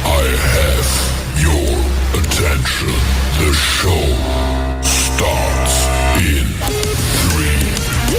I have your attention. The show starts in 3, 2,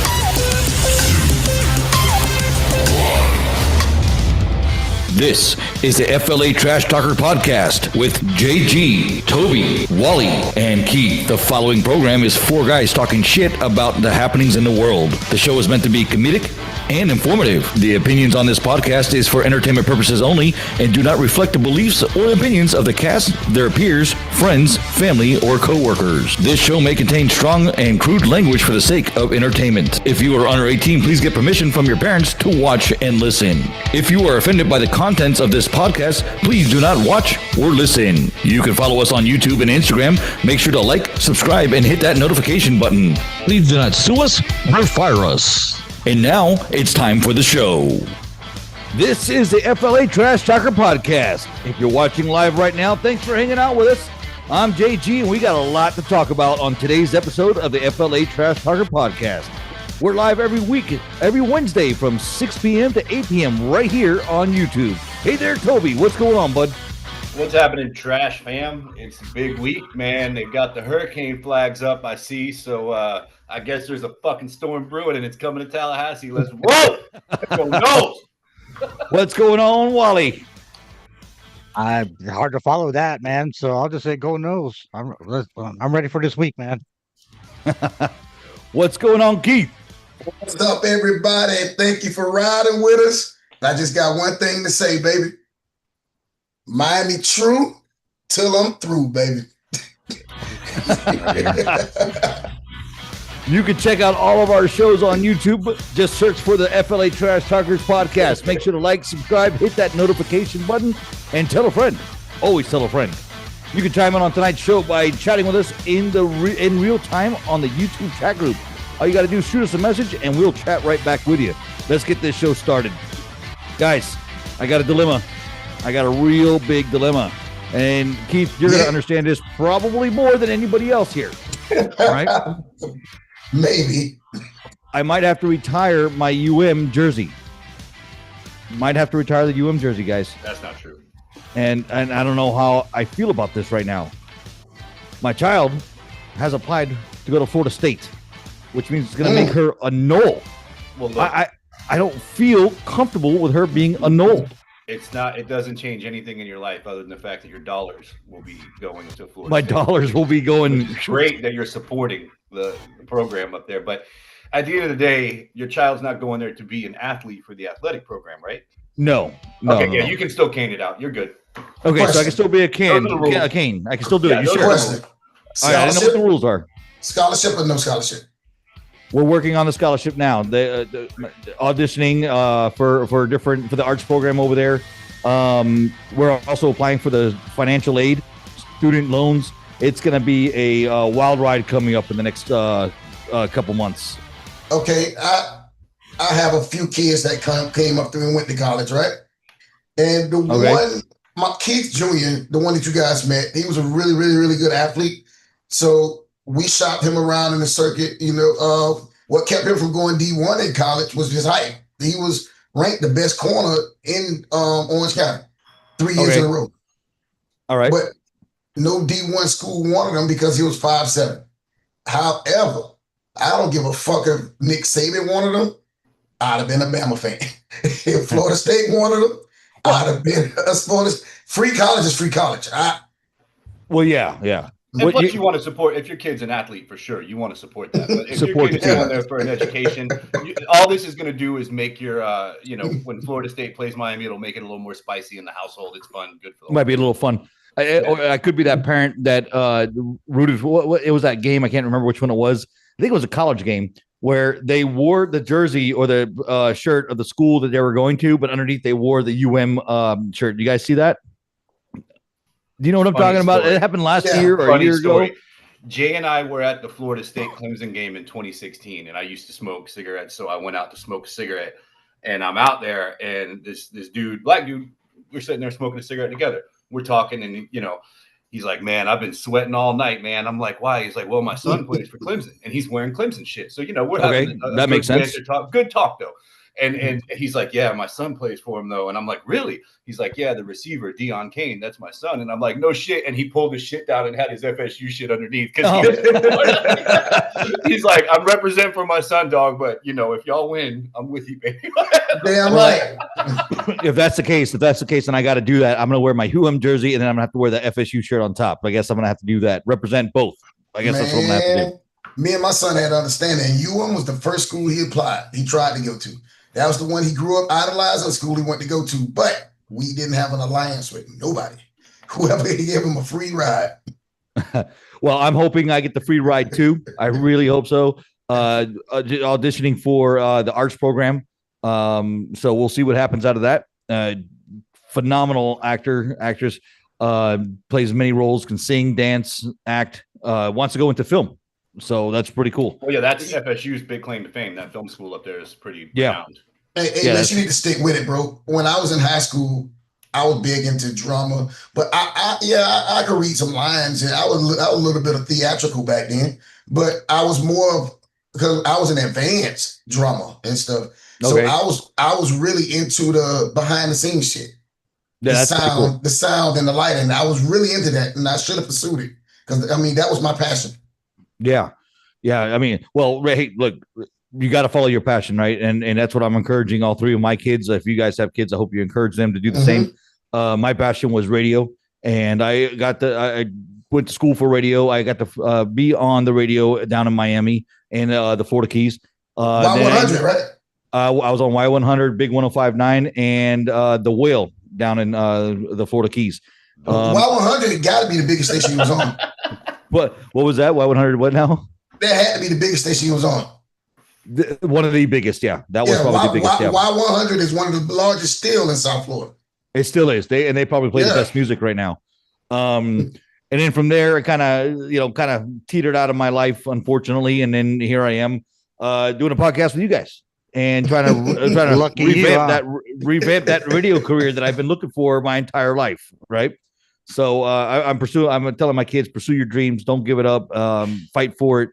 1. This is the FLA Trash Talker Podcast with JG, Toby, Wally, and Keith. The following program is 4 guys talking shit about the happenings in the world. The show is meant to be comedic and informative. The opinions on this podcast is for entertainment purposes only and do not reflect the beliefs or opinions of the cast, their peers, friends, family, or co-workers. This show may contain strong and crude language for the sake of entertainment. If you are under 18, please get permission from your parents to watch and listen. If you are offended by the contents of this podcast, please do not watch or listen. You can follow us on YouTube and Instagram. Make sure to like, subscribe, and hit that notification button. Please do not sue us or fire us. And now, it's time for the show. This is the FLA Trash Talker Podcast. If you're watching live right now, thanks for hanging out with us. I'm JG, and we got a lot to talk about on today's episode of the FLA Trash Talker Podcast. We're live every week, every Wednesday from 6 p.m. to 8 p.m. right here on YouTube. Hey there, Toby. What's going on, bud? What's happening, Trash fam? It's a big week, man. They've got the hurricane flags up, I see. So I guess there's a fucking storm brewing, and it's coming to Tallahassee. Let's roll. Let's go Noles. What's going on, Wally? Hard to follow that, man. So I'll just say go Noles. I'm ready for this week, man. What's going on, Keith? What's up, everybody? Thank you for riding with us. I just got one thing to say, baby. Miami true till I'm through, baby. You can check out all of our shows on YouTube. Just search for the FLA Trash Talkers Podcast. Make sure to like, subscribe, hit that notification button, and tell a friend. Always tell a friend. You can chime in on tonight's show by chatting with us in real time on the YouTube chat group. All you got to do is shoot us a message, and we'll chat right back with you. Let's get this show started. Guys, I got a dilemma. I got a real big dilemma. And Keith, you're going to understand this probably more than anybody else here. All right? Maybe. I might have to retire my jersey. Might have to retire the jersey, guys. That's not true. And I don't know how I feel about this right now. My child has applied to go to Florida State, which means it's going to make her a Nole. Well, look, I don't feel comfortable with her being a Nole. it's not. It doesn't change anything in your life other than the fact that your dollars will be going to Florida. My State. dollars will be going. It's great that you're supporting the program up there, but at the end of the day, your child's not going there to be an athlete for the athletic program, right? No. Okay, no. yeah, you can still cane it out. You're good. Okay, Question. so I can still be a cane. Those are the rules. A cane. I can still do Yeah, it. You those sure? are All Question. right, I don't know what the rules are. Scholarship or no scholarship? We're working on the scholarship now. The auditioning for the arts program over there. We're also applying for the financial aid, student loans. It's going to be a wild ride coming up in the next couple months. Okay, I have a few kids that came up through and went to college, right? And the one, my Keith Jr., the one that you guys met, he was a really, really, really good athlete. So we shopped him around in the circuit. You know, what kept him from going D1 in college was his height. He was ranked the best corner in Orange County 3 years in a row. All right. But no D1 school wanted him because he was 5'7". However, I don't give a fuck if Nick Saban wanted him. I'd have been a Bama fan. If Florida State wanted him, I'd have been a Florida. Free college is free college. Well, yeah. And plus, you want to support, if your kid's an athlete, for sure, you want to support that. But if your kid is going there for an education, all this is going to do is make your, when Florida State plays Miami, it'll make it a little more spicy in the household. It's fun. Good for them. Might be a little fun. I could be that parent that rooted for what it was that game. I can't remember which one it was. I think it was a college game where they wore the jersey or the shirt of the school that they were going to, but underneath they wore the shirt. Do you guys see that? Do you know what I'm talking about? It happened last year or a year ago. Jay and I were at the Florida State Clemson game in 2016, and I used to smoke cigarettes, so I went out to smoke a cigarette. And I'm out there, and this dude, black dude, we're sitting there smoking a cigarette together. We're talking, and he's like, "Man, I've been sweating all night, man." I'm like, "Why?" He's like, "Well, my son plays for Clemson, and he's wearing Clemson shit." So we're having that makes sense. Talk. Good talk though. And he's like, yeah, my son plays for him though. And I'm like, really? He's like, yeah, the receiver, Deion Kane, that's my son. And I'm like, no shit. And he pulled his shit down and had his FSU shit underneath because he's like, I'm representing for my son, dog. But if y'all win, I'm with you, baby. Damn right. If that's the case, then I got to do that. I'm going to wear my Who jersey, and then I'm going to have to wear the FSU shirt on top. I guess I'm going to have to do that. Represent both. I guess that's what I'm going to have to do. Me and my son had to understand that UM was the first school he applied. He tried to go to. That was the one he grew up idolizing, the school he wanted to go to. But we didn't have an alliance with nobody. Whoever gave him a free ride. Well, I'm hoping I get the free ride too. I really hope so. Auditioning for the arts program. So we'll see what happens out of that. Phenomenal actress, plays many roles, can sing, dance, act, wants to go into film. So that's pretty cool. Well, yeah, that's FSU's big claim to fame. That film school up there is pretty renowned. Hey, man, you need to stick with it, bro. When I was in high school, I was big into drama, but I could read some lines, and I was a little bit of theatrical back then. But I was more of, because I was in advanced drama and stuff. So Okay. I was really into the behind the scenes shit. Yeah, The sound and the lighting. I was really into that, and I should have pursued it because that was my passion. Yeah. I mean, well, hey, look, you got to follow your passion, right? And that's what I'm encouraging all three of my kids. If you guys have kids, I hope you encourage them to do the same. My passion was radio, and I went to school for radio. I got to be on the radio down in Miami and the Florida Keys. Y100, right? I was on Y100, Big 105.9, and the Whale down in the Florida Keys. Y100 got to be the biggest station he was on. What was that? Y100? What now? That had to be the biggest station he was on. One of the biggest, yeah. That was probably the biggest. Y100 is one of the largest still in South Florida. It still is. They probably play the best music right now. And then from there, it kind of teetered out of my life, unfortunately. And then here I am doing a podcast with you guys and trying to revamp that radio career that I've been looking for my entire life, right? So I'm telling my kids, pursue your dreams, don't give it up, fight for it,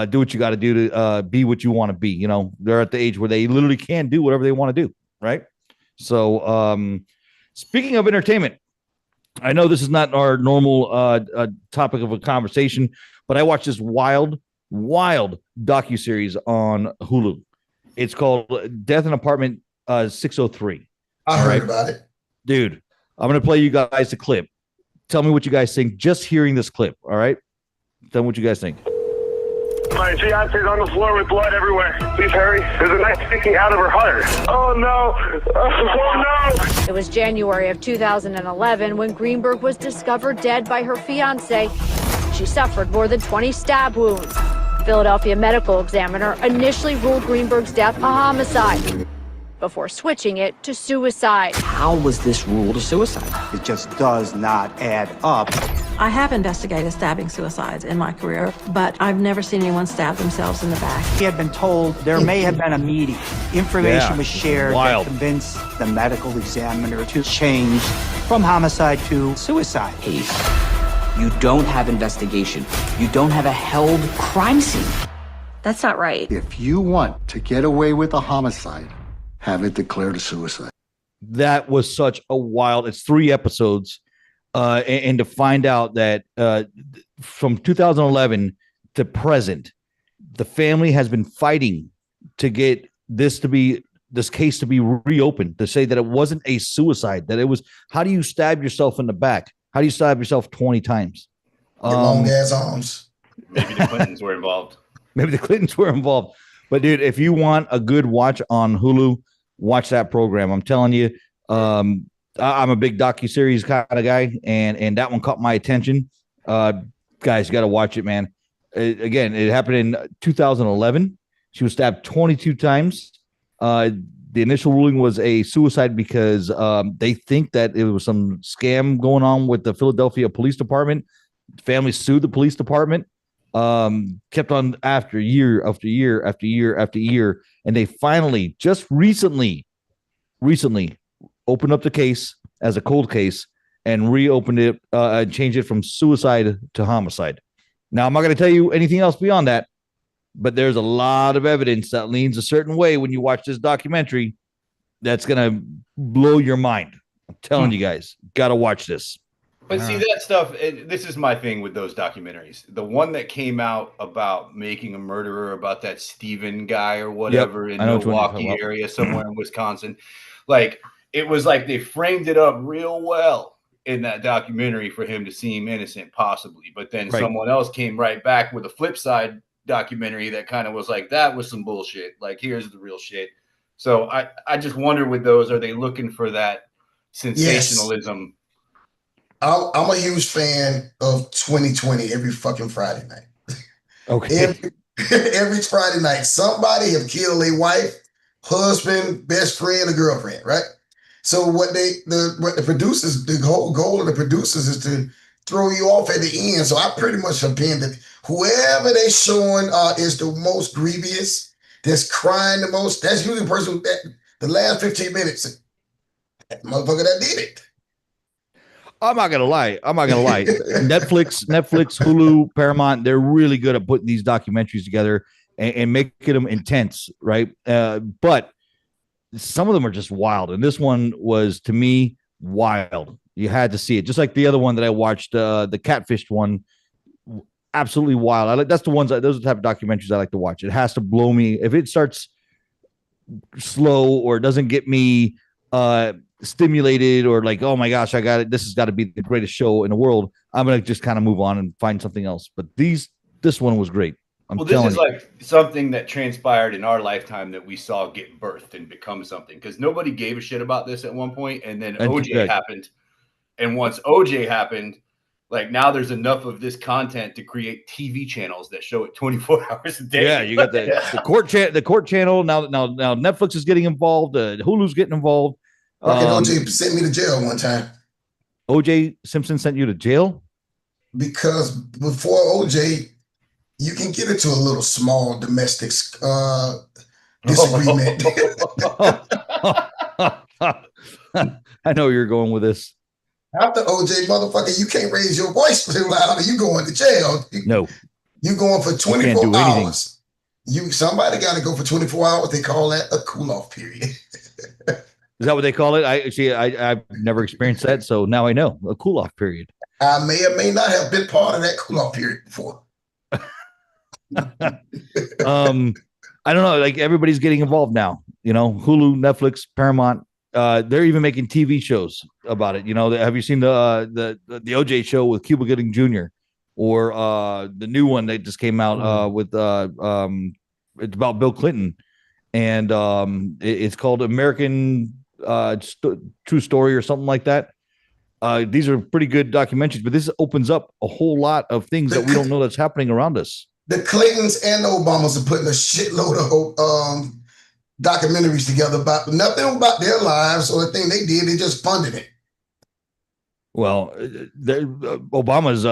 do what you got to do to be what you want to be. They're at the age where they literally can do whatever they want to do, right? So speaking of entertainment, I know this is not our normal topic of a conversation, but I watched this wild docuseries on Hulu. It's called Death in Apartment 603. I heard about it. Dude, I'm going to play you guys the clip. Tell me what you guys think just hearing this clip, all right? Tell me what you guys think. My fiance's on the floor with blood everywhere. Please hurry. There's a knife sticking out of her heart. Oh, no. Oh, no. It was January of 2011 when Greenberg was discovered dead by her fiance. She suffered more than 20 stab wounds. Philadelphia medical examiner initially ruled Greenberg's death a homicide before switching it to suicide. How was this ruled a suicide? It just does not add up. I have investigated stabbing suicides in my career, but I've never seen anyone stab themselves in the back. He had been told there may have been a meeting. Information was shared that convinced the medical examiner to change from homicide to suicide. Case. You don't have investigation. You don't have a held crime scene. That's not right. If you want to get away with a homicide, have it declared a suicide. That was such a wild, it's 3 episodes. And to find out that from 2011 to present, the family has been fighting to get this case to be reopened, to say that it wasn't a suicide, that it was, how do you stab yourself in the back? How do you stab yourself 20 times? Long ass arms. Maybe the Clintons were involved. But dude, if you want a good watch on Hulu, watch that program. I'm telling you, I'm a big docuseries kind of guy, and that one caught my attention. Guys, you got to watch it, man. It happened in 2011. She was stabbed 22 times. The initial ruling was a suicide because they think that it was some scam going on with the Philadelphia Police Department. The family sued the police department. Kept on after year after year after year after year, and they finally just recently opened up the case as a cold case and reopened it and changed it from suicide to homicide. Now, I'm not going to tell you anything else beyond that. but there's a lot of evidence that leans a certain way when you watch this documentary that's going to blow your mind. I'm telling you guys, got to watch this. But see that stuff, this is my thing with those documentaries. The one that came out about making a murderer, about that Steven guy or whatever in Milwaukee area, somewhere in Wisconsin. Like, it was like they framed it up real well in that documentary for him to seem innocent, possibly. But then someone else came right back with a flip side documentary that kind of was like, that was some bullshit. Like, here's the real shit. So I just wonder with those, are they looking for that sensationalism? Yes. I'm a huge fan of 2020 every fucking Friday night. Okay. Every Friday night, somebody have killed a wife, husband, best friend, or girlfriend, right? So what the producers, the whole goal of the producers is to throw you off at the end. So I pretty much have pinned that whoever they showing is the most grievous, that's crying the most, that's usually the person that the last 15 minutes, that motherfucker that did it. I'm not gonna lie. Netflix, Hulu, Paramount, they're really good at putting these documentaries together and making them intense, right? But some of them are just wild. And this one was, to me, wild. You had to see it. Just like the other one that I watched, the catfished one, absolutely wild. Those are the type of documentaries I like to watch. It has to blow me. If it starts slow or doesn't get me stimulated or like, oh my gosh, I got it, this has got to be the greatest show in the world, I'm gonna just kind of move on and find something else. But this one was great. This is like something that transpired in our lifetime that we saw get birthed and become something, because nobody gave a shit about this at one point, and then OJ happened. And once OJ happened, like, now there's enough of this content to create TV channels that show it 24 hours a day. Yeah, you got the court channel. Now Netflix is getting involved. Hulu's getting involved. OJ sent me to jail one time. OJ Simpson sent you to jail? Because before OJ, you can get into a little small domestic disagreement. I know you're going with this. After OJ, motherfucker, you can't raise your voice too loud, or you going to jail. No. You going for 24 hours. Somebody got to go for 24 hours. They call that a cool-off period. Is that what they call it? I've never experienced that, so now I know. A cool-off period. I may or may not have been part of that cool-off period before. I don't know. Like, everybody's getting involved now. You know, Hulu, Netflix, Paramount. They're even making TV shows about it. You know, have you seen the OJ show with Cuba Gooding Jr. or the new one that just came out with it's about Bill Clinton, and it's called American True Story or something like that. These are pretty good documentaries, but this opens up a whole lot of things that we don't know that's happening around us. The Clintons and the Obamas are putting a shitload of documentaries together about nothing about their lives or the thing they did. They just funded it. Well, Obama's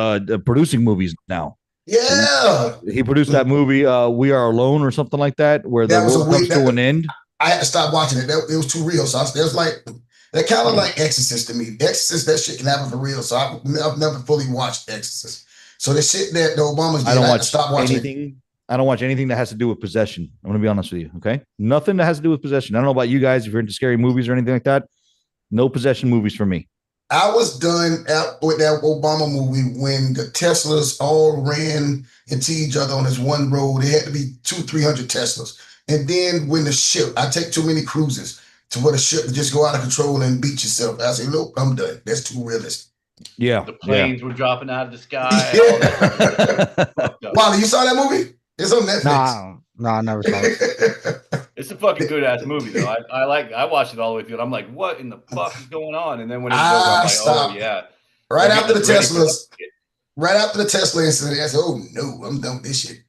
producing movies now. Yeah, he produced that movie "We Are Alone" or something like that, where the world comes to an end. I had to stop watching it. It was too real. So it was like that, kind of like Exorcist to me. Exorcist, that shit can happen for real. So I've never fully watched Exorcist. So the shit that the Obamas did, I had to stop watching anything. I don't watch anything that has to do with possession. I'm going to be honest with you. Okay. Nothing that has to do with possession. I don't know about you guys, if you're into scary movies or anything like that. No possession movies for me. I was done with that Obama movie when the Teslas all ran into each other on this one road. It had to be 200-300 Teslas. And then when the ship, I take too many cruises to where the ship would just go out of control and beat yourself. I say, look, I'm done. That's too realistic. Yeah. The planes were dropping out of the sky. Wally, you saw that movie? It's on Netflix. No, I never saw it. It's a fucking good ass movie though. I watched it all the way through. I'm like, what in the fuck is going on? And then when it goes, I'm like, oh yeah. Right after the Tesla incident, I said, oh no, I'm done with this shit.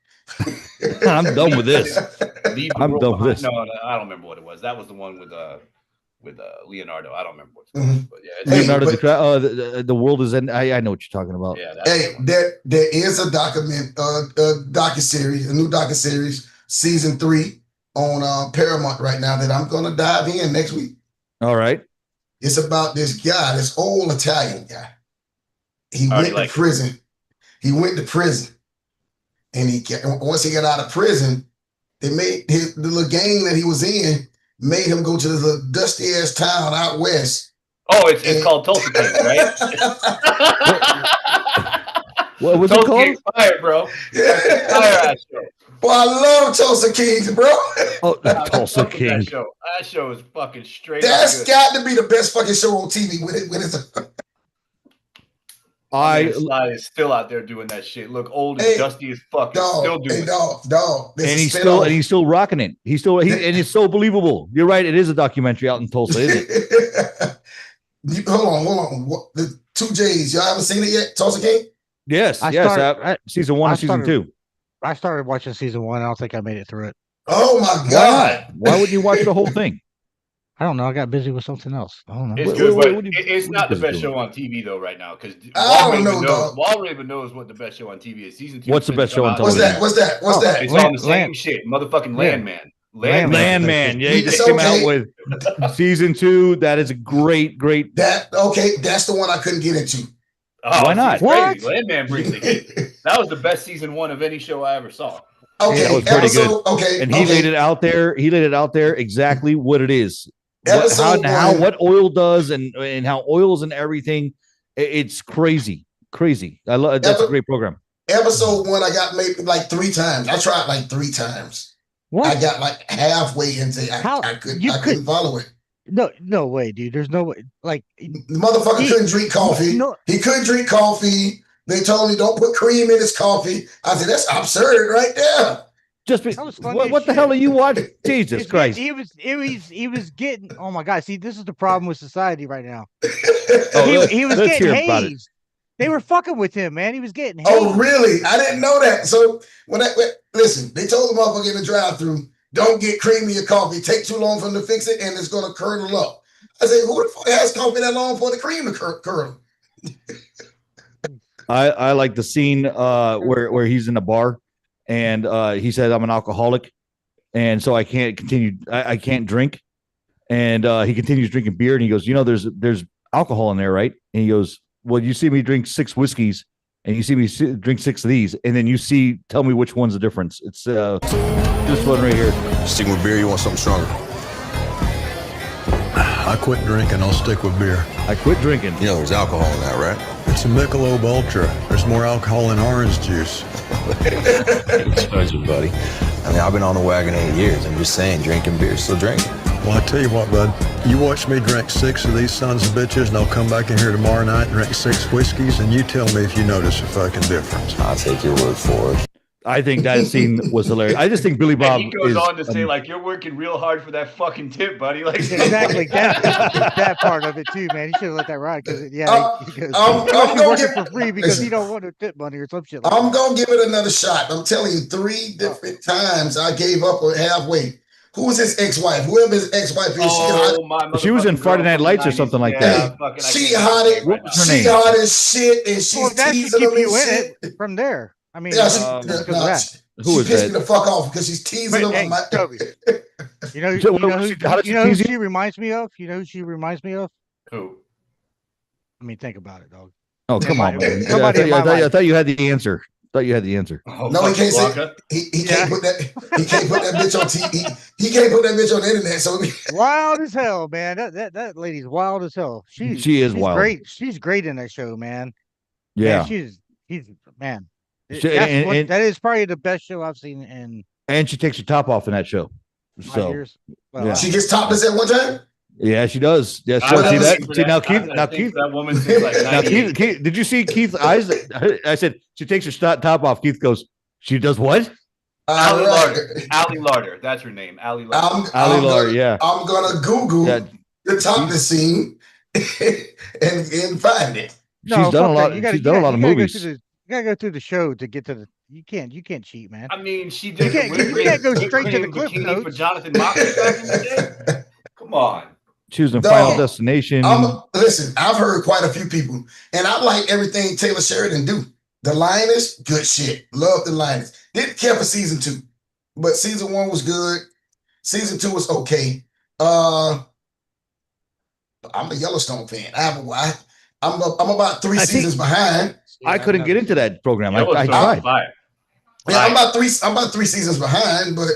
I'm done with this. I'm done with this. No, I don't remember what it was. That was the one with Leonardo. I don't remember what it was, but yeah. Leonardo the world is in. I know what you're talking about. Yeah. Hey, there is a docuseries, a new docuseries, season 3 on Paramount right now that I'm gonna dive in next week. All right. It's about this guy, this old Italian guy. He went to prison. and once he got out of prison, they made the little gang that he was in made him go to this little dusty ass town out west. Oh, it's called Tulsa King, right? What was Tulsa it called? King's fire, bro. Fire ass show. Well, I love Tulsa Kings, bro. Oh, Tulsa King. That show is fucking straight. That's got to be the best fucking show on TV. When it's Sly is still out there doing that shit. Look old and dusty as fuck. Still doing it. Dog. And he's still rocking it. And it's so believable. You're right. It is a documentary out in Tulsa, isn't it? Hold on. The 2 J's. Y'all haven't seen it yet? Tulsa King? Yes. Season 1 and season 2. I started watching season 1. I don't think I made it through it. Oh my God. Why wouldn't you watch the whole thing? I don't know. I got busy with something else. I don't know. It's good, but it's not the best show on TV though right now because Wall Raven knows what the best show on TV is. Season 2. What's the best show on television? What's that? It's on the same shit, motherfucking Landman. Landman. Yeah, he just came out with season 2. That is a great. That's the one I couldn't get into. Oh, why not? What? Landman brings the heat. That was the best season 1 of any show I ever saw. Okay, that was pretty good. Okay, and he laid it out there. He laid it out there exactly what it is. What oil does and how oils and everything. It's crazy. I love. That's a great program. Episode 1, I got maybe like 3 times. I tried like 3 times. What? I got like halfway into it. I couldn't follow it. No way, dude. There's no way. Like the motherfucker couldn't drink coffee. He couldn't drink coffee. They told me don't put cream in his coffee. I said that's absurd right there. What the hell are you watching? Jesus Christ! He was getting. Oh my God! See, this is the problem with society right now. He was getting hazed. They were fucking with him, man. He was getting hazed. Oh really? I didn't know that. So listen, they told the motherfucker in the drive-through, don't get cream in your coffee. Take too long for them to fix it, and it's gonna curdle up. I said, who the fuck has coffee that long for the cream to curdle? I like the scene where he's in a bar and he said I'm an alcoholic and so I can't continue. I can't drink, and he continues drinking beer and he goes, there's alcohol in there, right? And he goes, well, you see me drink 6 whiskeys and you see me drink 6 of these, and then tell me which one's the difference. It's this one right here. Sticking with beer, you want something stronger? I quit drinking. I'll stick with beer. I quit drinking. There's alcohol in that, right? It's a Michelob Ultra. There's more alcohol in orange juice. Expensive, buddy. I mean, I've been on the wagon 8 years. I'm just saying, drinking beer, still drinking. Well, I tell you what, bud. You watch me drink 6 of these sons of bitches, and I'll come back in here tomorrow night and drink 6 whiskeys, and you tell me if you notice a fucking difference. I'll take your word for it. I think that scene was hilarious. I just think Billy Bob. And he goes on to say, like, you're working real hard for that fucking tip, buddy. Like exactly that part of it too, man. He should have let that ride because I'm working for free because he don't want to tip money or some shit. Like I'm gonna give it another shot. I'm telling you, 3 different times I gave up halfway. Who was his ex-wife? Whoever his ex-wife is, she was in Friday Night Lights or something like that. She hot as shit, and she's teasing him and shit. From there. I mean, who is that? Me the fuck off because she's teasing him. Hey, Toby. You know who she reminds me of? You know who she reminds me of? Who? I mean, think about it, dog. Oh, come on, man. I thought you had the answer. Oh, no, he can't say. He can't put that. He can't put that bitch on TV. He can't put that bitch on the internet. So wild as hell, man. That lady's wild as hell. She's wild. Great. She's great in that show, man. Yeah, man, he's man. That is probably the best show I've seen and she takes her top off in that show. So yeah. She gets topless at one time. Yeah, she does. Yeah, so see that. See now, Keith. That woman's like Keith. Did you see Keith's eyes? I said she takes her top off. Keith goes, she does what? Allie Larder. That's her name. Allie Larder. Allie Larder. Yeah. I'm gonna Google the topless scene and find it. She's done a lot. She's done a lot of movies. You gotta go through the show to get to the. You can't cheat, man. I mean, she did. You can't go straight to the clip notes for Jonathan Moxley back in the day. Come on. She was in Final Destination. Listen, I've heard quite a few people, and I like everything Taylor Sheridan do. The Lioness, good shit. Love the Lioness. Didn't care for season 2, but season 1 was good. Season 2 was okay. I'm a Yellowstone fan. I'm about 3 seasons behind. I couldn't get into that program. I tried. Yeah, I'm about three seasons behind, but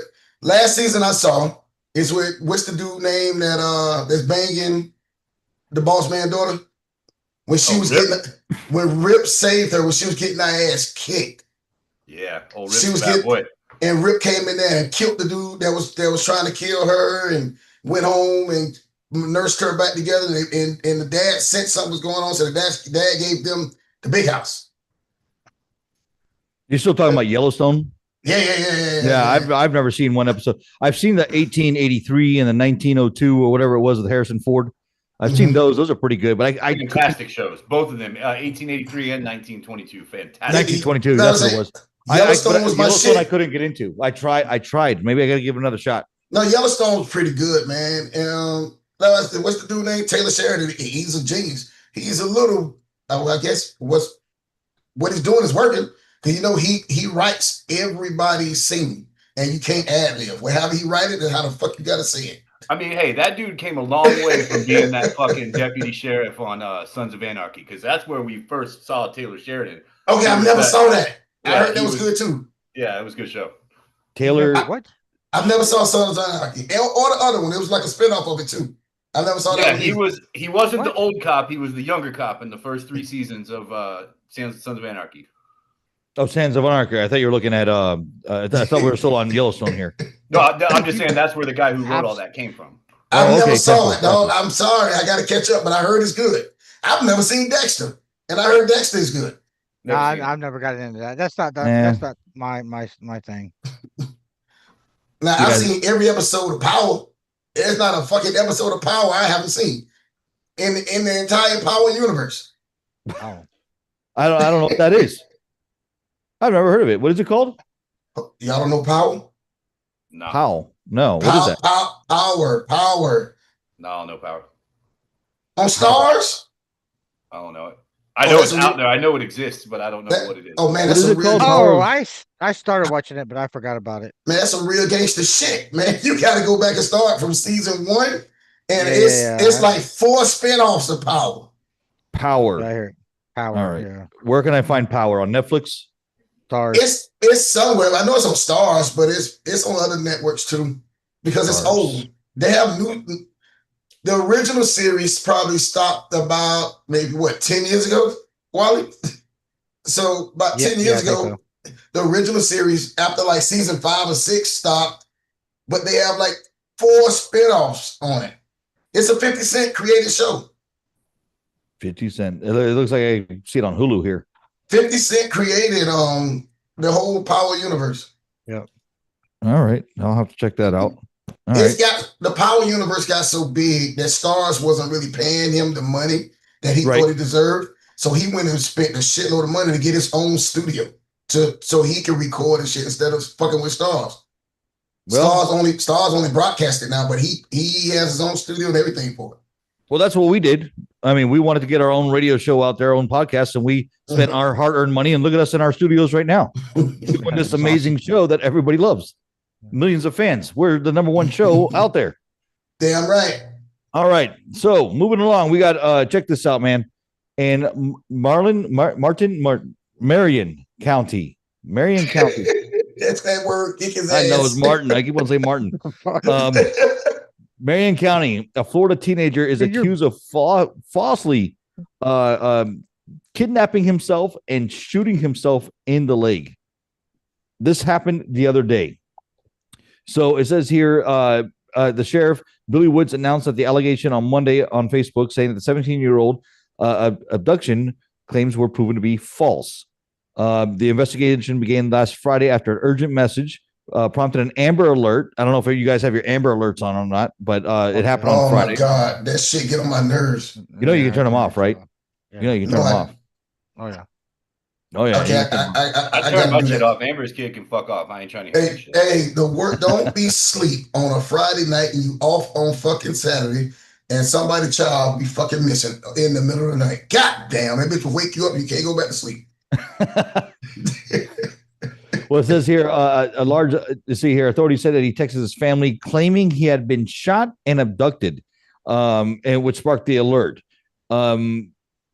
last season I saw is with what's the dude name that's banging the boss man daughter when she was when Rip saved her when she was getting her ass kicked. Yeah, Rip she was getting boy. And Rip came in there and killed the dude that was trying to kill her and went home and nursed her back together. And the dad sensed something was going on, so the dad gave them the big house. You're still talking about Yellowstone? Yeah. I've never seen one episode. I've seen the 1883 and the 1902 or whatever it was with Harrison Ford. I've seen those. Those are pretty good. But I fantastic shows, both of them. 1883 and 1922, fantastic. 1922. That's what it was. Yellowstone was my shit. I couldn't get into. I tried. Maybe I got to give it another shot. No, Yellowstone's pretty good, man. What's the dude name? Taylor Sheridan. He's a genius. He's a little. I guess what he's doing is working. Because he writes everybody's scene, and you can't ad lib. However he write it, and how the fuck you gotta say it. I mean, hey, that dude came a long way from being that fucking deputy sheriff on Sons of Anarchy, because that's where we first saw Taylor Sheridan. Okay, I never saw that. I heard that was good too. Yeah, it was a good show. Taylor, what? I've never saw Sons of Anarchy, or the other one. It was like a spinoff of it too. I never saw that. Yeah, he wasn't the old cop. He was the younger cop in the first 3 seasons of Sons of Anarchy. Oh, Sons of Anarchy. I thought you were looking at. I thought we were still on Yellowstone here. No, I'm just saying that's where the guy who wrote all that came from. I never saw it, dog. I'm sorry, I got to catch up, but I heard it's good. I've never seen Dexter, and I heard Dexter is good. No, I've never gotten into that. That's not my thing. Now I've seen every episode of Power. There's not a fucking episode of Power I haven't seen in the entire Power universe. Oh. I don't know what that is. I've never heard of it. What is it called? Y'all don't know Power? No. How? No. What is that? Power. No, no Power. On Stars? I don't know it. I know it's out there. I know it exists, but I don't know what it is. Oh man, that's what some real. I started watching it, but I forgot about it. Man, that's some real gangster shit, man. You got to go back and start from season 1, and it's like 4 spinoffs of Power. Power. I heard Power. All right. Yeah. Where can I find Power? On Netflix? Stars. It's somewhere. I know it's on Stars, but it's on other networks too because it's old. They have the original series probably stopped about maybe 10 years ago, Wally. So about 10 years ago, the original series after like season 5 or 6 stopped, but they have like 4 spinoffs on it. It's a 50 Cent created show. 50 Cent. It looks like I see it on Hulu here. 50 Cent created the whole Power universe. Yeah. All right. I'll have to check that out. The Power universe got so big that Stars wasn't really paying him the money that he thought he deserved. So he went and spent a shitload of money to get his own studio so he can record and shit instead of fucking with Stars. Well, Stars only broadcast it now, but he has his own studio and everything for it. Well, that's what we did. I mean, we wanted to get our own radio show out there, our own podcast, and we spent our hard-earned money. And look at us in our studios right now, doing this amazing show that everybody loves. Millions of fans. We're the nomier 1 show out there. Damn right. All right. So moving along, we got check this out, man. In Marion County. That's that word. Kick his ass. I know it's Martin. I keep on saying Martin. Marion County, a Florida teenager is accused of falsely kidnapping himself and shooting himself in the leg. This happened the other day. So it says here, the sheriff, Billy Woods, announced that the allegation on Monday on Facebook saying that the 17-year-old abduction claims were proven to be false. The investigation began last Friday after an urgent message prompted an Amber Alert. I don't know if you guys have your Amber Alerts on or not, but it happened on Friday. Oh my God, that shit get on my nerves. You know you can turn them off, right? You know you can turn them off. Oh yeah. Oh yeah. Okay, I turn my shit off. Amber's kid can fuck off. I ain't trying to hear shit. Hey, the work don't be sleep on a Friday night and you off on fucking Saturday and somebody's child be fucking missing in the middle of the night. God damn, that bitch will wake you up and you can't go back to sleep. Well, it says here, authorities said that he texted his family claiming he had been shot and abducted, and which sparked the alert. The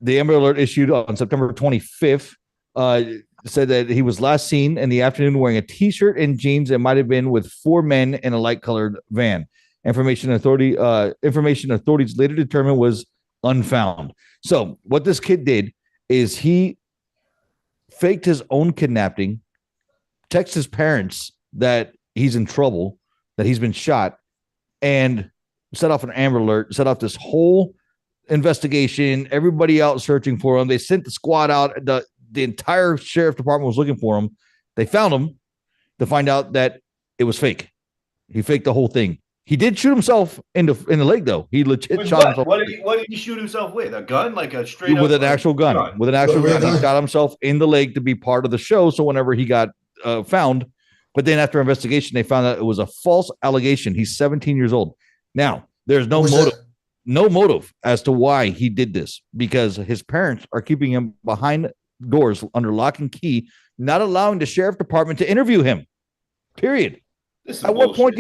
Amber Alert issued on September 25th said that he was last seen in the afternoon wearing a T-shirt and jeans. It might have been with 4 men in a light-colored van. Information authorities later determined was unfound. So what this kid did is he faked his own kidnapping, texted his parents that he's in trouble, that he's been shot, and set off an Amber Alert, set off this whole investigation, everybody out searching for him. They sent the squad out. The entire sheriff department was looking for him. They found him to find out that it was fake. He faked the whole thing. He did shoot himself in the leg, though. He legit shot himself. What did he shoot himself with? A gun, like a straight with an actual gun. With an actual gun, he shot himself in the leg to be part of the show. So whenever he got found, but then after investigation, they found out it was a false allegation. He's 17 years old. Now there's no motive as to why he did this, because his parents are keeping him behind doors under lock and key, not allowing the sheriff department to interview him. Period. At what point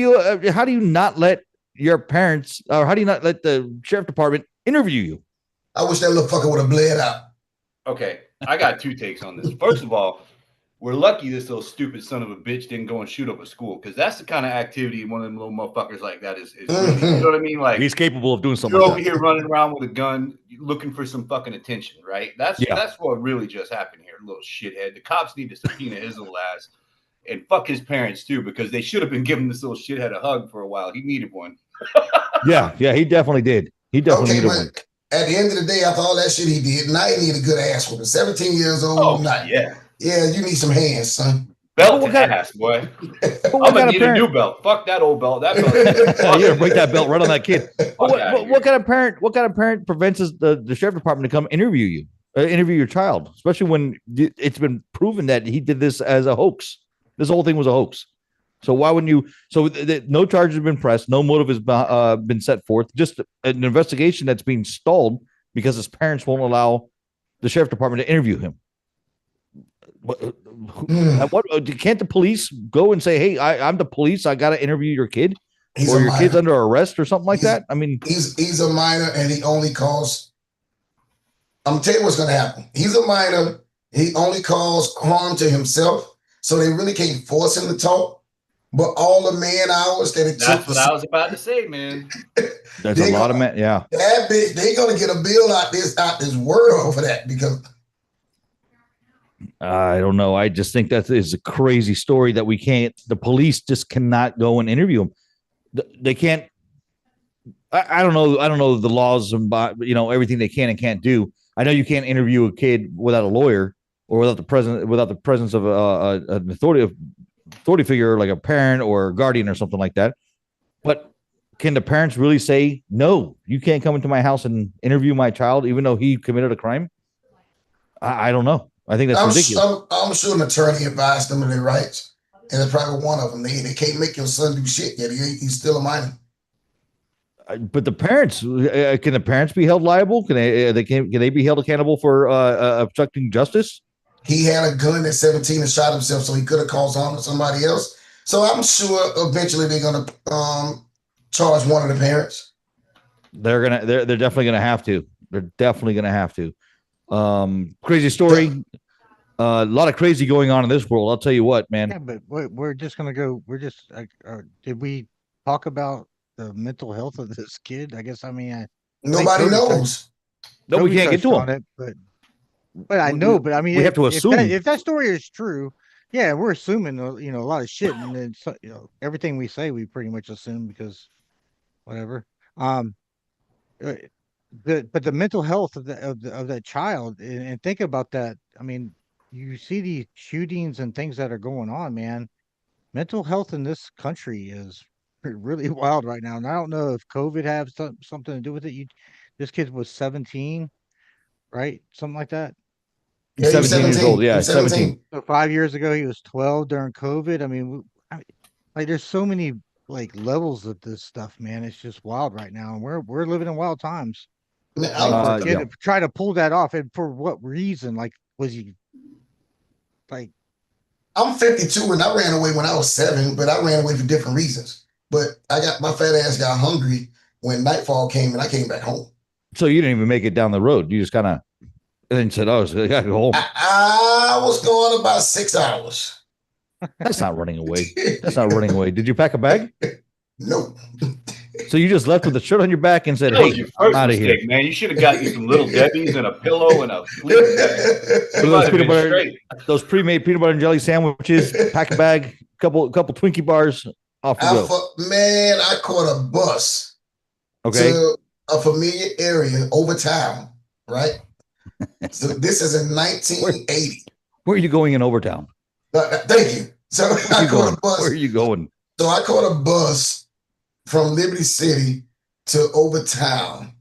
how do you not let your parents, or how do you not let the sheriff department interview you? I wish that little fucker would have bled out. Okay, I got 2 takes on this. First of all, we're lucky this little stupid son of a bitch didn't go and shoot up a school, because that's the kind of activity one of them little motherfuckers like that is really, you know what I mean? Like, he's capable of doing something. You're over here running around with a gun, looking for some fucking attention, right? That's what really just happened here, little shithead. The cops need to subpoena his little ass. And fuck his parents too, because they should have been giving this little shithead a hug for a while. He needed one. yeah, he definitely did. He definitely needed one. At the end of the day, after all that shit he did, now he need a good ass whooping. 17 years old. Oh, yeah, you need some hands, son. Belt to ass, boy. I'm gonna need a new belt. Fuck that old belt. That belt. You're gonna break that belt right on that kid. What kind of parent prevents the sheriff department to come interview you, interview your child, especially when it's been proven that he did this as a hoax? This whole thing was a hoax. So why wouldn't you? So no charges have been pressed. No motive has been set forth. Just an investigation that's being stalled because his parents won't allow the sheriff department to interview him. Can't the police go and say, "Hey, I'm the police. I got to interview your kid, or your kid's under arrest, or something like that"? I mean, he's a minor, and he only calls. I'm telling you what's going to happen. He's a minor. He only cause harm to himself. So they really can't force him to talk, but all the man hours that it took. That's what I was about to say, man. There's a lot of men, yeah. That bitch, they gonna get a bill out this world for that, because I don't know. I just think that is a crazy story that the police just cannot go and interview him. They can't. I don't know. I don't know the laws and everything they can and can't do. I know you can't interview a kid without a lawyer, or without the presence of an authority figure like a parent or a guardian or something like that. But can the parents really say, no, you can't come into my house and interview my child, even though he committed a crime? I don't know. I think that's ridiculous. I'm sure an attorney advised them of their rights, and it's probably one of them. They can't make your son do shit yet. He's still a minor. But the parents, can the parents be held liable? Can they be held accountable for obstructing justice? He had a gun at 17 and shot himself, so he could have caused harm to somebody else. So I'm sure eventually they're gonna charge one of the parents. They're definitely gonna have to. They're definitely gonna have to. Crazy story. A lot of crazy going on in this world. I'll tell you what, man. Yeah, but we're just gonna go. We're just. Did we talk about the mental health of this kid? I guess. I mean, nobody knows. No, we can't get to him. But I know, but I mean, we have to assume if that story is true, yeah, we're assuming a lot of shit, and then everything we say we pretty much assume because whatever. But the mental health of that child, and think about that. I mean, you see these shootings and things that are going on, man. Mental health in this country is really wild right now, and I don't know if COVID has something to do with it. This kid was 17, right? Something like that. Yeah, 17 years old. Yeah, 17. So 5 years ago, he was 12 during COVID. I mean, like there's so many levels of this stuff, man. It's just wild right now, and we're living in wild times. Try to pull that off, and for what reason? Like, was he like? I'm 52, and I ran away when I was 7, but I ran away for different reasons. But my fat ass got hungry when nightfall came, and I came back home. So you didn't even make it down the road. You just kind of And then said, "Oh, so I got to go home." I was going about 6 hours. That's not running away. That's not running away. Did you pack a bag? No. So you just left with a shirt on your back and said, That was "Hey, your first out of mistake, here." man. You should have got you some little Debbie's and a pillow and a sleeping bag. Those pre-made peanut butter and jelly sandwiches. Pack a bag, couple Twinkie bars. Off you go. Man, I caught a bus to a familiar area over town, right? So this is in 1980. Where are you going in Overtown? Thank you. So I caught a bus. Where are you going? So I caught a bus from Liberty City to Overtown.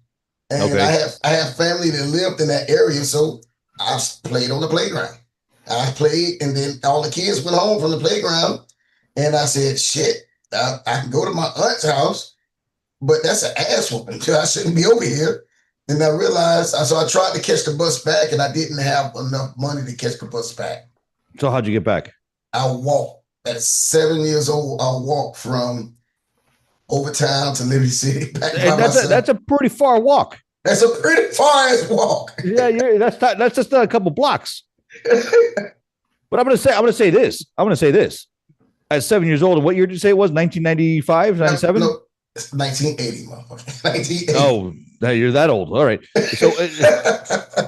And I have family that lived in that area, so I played on the playground. I played, and then all the kids went home from the playground, and I said, shit, I can go to my aunt's house, but that's an ass whooping. I shouldn't be over here. And I realized, so I tried to catch the bus back, and I didn't have enough money to catch the bus back. So how'd you get back? I walked. At 7 years old, I walked from Overtown to Liberty City. And that's a pretty far walk. That's a pretty far ass walk. Yeah, that's just a couple blocks. But I'm gonna say this. At 7 years old, and what year did you say it was? 1995, 97? No, it's 1980, motherfucker. 1980. Oh, you're that old. All right. So,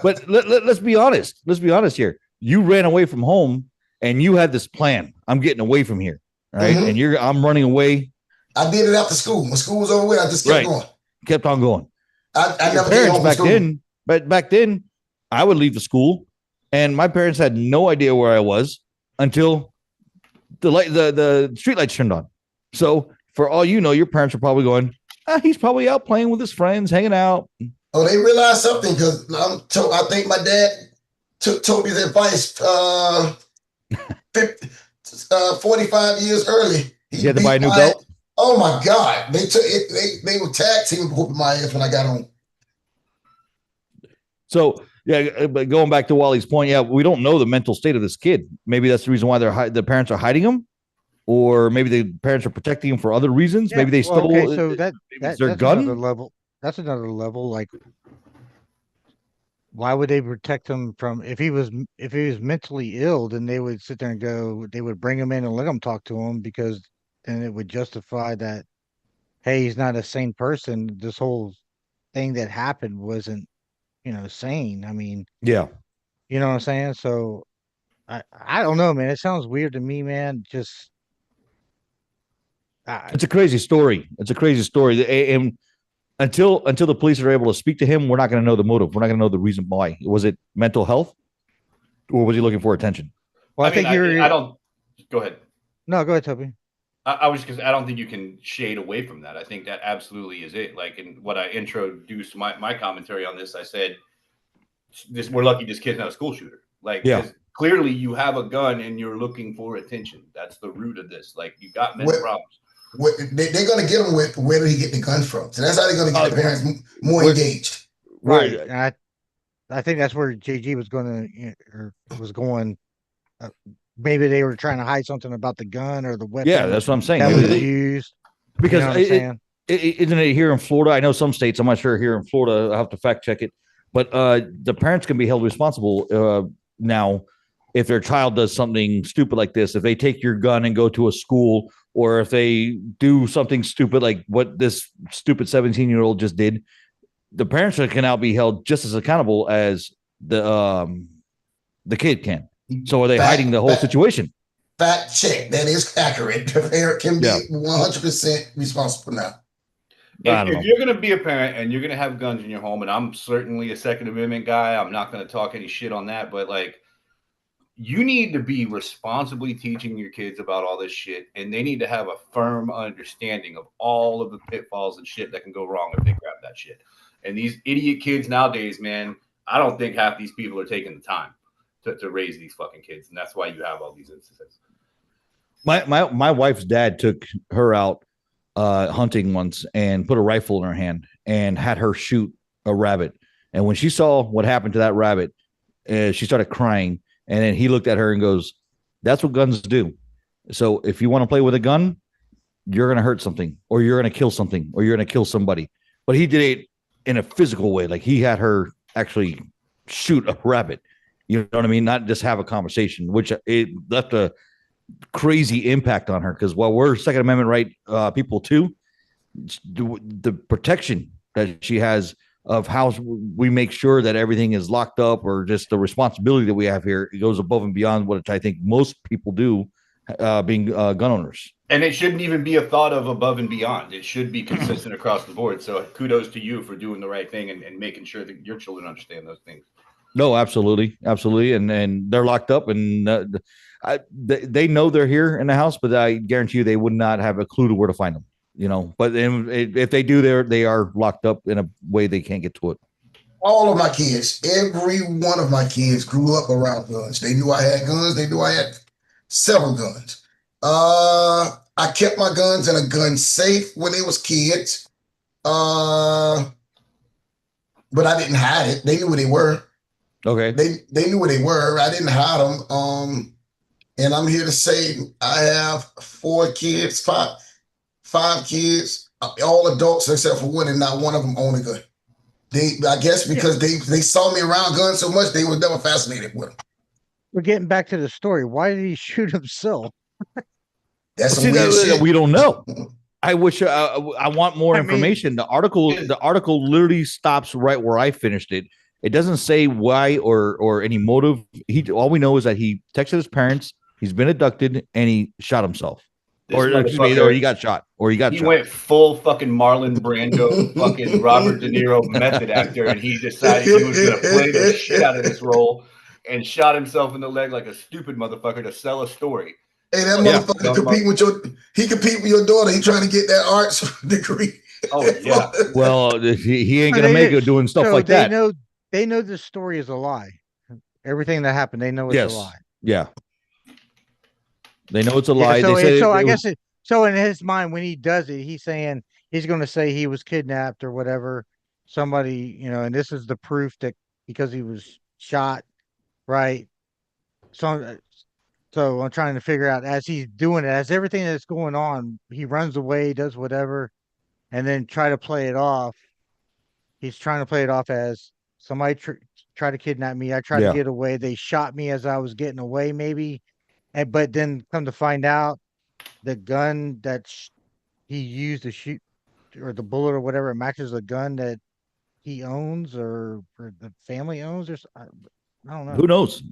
but let's be honest. Let's be honest here. You ran away from home, and you had this plan. I'm getting away from here, right? Mm-hmm. And I'm running away. I did it after school. When school was over with, I just kept going. Kept on going. I never came home from school. Back then, I would leave the school, and my parents had no idea where I was until the street lights turned on. So for all you know, your parents are probably going, he's probably out playing with his friends, hanging out. Oh, they realized something because I think my dad took Toby's advice 45 years early. He had to buy a new belt. Oh my God. They took it, they were tag team whooping my ass when I got home. So yeah, but going back to Wally's point, we don't know the mental state of this kid. Maybe that's the reason why the parents are hiding him, or maybe the parents are protecting him for other reasons. Maybe they stole so that's their gun. Another level. That's another level. Like, why would they protect him from if he was mentally ill? Then they would sit there and go. They would bring him in and let him talk to him because then it would justify that. Hey, he's not a sane person. This whole thing that happened wasn't, sane. I mean, yeah, you know what I'm saying? So I don't know, man. It sounds weird to me, man. Just it's a crazy story. It's a crazy story. And until the police are able to speak to him, we're not going to know the motive. We're not going to know the reason why. Was it mental health, or was he looking for attention? Well, I don't. Go ahead. No, go ahead, Toby. I don't think you can shade away from that. I think that absolutely is it. Like, in what I introduced my commentary on this, I said, we're lucky this kid's not a school shooter. Like, clearly you have a gun and you're looking for attention. That's the root of this. Like, you got mental problems. They're going to get him with where did he get the gun from? So that's how they're going to get the parents more engaged. Right. And I think that's where JG was going to, maybe they were trying to hide something about the gun or the weapon. Yeah, that's what I'm saying. That was used. Because isn't it here in Florida? I know some states, I'm not sure here in Florida, I'll have to fact check it, but the parents can be held responsible now if their child does something stupid like this. If they take your gun and go to a school, or if they do something stupid like what this stupid 17-year-old just did, the parents can now be held just as accountable as the kid can. So are they hiding the whole situation? Fact check. That is accurate. The parent can be 100% responsible now. If you're going to be a parent and you're going to have guns in your home, and I'm certainly a Second Amendment guy, I'm not going to talk any shit on that, but like, you need to be responsibly teaching your kids about all this shit, and they need to have a firm understanding of all of the pitfalls and shit that can go wrong if they grab that shit. And these idiot kids nowadays, man, I don't think half these people are taking the time to raise these fucking kids, and that's why you have all these instances. My wife's dad took her out hunting once and put a rifle in her hand and had her shoot a rabbit. And when she saw what happened to that rabbit, she started crying. And then he looked at her and goes, "That's what guns do. So if you want to play with a gun, you're going to hurt something, or you're going to kill something, or you're going to kill somebody." But he did it in a physical way. Like, he had her actually shoot a rabbit. You know what I mean? Not just have a conversation, which it left a crazy impact on her. Because while we're Second Amendment right people too, the protection that she has of how we make sure that everything is locked up, or just the responsibility that we have here, it goes above and beyond what I think most people do, being gun owners. And it shouldn't even be a thought of above and beyond. It should be consistent across the board. So kudos to you for doing the right thing and making sure that your children understand those things. No, absolutely, absolutely, and they're locked up, and they know they're here in the house, but I guarantee you they would not have a clue to where to find them. You know, but if they do, they are locked up in a way they can't get to it. All of my kids, every one of my kids grew up around guns. They knew I had guns. They knew I had several guns. I kept my guns in a gun safe when they was kids. But I didn't hide it. They knew where they were. Okay. They knew where they were. I didn't hide them. And I'm here to say I have 4 kids, five kids, all adults except for one, and not one of them own a gun. I guess because they saw me around guns so much, they were never fascinated with them. We're getting back to the story. Why did he shoot himself? That's some weird shit. We don't know. I wish I want more information. The article literally stops right where I finished it. It doesn't say why or any motive. All we know is that he texted his parents. He's been abducted and he shot himself. Or he got shot. He went full fucking Marlon Brando, fucking Robert De Niro method actor, and he decided he was gonna play the shit out of this role and shot himself in the leg like a stupid motherfucker to sell a story. Hey, that motherfucker compete with your daughter. He trying to get that arts degree. Oh yeah. Well, he ain't gonna make it doing stuff like that. They know this story is a lie. Everything that happened, they know it's a lie. Yeah. They know it's a lie. So in his mind, when he does it, he's saying he's going to say he was kidnapped or whatever. Somebody, and this is the proof that because he was shot, right? So I'm trying to figure out as he's doing it, as everything that's going on, he runs away, does whatever, and then try to play it off. He's trying to play it off as somebody tried to kidnap me. I tried to get away. They shot me as I was getting away, maybe. But then come to find out, the gun that he used to shoot, or the bullet or whatever, matches the gun that he owns or the family owns. Or I don't know. Who knows?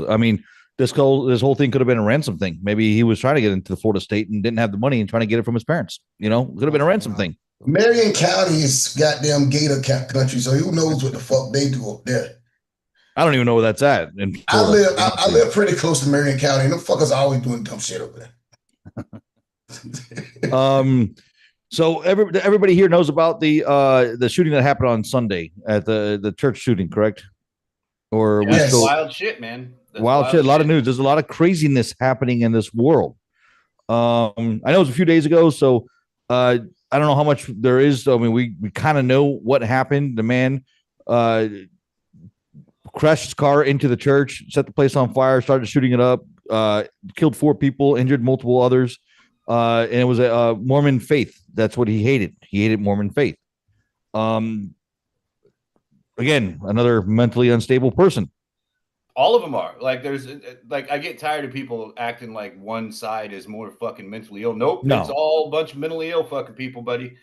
I mean, this whole thing could have been a ransom thing. Maybe he was trying to get into the Florida state and didn't have the money and trying to get it from his parents. Could have been a ransom thing. Marion County is goddamn gator country, so who knows what the fuck they do up there. I don't even know where that's at. I live pretty close to Marion County, and them fuckers are always doing dumb shit over there. So everybody here knows about the shooting that happened on Sunday at the church shooting, correct? Or wild shit, man. Wild shit. A lot of news. There's a lot of craziness happening in this world. I know it was a few days ago, so I don't know how much there is. I mean, we kind of know what happened. The man crashed his car into the church, set the place on fire, started shooting it up, killed 4 people, injured multiple others. And it was a Mormon faith. That's what he hated. He hated Mormon faith. Again, another mentally unstable person. All of them are. I get tired of people acting like one side is more fucking mentally ill. Nope. No. It's all a bunch of mentally ill fucking people, buddy.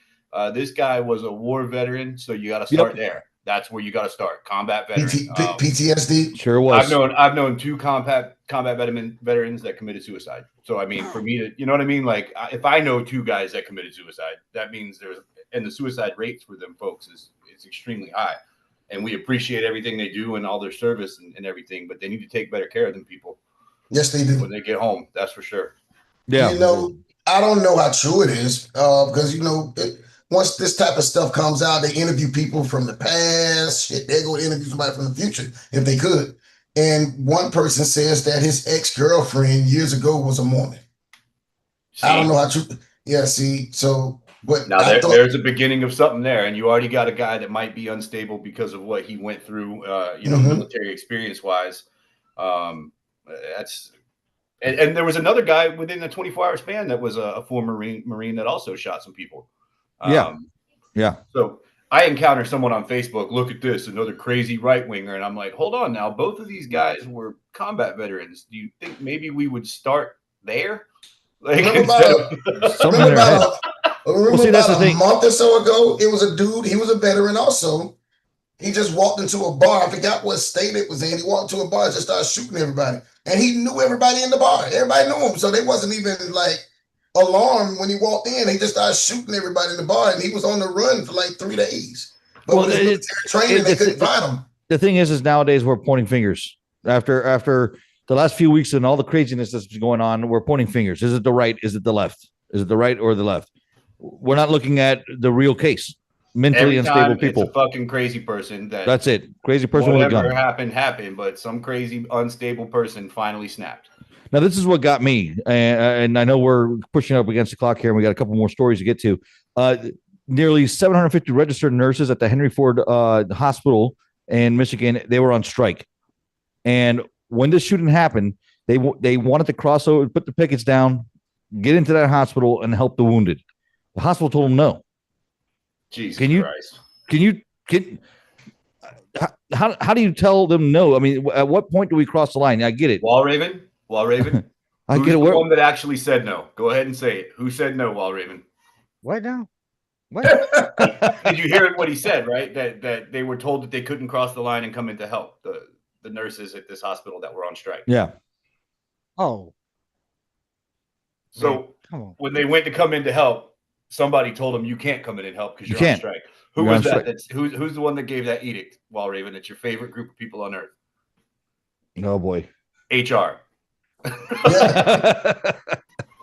This guy was a war veteran, so you got to start there. That's where you got to start. Combat veteran. PTSD. Sure was. I've known 2 combat veterans that committed suicide. So I mean, for me to, you know what I mean? Like, if I know 2 guys that committed suicide, that means and the suicide rates for them folks is extremely high. And we appreciate everything they do and all their service and everything, but they need to take better care of them people. Yes, they do. When they get home, that's for sure. Yeah. I don't know how true it is because once this type of stuff comes out, they interview people from the past. Shit, they go interview somebody from the future if they could. And one person says that his ex-girlfriend years ago was a Mormon. I don't know how true. Yeah, see, so but now there's a beginning of something there, and you already got a guy that might be unstable because of what he went through, military experience wise. That's and there was another guy within a 24-hour span that was a former Marine that also shot some people. Yeah. So I encounter someone on Facebook, look at this, another crazy right winger. And I'm like, hold on now. Both of these guys were combat veterans. Do you think maybe we would start there? Like, remember about a month or so ago, it was a dude, he was a veteran also. He just walked into a bar. I forgot what state it was in. He walked into a bar and just started shooting everybody. And he knew everybody in the bar. Everybody knew him. So they wasn't even like alarmed when he walked in. He just started shooting everybody in the bar, and he was on the run for like 3 days. But with his military training, they couldn't find him. The thing is nowadays we're pointing fingers. After the last few weeks and all the craziness that's going on, we're pointing fingers. Is it the right? Is it the left? Is it the right or the left? We're not looking at the real case. Mentally unstable people. It's a fucking crazy person. That's it. Crazy person with a gun. Whatever happened, but some crazy unstable person finally snapped. Now, this is what got me, and I know we're pushing up against the clock here, and we got a couple more stories to get to. Nearly 750 registered nurses at the Henry Ford Hospital in Michigan, they were on strike. And when this shooting happened, they wanted to cross over, put the pickets down, get into that hospital, and help the wounded. The hospital told them no. Jesus Christ. Can you get how do you tell them no? I mean, at what point do we cross the line? I get it. Wall Raven. I get it. The one that actually said no. Go ahead and say it. Who said no, Wall Raven? What now? What? Did you hear what he said, right? That they were told that they couldn't cross the line and come in to help the nurses at this hospital that were on strike. Yeah. Oh. So when they went to come in to help, somebody told them you can't come in and help because you're on strike. Who was that? Who's the one that gave that edict, Wall Raven? It's your favorite group of people on earth. Oh boy. HR. That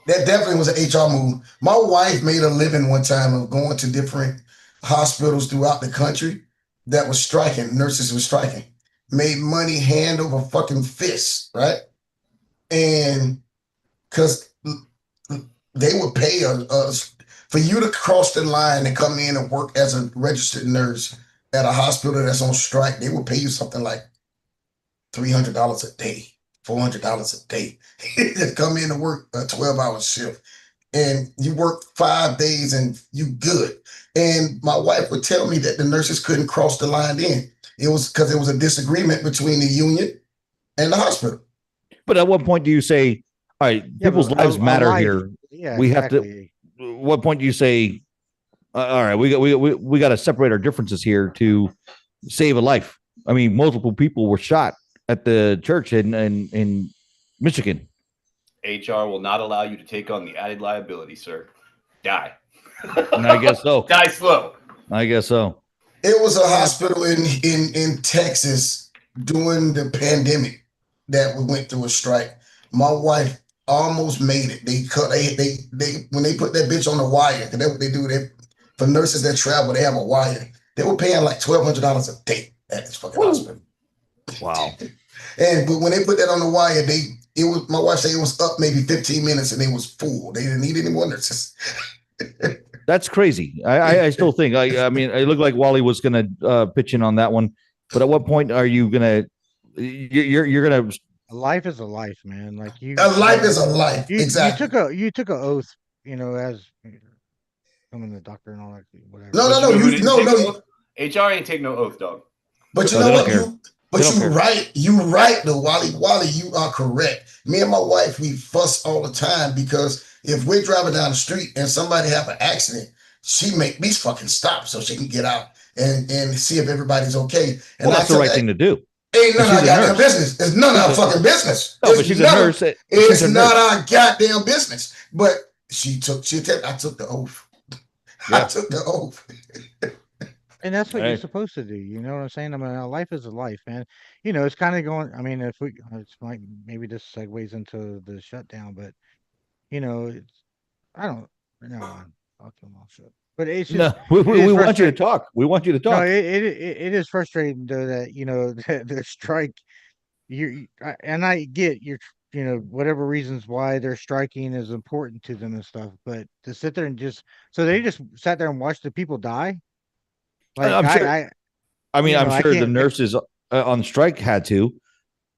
definitely was an HR move. My wife made a living one time of going to different hospitals throughout the country that was striking. Nurses were striking. Made money hand over fucking fist, right? And because they would pay us for you to cross the line and come in and work as a registered nurse at a hospital that's on strike, they would pay you something like $300 a day, $400 a day. Just come in and work a 12-hour shift. And you work 5 days and you good. And my wife would tell me that the nurses couldn't cross the line in. It was because there was a disagreement between the union and the hospital. But at what point do you say, all right, people's lives matter here. Yeah, we have to. What point do you say, all right, we got to separate our differences here to save a life? I mean, multiple people were shot at the church in Michigan. HR will not allow you to take on the added liability, sir. Die. And I guess so. Die slow. I guess so. It was a hospital in Texas during the pandemic that we went through a strike. My wife almost made it. They when they put that bitch on the wire, because that's what they do. For nurses that travel, they have a wire. They were paying like $1,200 a day at this fucking hospital. Wow. But when they put that on the wire, my wife said it was up maybe 15 minutes and it was full. They didn't need any more nurses. That's crazy. I still think. I mean, it looked like Wally was going to pitch in on that one. But at what point are you going to? You're going to. A life is a life, man. Like a life is a life. Exactly. You took an oath, as becoming the doctor and all that. Whatever. No. HR ain't take no oath, dog. But you know what? You're right though, Wally. Wally, you are correct. Me and my wife, we fuss all the time because if we're driving down the street and somebody have an accident, she make me fucking stop so she can get out and see if everybody's okay. And that's the right thing to do. Ain't none of our goddamn business. It's none of our fucking business. No, but she's a nurse. It's not our goddamn business. But I took the oath. Yeah. I took the oath. And that's what you're supposed to do. You know what I'm saying? I mean, life is a life, man. It's kind of going. I mean, maybe this segues into the shutdown, but I don't know. I'll kill my shit. But it's just, we want you to talk. We want you to talk. No, it is frustrating though that the strike. And I get whatever reasons why they're striking is important to them and stuff, but to sit there and they just sat there and watched the people die. Like, I'm sure. I'm sure the nurses on strike had to,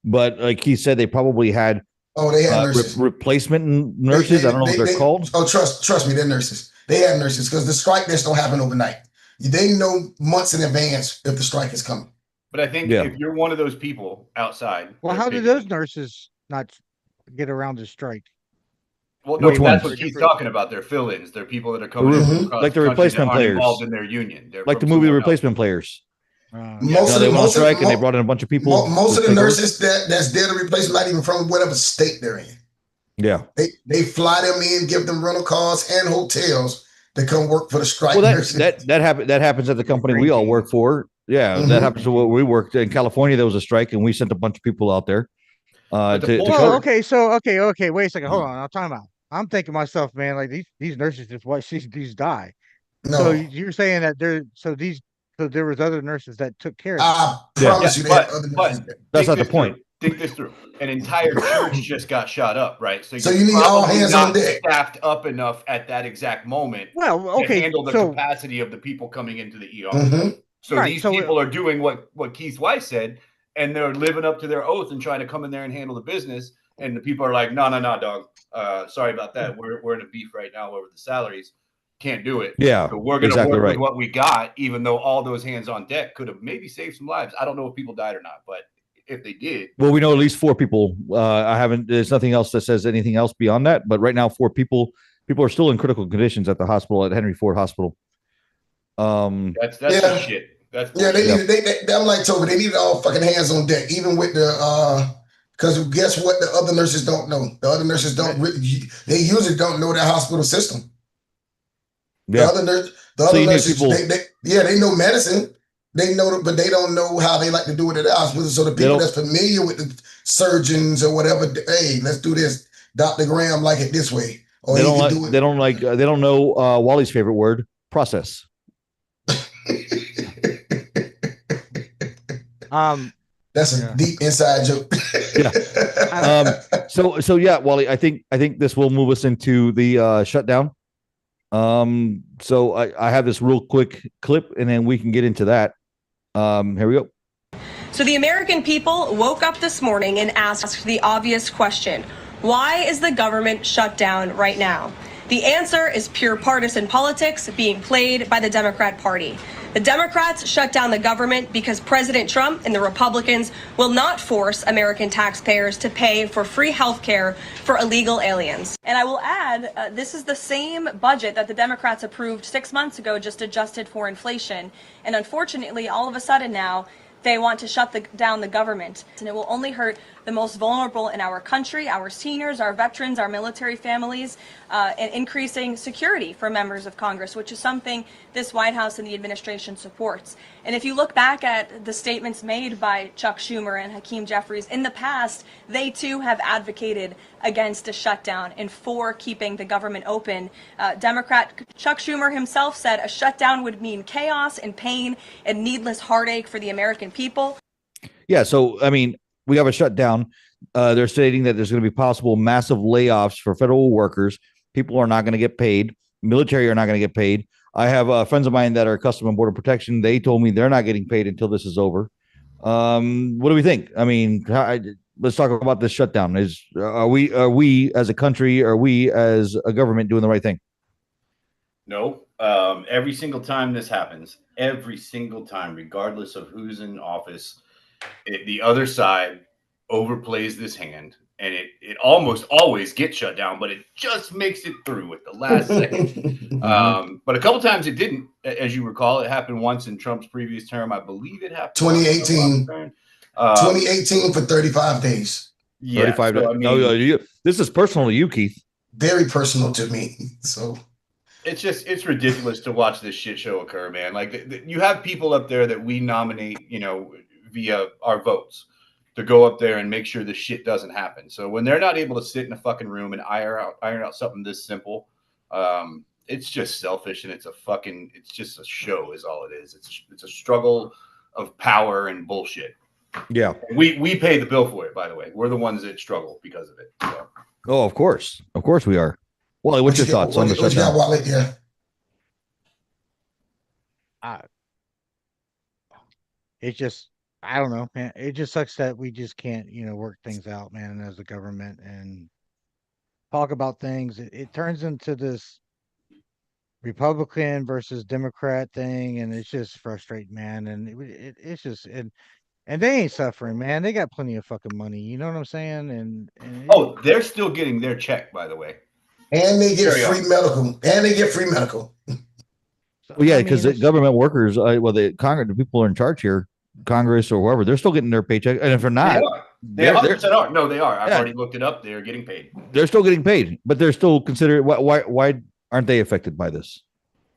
but like he said, they probably had. Oh, they had nurses. Replacement nurses. I don't know what they're called. Oh, trust me, they're nurses. They have nurses because the strike just don't happen overnight. They know months in advance if the strike is coming. But I think if you're one of those people outside, well, how did those nurses not get around the strike? Well, no, that's what he's talking about. They're fill-ins. They're people that are coming in from across like the country replacement that aren't players involved in their union. They're like the from movie The somewhere Replacement Players. Most of they the went on most of, strike and they mo- brought in a bunch of people. most to of the take over. nurses that's there to replace them, not even from whatever state they're in. Yeah. They fly them in, give them rental cars and hotels to come work for the strike Well, nurses. that happens at the company we all work for. Yeah, that happens to what we worked in California. There was a strike, and we sent a bunch of people out there. Okay, wait a second, hold on. I'm talking about. I'm thinking to myself, man, like these nurses just watch these die. No. So you're saying that there was other nurses that took care of. I promise you, but that's not the point. Think this through. An entire church just got shot up, right? So you need all hands on deck. Staffed up enough at that exact moment. Well, okay, to handle the capacity of the people coming into the ER. Mm-hmm. So these people are doing what Keith Weiss said, and they're living up to their oath and trying to come in there and handle the business. And the people are like, no, dog. Sorry about that. We're in a beef right now over the salaries. Can't do it. Yeah. So we're going to work with what we got, even though all those hands on deck could have maybe saved some lives. I don't know if people died or not, but if they did. Well, we know at least 4 people. There's nothing else that says anything else beyond that. But right now, 4 people are still in critical conditions at the hospital, at Henry Ford Hospital. That's shit. I'm like Toby, they needed all fucking hands on deck, even with the because guess what? The other nurses don't know. The other nurses they usually don't know their hospital system. Yeah. The other nurses, they know medicine. They know, but they don't know how they like to do it at the hospital. So the people that's familiar with the surgeons or whatever, hey, let's do this. Dr. Graham like it this way. Or they don't know Wally's favorite word, process. That's a deep inside joke. So yeah, Wally, I think this will move us into the shutdown. So I have this real quick clip, and then we can get into that. Here we go. So the American people woke up this morning and asked the obvious question: why is the government shut down right now? The answer is pure partisan politics being played by the Democrat Party. The Democrats shut down the government because President Trump and the Republicans will not force American taxpayers to pay for free health care for illegal aliens. And I will add, this is the same budget that the Democrats approved 6 months ago, just adjusted for inflation. And unfortunately, all of a sudden now, they want to shut down the government, and it will only hurt the most vulnerable in our country, our seniors, our veterans, our military families, and increasing security for members of Congress, which is something this White House and the administration supports. And if you look back at the statements made by Chuck Schumer and Hakeem Jeffries in the past, they too have advocated against a shutdown and for keeping the government open. Democrat Chuck Schumer himself said a shutdown would mean chaos and pain and needless heartache for the American people. Yeah, so I mean, we have a shutdown. They're stating that there's going to be possible massive layoffs for federal workers. People are not going to get paid. Military are not going to get paid. I have friends of mine that are Customs and Border Protection. They told me they're not getting paid until this is over. What do we think? I mean, let's talk about this shutdown. Are we as a country, are we as a government doing the right thing? No. Every single time this happens, every single time, regardless of who's in office, the other side overplays this hand, and it almost always gets shut down, but it just makes it through at the last second. But a couple times it didn't, as you recall. It happened once in Trump's previous term. I believe it happened 2018. 2018 for 35 days. Yeah, 35 days. No, this is personal to you, Keith. Very personal to me. So it's ridiculous to watch this shit show occur, man. Like you have people up there that we nominate, via our votes to go up there and make sure this shit doesn't happen. So when they're not able to sit in a fucking room and iron out something this simple, it's just selfish, and it's just a show is all it is. It's a struggle of power and bullshit. Yeah. We pay the bill for it, by the way. We're the ones that struggle because of it. So. Oh, of course we are. Wally, what's your thoughts on the shutdown? Wally, yeah. It's just, I don't know, man. It just sucks that we just can't, work things out, man, as a government and talk about things. It turns into this Republican versus Democrat thing, and it's just frustrating, man. And it's just and they ain't suffering, man. They got plenty of fucking money. You know what I'm saying? Oh, they're still getting their check, by the way. And they get free medical. And they get free medical. Well, yeah, because the government workers, the Congress, the people who are in charge here, Congress or whoever, they're still getting their paycheck. And if they're not, they 100% are. No, they are. I've already looked it up. They're getting paid. They're still getting paid, but they're still considered. Why aren't they affected by this?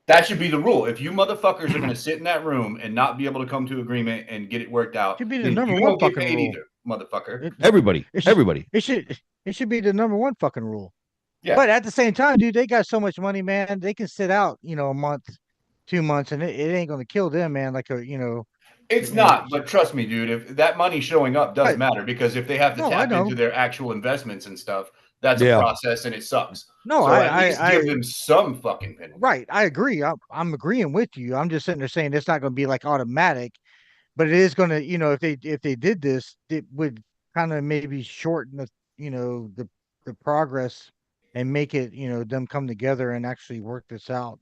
That should be the rule. If you motherfuckers are going to sit in that room and not be able to come to agreement and get it worked out, should be the number one fucking rule. Either, motherfucker. Everybody. It should be the number one fucking rule. Yeah. But at the same time, dude, they got so much money, man. They can sit out, a month, 2 months, and it ain't going to kill them, man. It's not, but trust me, dude. If that money showing up does matter, because if they have to tap into their actual investments and stuff, that's a process, and it sucks. No, so at least give them some fucking penalty. Right, I agree. I'm agreeing with you. I'm just sitting there saying it's not going to be like automatic, but it is going to, if they did this, it would kind of maybe shorten the progress and make it, them come together and actually work this out.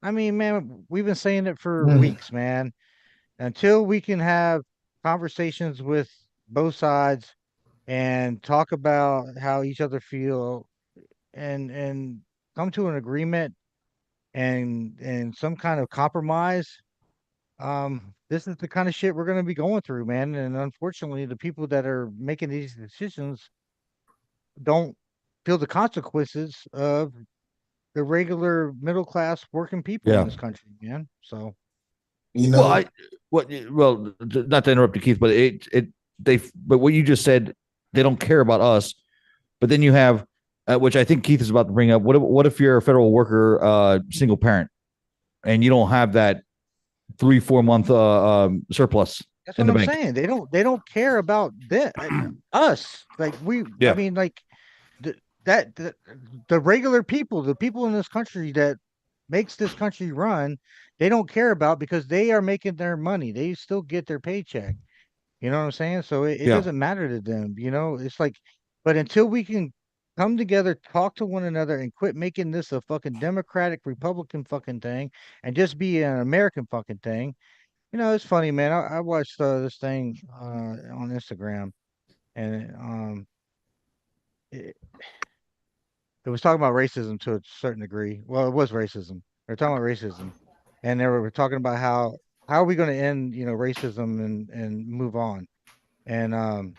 I mean, man, we've been saying it for weeks, man. Until we can have conversations with both sides and talk about how each other feel and come to an agreement and some kind of compromise, this is the kind of shit we're going to be going through, man. And unfortunately, the people that are making these decisions don't feel the consequences of the regular middle class working people in this country, man. So, not to interrupt you, Keith, but but what you just said, they don't care about us. But then you have, which I think Keith is about to bring up. What if you're a federal worker, single parent, and you don't have that 3-4 month surplus? That's what I'm saying. They don't care about us. Like I mean, like the regular people, the people in this country that makes this country run, they don't care about, because they are making their money. They still get their paycheck. You know what I'm saying? So it doesn't matter to them. It's like, but until we can come together, talk to one another, and quit making this a fucking Democratic Republican fucking thing and just be an American fucking thing. It's funny, man. I watched this thing on Instagram, and it was talking about racism to a certain degree. Well, it was racism. They're talking about racism, and they were talking about how are we going to end, racism and move on. And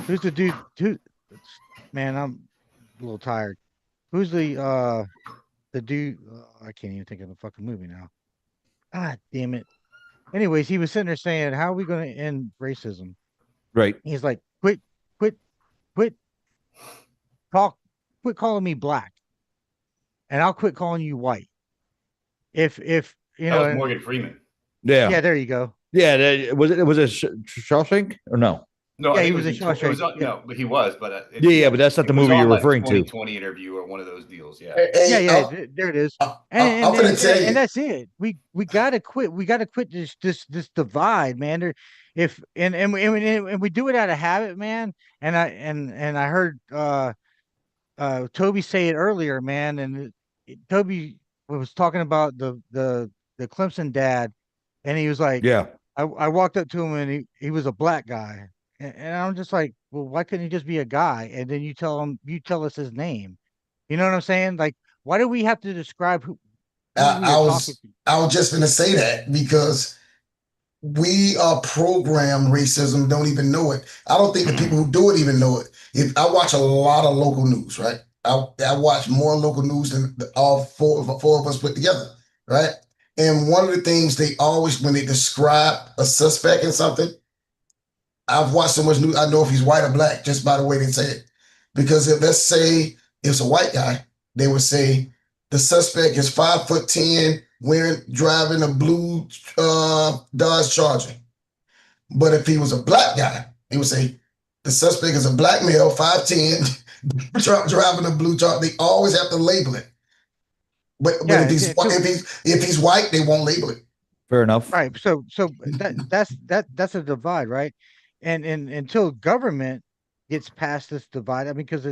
who's the dude? Man, I'm a little tired. Who's the dude? I can't even think of the fucking movie now. God damn it. Anyways, he was sitting there saying, how are we going to end racism? Right. He's like, quit calling me black, and I'll quit calling you white. If that was Morgan Freeman. Yeah, there you go. Yeah, was it Shawshank or no? No, he was in Shawshank. No, but he was. But but that's not the movie you're referring to. 2020 interview or one of those deals. Yeah. There it is. And that's it. We gotta quit. We gotta quit this divide, man. And we do it out of habit, man. And I heard Toby say it earlier, man. And Toby was talking about the Clemson dad, and he was like, I walked up to him, and he was a black guy. And I'm just like, well, why couldn't he just be a guy? And then you tell us his name. You know what I'm saying? Like, why do we have to describe who I was just going to say that, because we are programmed racism, don't even know it. I don't think the people who do it even know it. If I watch a lot of local news, right? I watch more local news than all four of us put together, right? And one of the things they always, when they describe a suspect in something, I've watched so much news, I know if he's white or black just by the way they say it. Because if, let's say it's a white guy, they would say the suspect is 5'10", driving a blue Dodge Charger. But if he was a black guy, they would say the suspect is a black male, 5'10", driving a blue Charger. They always have to label it. But if he's white, they won't label it. Fair enough. Right. So that's a divide, right? And until government gets past this divide, I mean, because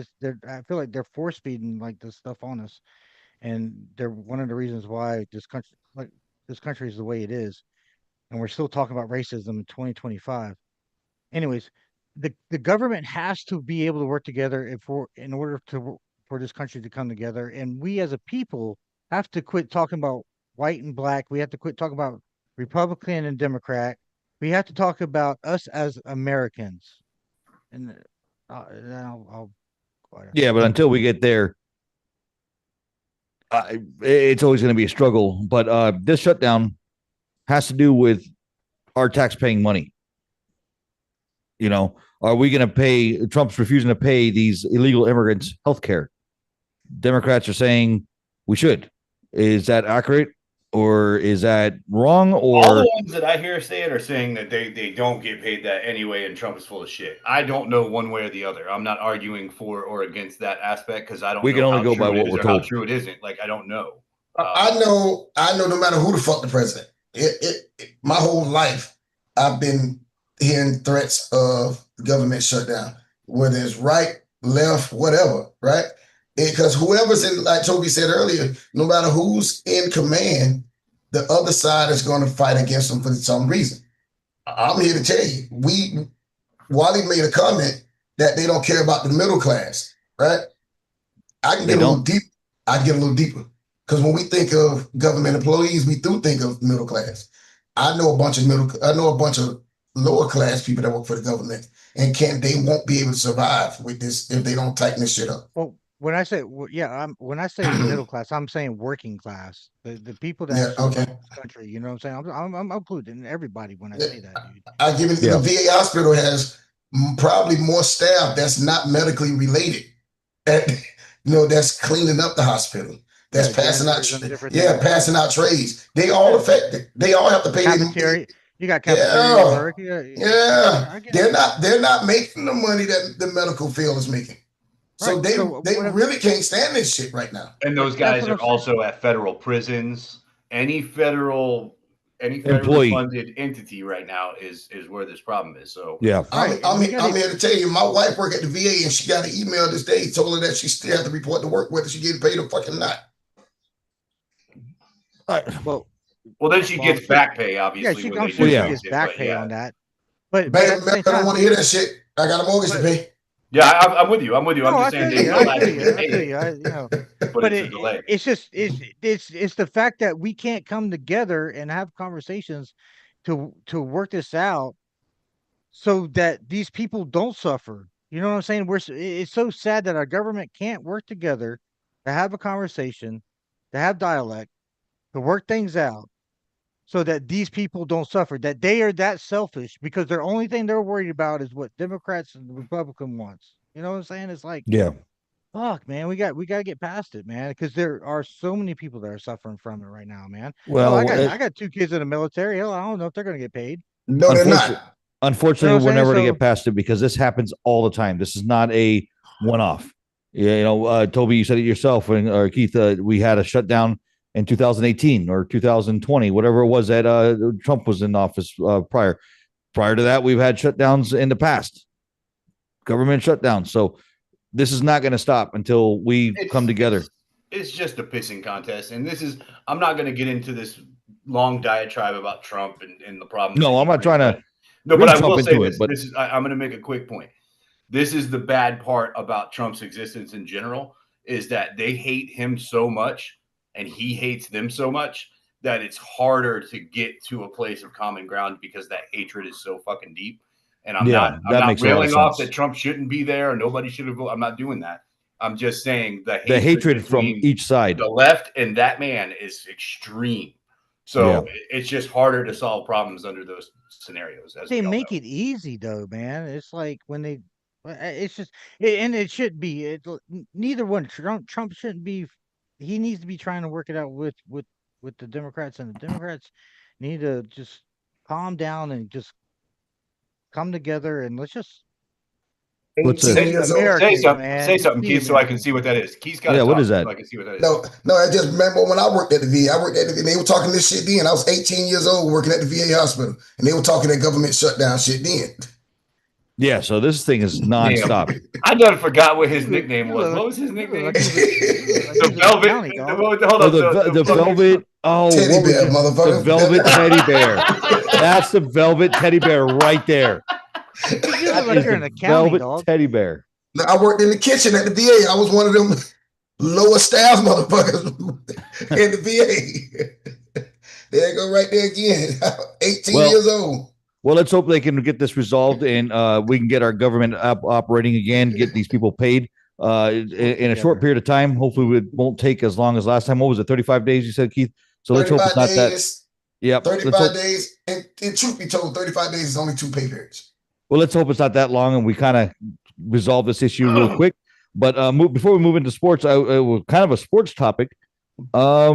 I feel like they're force feeding like this stuff on us, and they're one of the reasons why this country is the way it is, and we're still talking about racism in 2025. Anyways, the government has to be able to work together in order for this country to come together, and we as a people have to quit talking about white and black. We have to quit talking about Republican and Democrat. We have to talk about us as Americans. And then I'll yeah, but until we get there, it's always going to be a struggle. But this shutdown has to do with our tax-paying money. You know, are we going to pay? Trump's refusing to pay these illegal immigrants health care. Democrats are saying we should. Is that accurate, or is that wrong? Or all the ones that I hear say it are saying that they don't get paid that anyway, and Trump is full of shit. I don't know one way or the other. I'm not arguing for or against that aspect because I don't. We can only go by what we're told. How true it isn't. Like I don't know. I know. No matter who the fuck the president, my whole life I've been hearing threats of government shutdown, whether it's right, left, whatever, right? Because whoever's in, like Toby said earlier, no matter who's in command, the other side is going to fight against them for some reason. I'm here to tell you, Wally made a comment that they don't care about the middle class, right? I can get a little deep. I get a little deeper because when we think of government employees, we do think of middle class. I know a bunch of lower class people that work for the government, and they won't be able to survive with this if they don't tighten this shit up. Well, when I say when I say middle class, I'm saying working class. The people that run this country, you know what I'm saying? I'm including everybody when I say that, dude. I give it. The VA hospital has probably more staff that's not medically related. That's cleaning up the hospital. That's passing out trays. They all affected. They all have to pay. Cafeteria. You got cafeteria work. Yeah. They're not making the money that the medical field is making. So they really can't stand this shit right now. And those guys are also at federal prisons. Any federally funded entity right now is where this problem is. So yeah, I'm here to tell you, my wife worked at the VA and she got an email this day told her that she still has to report to work whether she getting paid or fucking not. Well, then she gets back pay, obviously. Yeah, I'm sure she gets back pay on that. But I don't want to hear that shit. I got a mortgage to pay. Yeah, I'm with you. I'm just saying. But it's just it's the fact that we can't come together and have conversations to work this out so that these people don't suffer. You know what I'm saying? It's so sad that our government can't work together to have a conversation, to have dialect, to work things out so that these people don't suffer, that they are that selfish because the only thing they're worried about is what Democrats and the Republican wants. You know what I'm saying? It's like, fuck, man, we got to get past it, man, because there are so many people that are suffering from it right now, man. Well, I got 2 kids in the military. Hell, I don't know if they're going to get paid. No, they're not. Unfortunately, we're never going to get past it because this happens all the time. This is not a one-off. Yeah, Toby, you said it yourself, or Keith, we had a shutdown in 2018 or 2020, whatever it was that Trump was in office prior. Prior to that, we've had shutdowns in the past, government shutdowns. So this is not going to stop until we come together. It's just a pissing contest. And I'm not going to get into this long diatribe about Trump and the problem. No, I'm not trying to. No, but I will say this. I'm going to make a quick point. This is the bad part about Trump's existence in general, is that they hate him so much and he hates them so much that it's harder to get to a place of common ground because that hatred is so fucking deep. And I'm not railing off that Trump shouldn't be there or nobody should have voted. I'm not doing that. I'm just saying the hatred from each side, the left and that man, is extreme. So it's just harder to solve problems under those scenarios. They make it easy though, man. It's like when it's just, and it should be. Neither one. Trump shouldn't be. He needs to be trying to work it out with the Democrats, and the Democrats need to just calm down and just come together and let's say something, Keith, so I can see what that is. Keith's got what is that? So I can see what that is. No, I just remember when I worked at the VA. And they were talking this shit then. I was 18 years old working at the VA hospital, and they were talking that government shutdown shit then. Yeah, so this thing is nonstop. I done forgot what his nickname was. What was his nickname? The Velvet. Hold up. The Velvet. Oh, teddy what was bear, it? motherfucker. The Velvet Teddy Bear. That's the Velvet Teddy Bear right there. That like you're in a county, Velvet dog. Teddy Bear. I worked in the kitchen at the VA. I was one of them lower staff motherfuckers in the VA. There you go, right there again. 18 years old. Well, let's hope they can get this resolved and we can get our government operating again, get these people paid in a short period of time. Hopefully, it won't take as long as last time. What was it, 35 days, you said, Keith? So let's hope it's not that. Yep. 35 days. And truth be told, 35 days is only 2 pay periods. Well, let's hope it's not that long and we kind of resolve this issue real quick. But before we move into sports, it was kind of a sports topic. What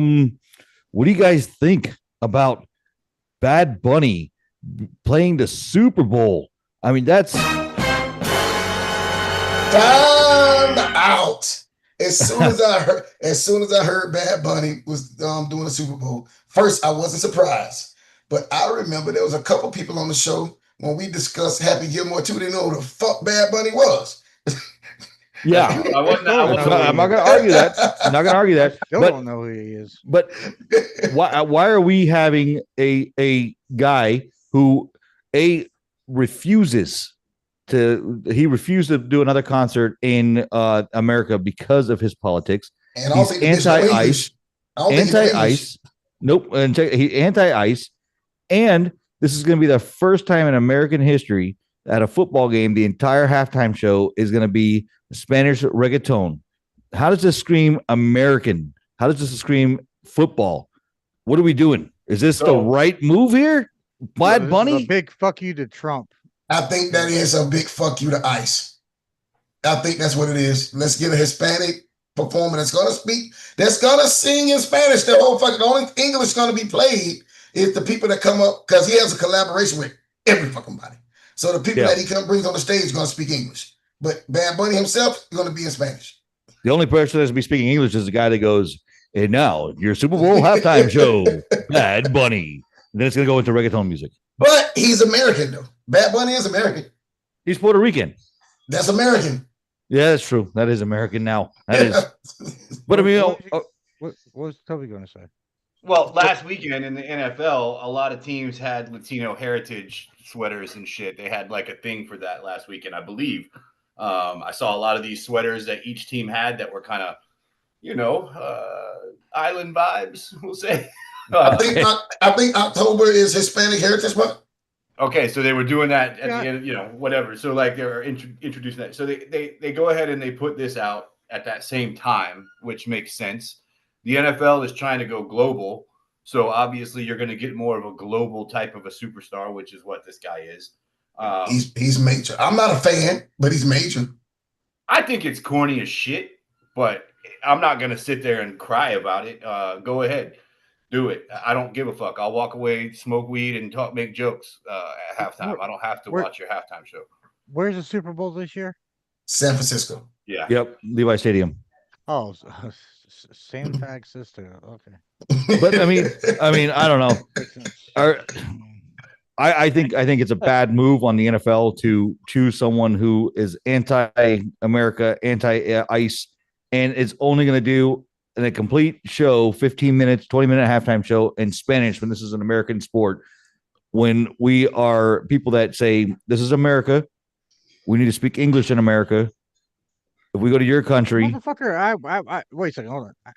do you guys think about Bad Bunny playing the Super Bowl? I mean, that's time out. As soon as I heard Bad Bunny was doing the Super Bowl, first I wasn't surprised, but I remember there was a couple people on the show when we discussed Happy Gilmore too. They didn't know who the fuck Bad Bunny was. Yeah, I'm not going to argue that. I'm not going to argue that. Still don't know who he is. But why are we having a guy who refused to do another concert in America because of his politics? And he's anti-ICE. Anti-ICE. Nope. Anti-ICE. And this is going to be the first time in American history at a football game, the entire halftime show is going to be Spanish reggaeton. How does this scream American? How does this scream football? What are we doing? Is this the right move here? Bad Bunny? A big fuck you to Trump. I think that is a big fuck you to ICE. I think that's what it is. Let's get a Hispanic performer that's going to speak, that's going to sing in Spanish. The only English going to be played is the people that come up, because he has a collaboration with every fucking body. So the people that he brings on the stage are going to speak English. But Bad Bunny himself is going to be in Spanish. The only person that's going to be speaking English is the guy that goes, and now your Super Bowl halftime show, Bad Bunny. And then it's going to go into reggaeton music. But he's American, though. Bad Bunny is American. He's Puerto Rican. That's American. Yeah, that's true. That is American now. That is. But I mean, what was Toby going to say? Well, last weekend in the NFL, a lot of teams had Latino heritage sweaters and shit. They had like a thing for that last weekend, I believe. I saw a lot of these sweaters that each team had that were kind of, island vibes, we'll say. I think October is Hispanic Heritage Month. Okay, so they were doing that at the end, whatever. So like they're introducing that. So they go ahead and they put this out at that same time, which makes sense. The NFL is trying to go global. So obviously you're going to get more of a global type of a superstar, which is what this guy is. He's major. I'm not a fan, but he's major. I think it's corny as shit, but I'm not going to sit there and cry about it. Go ahead. Do it. I don't give a fuck. I'll walk away, smoke weed, and make jokes at halftime. I don't have to watch your halftime show. Where's the Super Bowl this year? San Francisco. Yeah. Yep. Levi Stadium. Oh, same tag system. Okay. But I mean, I don't know. I think it's a bad move on the NFL to choose someone who is anti-America, anti-ICE, and is only going to do in a complete show, 15 minutes, 20-minute halftime show in Spanish when this is an American sport. When we are people that say, this is America, we need to speak English in America. If we go to your country. Motherfucker, I wait a second, hold on.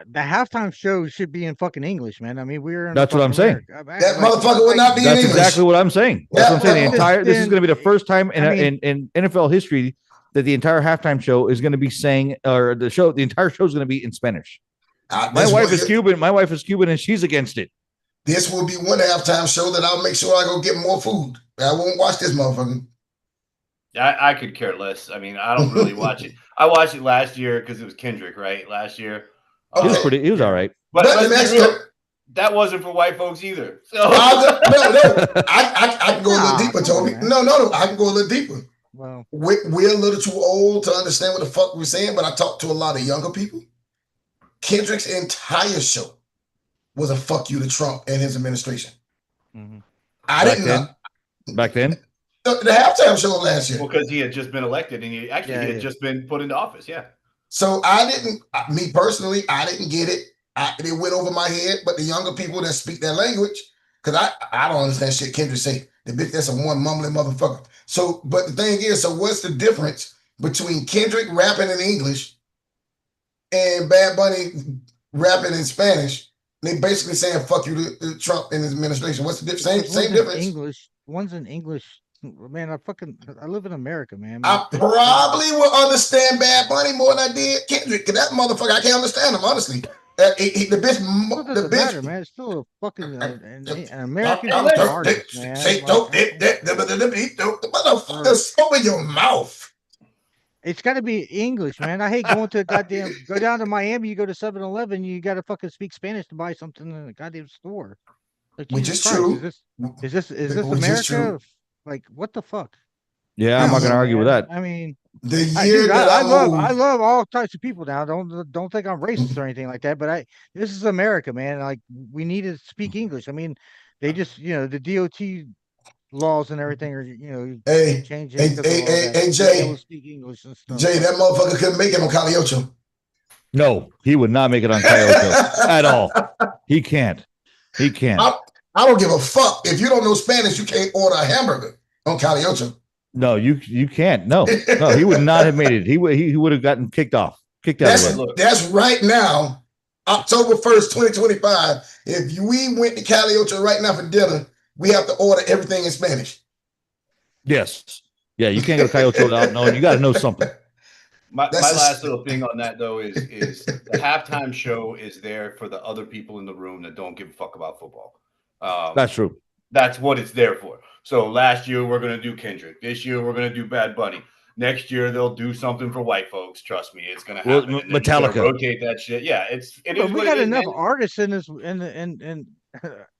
The halftime show should be in fucking English, man. I mean, we're in that's what I'm saying. That motherfucker would not be in English. That's exactly what I'm saying. That's what I'm saying. This is going to be the first time in NFL history that the entire halftime show is going to be saying, or the entire show is going to be in Spanish. My wife is Cuban. My wife is Cuban, and she's against it. This will be one halftime show that I'll make sure I go get more food. I won't watch this motherfucker. I could care less. I mean, I don't really watch it. I watched it last year because it was Kendrick, right? Last year. He was all right. But that wasn't for white folks either. So. I can go a little deeper, Toby. No, I can go a little deeper. Well, we're a little too old to understand what the fuck we're saying, but I talked to a lot of younger people. Kendrick's entire show was a fuck you to Trump and his administration. Mm-hmm. I didn't know. back then. The halftime show last year. Well, because he had just been elected and he had just been put into office. Yeah. So me personally, I didn't get it. It went over my head. But the younger people that speak that language, because I don't understand shit Kendrick say. The bitch, that's a one mumbling motherfucker. So, but the thing is, so what's the difference between Kendrick rapping in English and Bad Bunny rapping in Spanish? They basically saying "fuck you" to Trump and his administration. What's the difference? Same difference. English. One's in English. Man, I live in America, man. I probably will understand Bad Bunny more than I did Kendrick. Cause that motherfucker, I can't understand him honestly. The bitch, matter, man. It's still a fucking an American artist, man. Say dope, motherfucker, open your mouth. It's got to be English, man. I hate going to go down to Miami. You go to 7-Eleven, you got to fucking speak Spanish to buy something in the goddamn store. Like, which is true. Is this America? Like, what the fuck? Yeah, I'm not gonna argue with that. I mean, I love all types of people now. Don't think I'm racist or anything like that. But this is America, man. Like, we need to speak English. I mean, they just the DOT laws and everything are changing. Hey, Jay, speak English and stuff. Jay, that motherfucker couldn't make it on Caliocho. No, he would not make it on Caliocho at all. He can't. He can't. I don't give a fuck. If you don't know Spanish, you can't order a hamburger on Caliocho. No, you can't. No, he would not have made it. He would have gotten kicked out of the way. That's right now, October 1st, 2025. If we went to Caliocho right now for dinner, we have to order everything in Spanish. Yes. Yeah, you can't go to Caliocho without knowing. You got to know something. My last little thing on that, though, is the halftime show is there for the other people in the room that don't give a fuck about football. That's true. That's what it's there for. So last year we're going to do Kendrick. This year we're going to do Bad Bunny. Next year they'll do something for white folks. Trust me, it's going to happen. Metallica. Rotate that shit. Yeah, we got enough artists in this. And come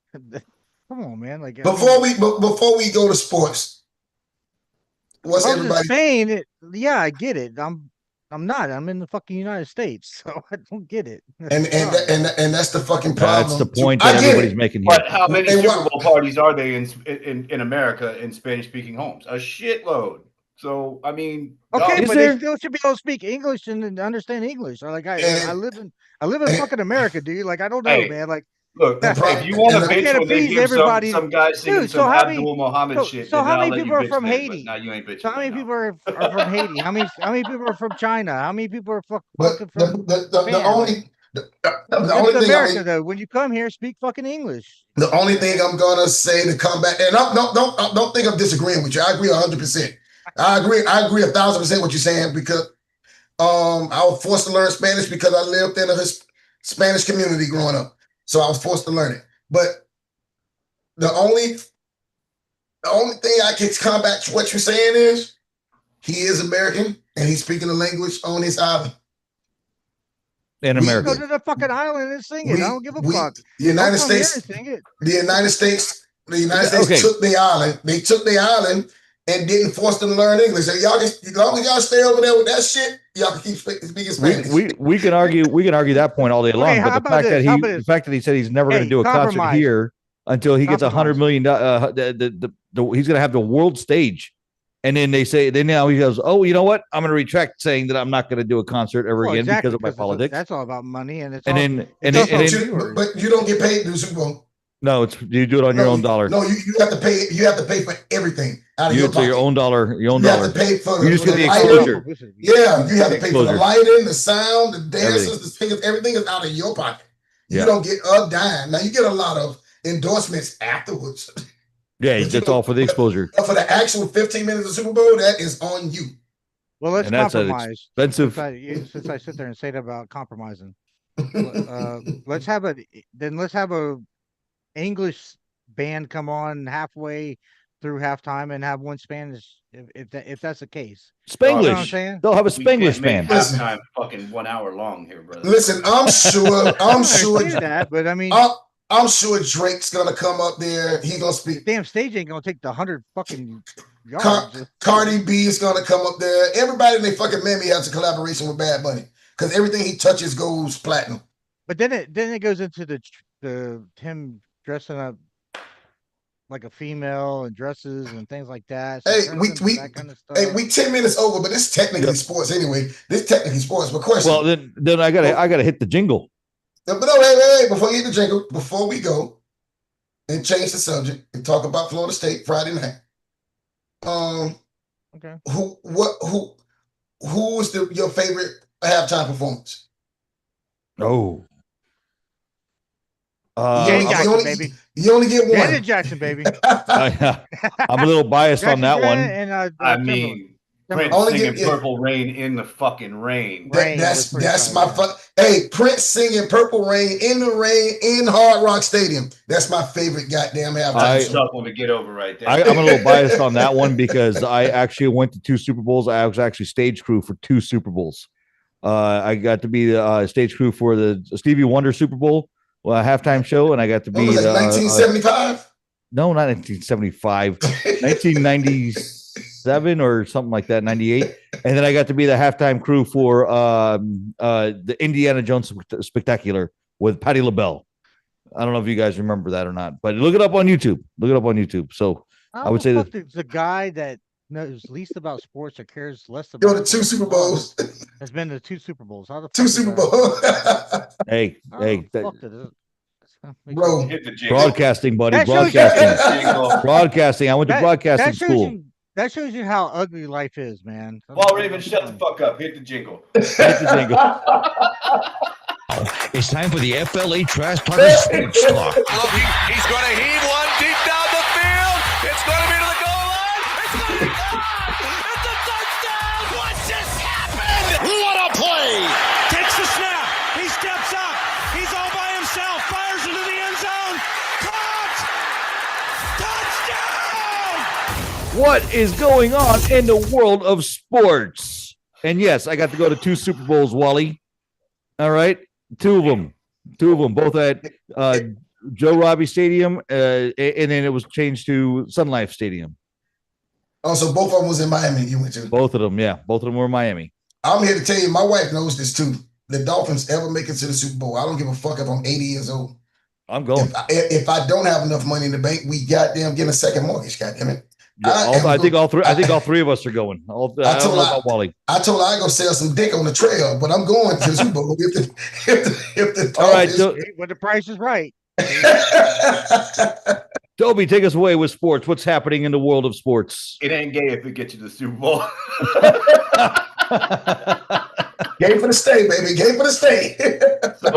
on, man. Like before we go to sports, what's everybody saying? I get it. I'm not. I'm in the fucking United States, so I don't get it. And that's the fucking problem. That's the point that everybody's making here. But how many Super Bowl parties are they in America in Spanish-speaking homes? A shitload. So I mean, okay, but they still should be able to speak English and understand English. Like I live in fucking America, dude. Like I don't know, man. Like. Look, if you want to bitch when they hear some guy singing some Abdul Muhammad shit, so how many people are from Haiti? Now you ain't bitching. So how many people are from Haiti? How many people are from China? How many people are fucking from the only America though? When you come here, speak fucking English. The only thing I'm gonna say to come back, and don't think I'm disagreeing with you. I agree 100%. I agree 1,000% what you're saying because I was forced to learn Spanish because I lived in a Spanish community growing up. So I was forced to learn it. But the only thing I can come back to what you're saying is he is American and he's speaking the language on his island. In America. Go to the fucking island and sing it. I don't give a fuck. The United States took the island. They took the island and didn't force them to learn English. So y'all just, as long as y'all stay over there with that shit, y'all can keep speaking Spanish. We can argue that point all day long, but the fact that he said he's never going to do a concert here until he gets $100 million, he's going to have the world stage, and then now he goes, oh, you know what? I'm going to retract saying that I'm not going to do a concert ever again because of my politics. That's all about money, but you don't get paid to do Super Bowl. No, you do it on your own dollar. No, you have to pay. You have to pay for everything out of your pocket. Your own dollar. You have to pay for. You just get the exposure. Yeah, you have to pay for the lighting, the sound, the dancers, the singers. Everything is out of your pocket. You don't get a dime. Now you get a lot of endorsements afterwards. Yeah, that's all for the exposure. For the actual 15 minutes of Super Bowl, that is on you. Well, let's compromise. Expensive. Since I sit there and say that about compromising, let's have a English band come on halfway through halftime and have one Spanish if that's the case. Spanglish. You know what I'm saying? They'll have a Spanglish band. Halftime fucking 1 hour long here, brother. Listen, I'm sure that, but I mean, I'm sure Drake's gonna come up there. He gonna speak. Damn stage ain't gonna take the 100 fucking yards. Cardi B is gonna come up there. Everybody in their fucking Miami has a collaboration with Bad Bunny because everything he touches goes platinum. But then it goes into the him dressing up like a female and dresses and things like that. Hey, that kind of stuff. Hey, we 10 minutes over, but it's technically sports anyway. This technically sports. But question. Well, then I gotta hit the jingle. But no, wait. Before you hit the jingle, before we go and change the subject and talk about Florida State Friday night. Okay. Who was your favorite halftime performance? Oh. Janet Jackson, baby. You only get one. Janet Jackson, baby. I'm a little biased on that one. And, I mean, Prince singing "Purple Rain" in the fucking rain. That's my fun. Hey, Prince singing "Purple Rain" in the rain in Hard Rock Stadium. That's my favorite goddamn halftime show. Tough one to get over right there. I'm a little biased on that one because I actually went to 2 Super Bowls. I was actually stage crew for 2 Super Bowls. I got to be the stage crew for the Stevie Wonder Super Bowl halftime show, and I got to be 1975. No, not 1975, 1997 or something like that, 98. And then I got to be the halftime crew for the Indiana Jones Spectacular with Patti LaBelle. I don't know if you guys remember that or not, but look it up on YouTube. So I would say that the guy that knows least about sports or cares less about the 2 Super Bowls has been to 2 Super Bowls. How the 2 Super Bowls. Hey, bro, broadcasting, buddy, broadcasting. I went to broadcasting school. That shows you how ugly life is, man. Wall Raven, shut the fuck up. Hit the jingle. It's time for the FLA Trash Talker Sports Talk. He's going to heave one deep down the field. It's going to be to the goal line. It's going to be gone. It's a touchdown. What just happened? What a play. Takes the snap. He steps up. He's all by himself. Fires into the end zone. Caught. Touchdown. What is going on in the world of sports? And yes, I got to go to 2 Super Bowls, Wally. All right. 2 of them, both at Joe Robbie Stadium, and then it was changed to Sun Life Stadium. Oh, so both of them was in Miami. You went to both of them, yeah. Both of them were in Miami. I'm here to tell you, my wife knows this too. The Dolphins ever make it to the Super Bowl, I don't give a fuck if I'm 80 years old. I'm going. If I don't have enough money in the bank, we goddamn get a second mortgage. Goddamn it. Yeah, I think all three of us are going. I don't know about Wally. I told her I go sell some dick on the trail, but I'm going to the Super Bowl if the all right, when the price is right. Toby, take us away with sports. What's happening in the world of sports? It ain't gay if it gets you to the Super Bowl. Game for the state, baby. Game for the state. So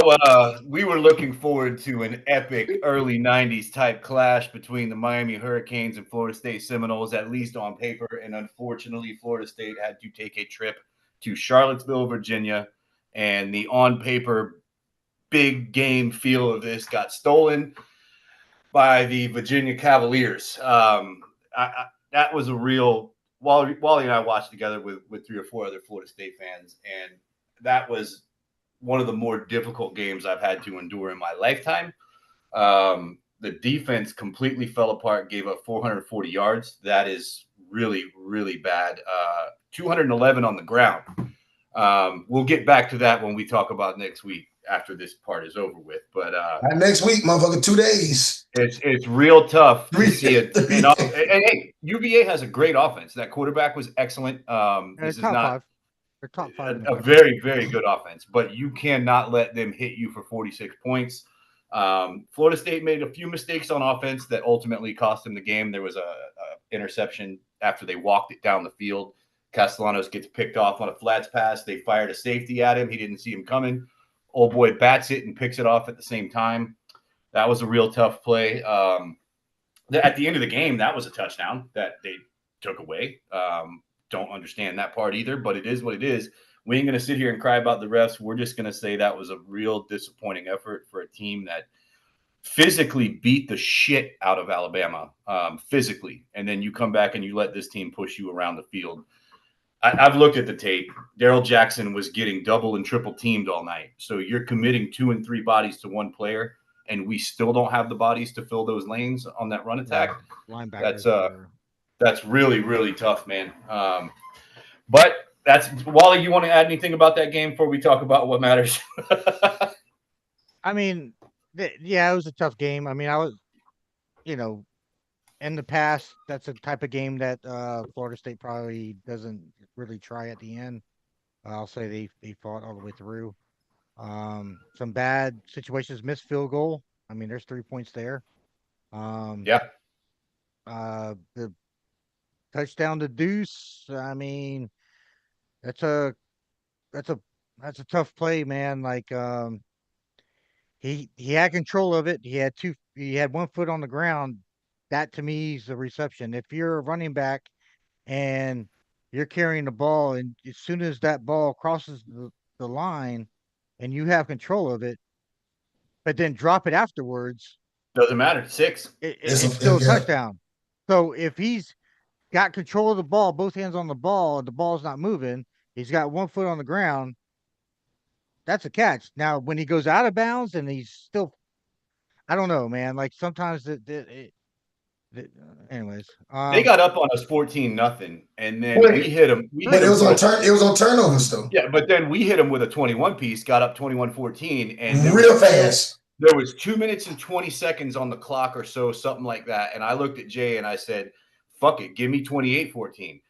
we were looking forward to an epic early 90s type clash between the Miami Hurricanes and Florida State Seminoles, at least on paper. And unfortunately, Florida State had to take a trip to Charlottesville, Virginia. And the on paper big game feel of this got stolen by the Virginia Cavaliers. That was a real Wally and I watched together with 3 or 4 other Florida State fans, and that was one of the more difficult games I've had to endure in my lifetime. The defense completely fell apart, gave up 440 yards. That is really, really bad. 211 on the ground. We'll get back to that when we talk about next week after this part is over with. But next week, motherfucker, 2 days. It's real tough to see it. And hey, UVA has a great offense. That quarterback was excellent. This is not they're top 5. A very, very good offense, but you cannot let them hit you for 46 points. Florida State made a few mistakes on offense that ultimately cost them the game. There was a interception after they walked it down the field. Castellanos gets picked off on a flats pass. They fired a safety at him. He didn't see him coming. Old boy bats it and picks it off at the same time. That was a real tough play. At the end of the game, that was a touchdown that they took away. Don't understand that part either, but it is what it is. We ain't going to sit here and cry about the refs. We're just going to say that was a real disappointing effort for a team that physically beat the shit out of Alabama, physically. And then you come back and you let this team push you around the field. I've looked at the tape. Darrell Jackson was getting double and triple teamed all night. So you're committing 2 and 3 bodies to one player, and we still don't have the bodies to fill those lanes on that run attack. That's really, really tough, man. But that's Wally. You want to add anything about that game before we talk about what matters? I mean, yeah, it was a tough game. I mean, I was, in the past, that's a type of game that Florida State probably doesn't really try at the end. I'll say they fought all the way through. Some bad situations, missed field goal. I mean, there's 3 points there. Yeah. The touchdown to Deuce. I mean, that's a tough play, man. Like he had control of it. He had 1 foot on the ground. That to me is a reception. If you're a running back and you're carrying the ball, and as soon as that ball crosses the line and you have control of it, but then drop it afterwards, doesn't matter. 6. It's still a touchdown. So if he's got control of the ball, both hands on the ball, and the ball's not moving, he's got 1 foot on the ground, that's a catch. Now, when he goes out of bounds and he's still, I don't know, man. Like sometimes anyways, they got up on us 14-0, and then we hit them. But it was on turnovers though. Yeah, but then we hit them with a 21 piece, got up 21-14, and real fast. There was 2 minutes and 20 seconds on the clock or so, something like that. And I looked at Jay and I said, "Fuck it, give me 28-14."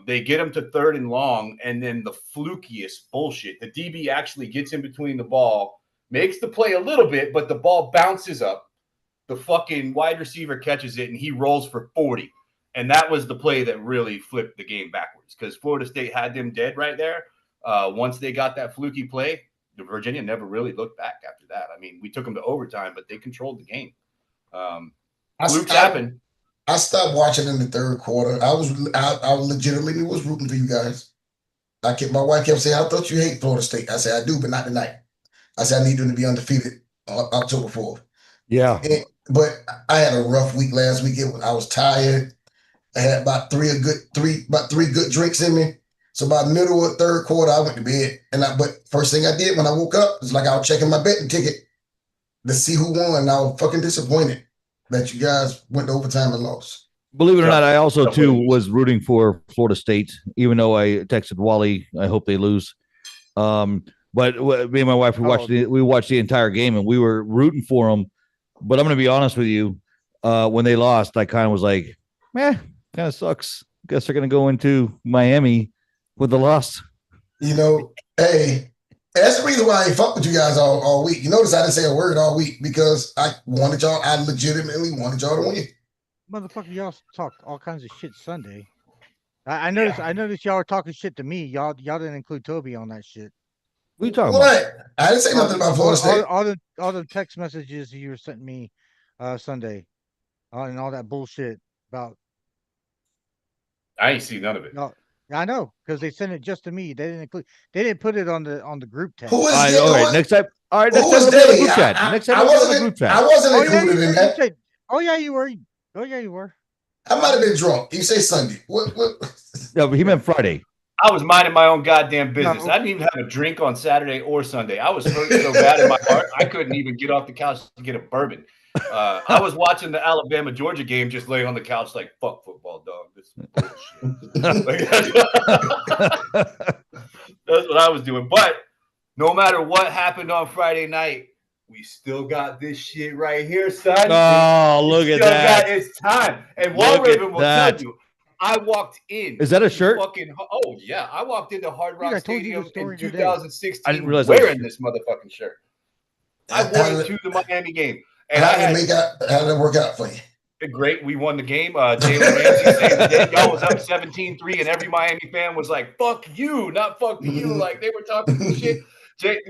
They get him to 3rd and long, and then the flukiest bullshit. The DB actually gets in between the ball, makes the play a little bit, but the ball bounces up. The fucking wide receiver catches it, and he rolls for 40. And that was the play that really flipped the game backwards because Florida State had them dead right there. Once they got that fluky play, Virginia never really looked back after that. I mean, we took them to overtime, but they controlled the game. Flukes happen. I stopped watching in the 3rd quarter. I legitimately was rooting for you guys. My wife kept saying, "I thought you hate Florida State." I said, "I do, but not tonight." I said, "I need them to be undefeated on October 4th." Yeah. But I had a rough week last week. I was tired. I had about three good drinks in me. So by middle of 3rd quarter, I went to bed. But first thing I did when I woke up was like I was checking my betting ticket to see who won. And I was fucking disappointed that you guys went to overtime and lost. Believe it or not, I also too was rooting for Florida State, even though I texted Wally, I hope they lose. But me and my wife, we watched the entire game and we were rooting for them. But I'm going to be honest with you. When they lost, I kind of was like, kind of sucks. Guess they're going to go into Miami with the loss. Hey, that's the reason why I fuck with you guys all week. You notice I didn't say a word all week because I legitimately wanted y'all to win. Motherfucker, y'all talk all kinds of shit Sunday. I noticed y'all were talking shit to me. Y'all didn't include Toby on that shit. What are you talking about? I didn't say nothing about Florida State. All the text messages you were sending me Sunday, and all that bullshit about. I ain't see none of it. No, I know because they sent it just to me. They didn't put it on the group text. Who is all right, next time. All right, next time was we'll go to the they? group chat. Next time I we'll go to the wasn't. group chat. I wasn't included in that. Oh yeah, you were. Oh yeah, you were. I might have been drunk. You say Sunday. What? No, but he meant Friday. I was minding my own goddamn business. No. I didn't even have a drink on Saturday or Sunday. I was hurting so bad in my heart, I couldn't even get off the couch to get a bourbon. I was watching the Alabama-Georgia game, just laying on the couch like, fuck football, dog. This is bullshit. That's what I was doing. But no matter what happened on Friday night, we still got this shit right here, son. Oh, look at that. It's time. And Wall Raven will tell you, I walked in. Is that a shirt? Oh, yeah. I walked into Hard Rock Stadium in 2016 I didn't realize wearing this motherfucking shirt. I wore it to the Miami game. And how did it work out for you? Great. We won the game. Jalen Ramsey saved the day. Y'all was up 17-3, and every Miami fan was like, fuck you, not fuck you. Like, they were talking shit.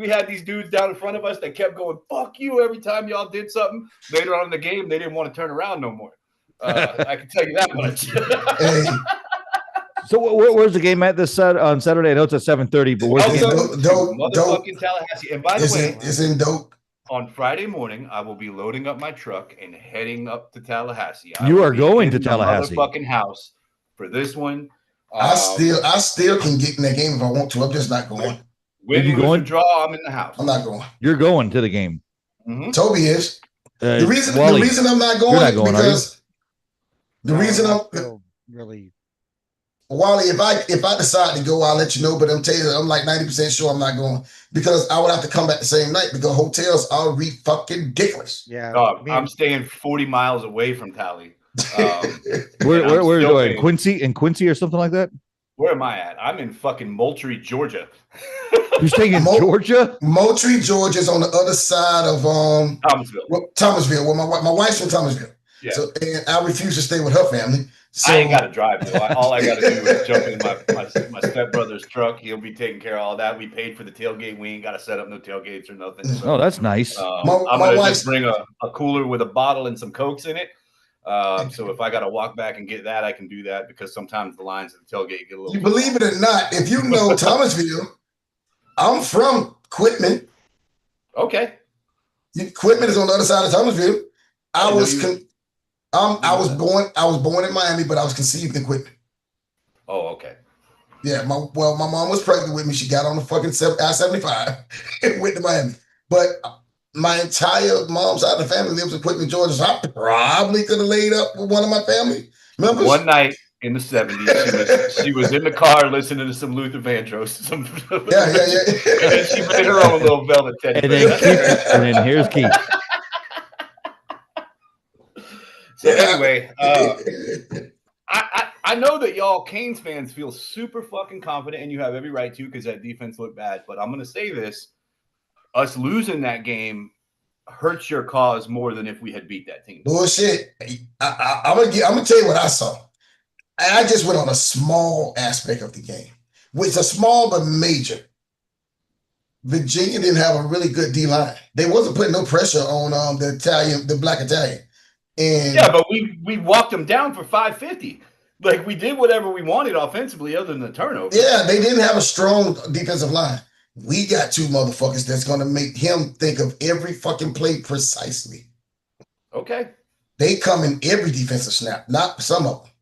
We had these dudes down in front of us that kept going, fuck you, every time y'all did something. Later on in the game, they didn't want to turn around no more. I can tell you that much. So where's the game at on Saturday? I know it's at 7:30, but where's the game? Motherfucking Tallahassee. And by the way, it's in Doak. On Friday morning, I will be loading up my truck and heading up to Tallahassee. You are going to Tallahassee. Motherfucking house for this one. I still can get in that game if I want to. I'm just not going. When you going? Draw, I'm in the house. I'm not going. You're going to the game. Mm-hmm. Toby is. The reason I'm not going, is because the reason I'm really Wally, if I decide to go, I'll let you know. But I'm telling you, I'm like 90% sure I'm not going because I would have to come back the same night because hotels are fucking ridiculous. Yeah, I'm staying 40 miles away from Tally. Where are you going? Quincy or something like that? Where am I at? I'm in fucking Moultrie, Georgia. You're staying in Georgia? Moultrie, Georgia is on the other side of Thomasville. Well, my wife's from Thomasville. Yeah. So and I refuse to stay with her family. So, I ain't got to drive though. All I got to do is jump in my stepbrother's truck. He'll be taking care of all that. We paid for the tailgate. We ain't got to set up no tailgates or nothing. So, oh, that's nice. I'm gonna just bring a cooler with a bottle and some Cokes in it. So if I got to walk back and get that, I can do that because sometimes the lines at the tailgate get a little. You believe it or not, if you know Thomasville, I'm from Quitman. Okay. Quitman is on the other side of Thomasville. I was born in Miami, but I was conceived in Quitman. Oh, okay. Yeah, my mom was pregnant with me. She got on the fucking I-75 and went to Miami. But my entire mom's side of the family lives in Quitman, Georgia. So I probably could have laid up with one of my family members. One night in the 70s, she was in the car listening to some Luther Vandross. Yeah. And then she made her own little velvet teddy bear. And then here's Keith. So anyway, I know that y'all Canes fans feel super fucking confident, and you have every right to because that defense looked bad. But I'm going to say this. Us losing that game hurts your cause more than if we had beat that team. Bullshit. I'm gonna tell you what I saw. I just went on a small aspect of the game. It's a small but major. Virginia didn't have a really good D-line. They wasn't putting no pressure on the black Italian. And yeah, but we walked them down for 550. Like we did whatever we wanted offensively, other than the turnover. Yeah, they didn't have a strong defensive line. We got two motherfuckers that's going to make him think of every fucking play precisely. Okay. They come in every defensive snap, not some of them.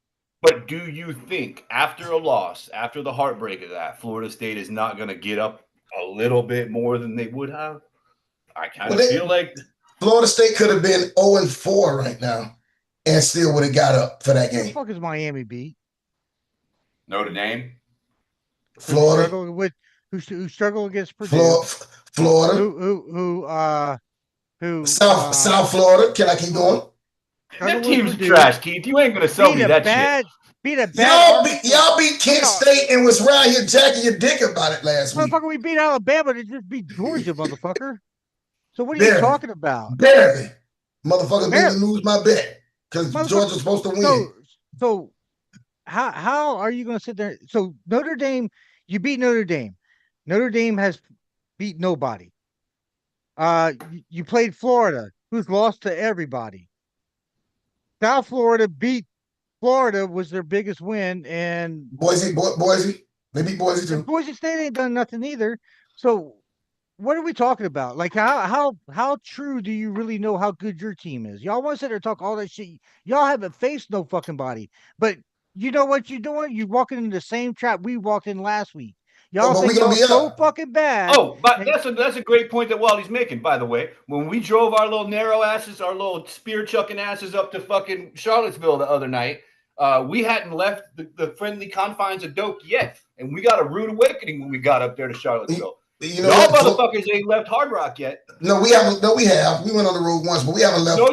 But do you think after a loss, after the heartbreak of that, Florida State is not going to get up a little bit more than they would have? I kind of feel like Florida State could have been 0-4 right now and still would have got up for that game. What the fuck is Miami beat? Notre Dame? Florida. Who struggled against Purdue? Florida. Who South Florida. Can I keep going? That team's trash, Keith. You ain't gonna sell me that shit. Y'all beat Kent State and was around here jacking your dick about it last week. Motherfucker, we beat Alabama to just beat Georgia, motherfucker. So what are you talking about? Barely. Motherfucker made me lose my bet because Georgia's supposed to win. So how are you gonna sit there? So Notre Dame, you beat Notre Dame. Notre Dame has beat nobody. You played Florida, who's lost to everybody. South Florida beat Florida, was their biggest win, and Boise, they beat Boise too. Boise State ain't done nothing either. So what are we talking about? Like how true do you really know how good your team is? Y'all want to sit there and talk all that shit. Y'all haven't faced no fucking body, but you know what you're doing? You're walking into the same trap we walked in last week. Y'all think y'all so fucking bad. Oh, but that's a great point that Wally's making, by the way. When we drove our little narrow asses, our little spear chucking asses up to fucking Charlottesville the other night, we hadn't left the friendly confines of Doak yet. And we got a rude awakening when we got up there to Charlottesville. Y'all motherfuckers ain't left Hard Rock yet. No, we haven't. No, we have. We went on the road once, but we haven't left. No,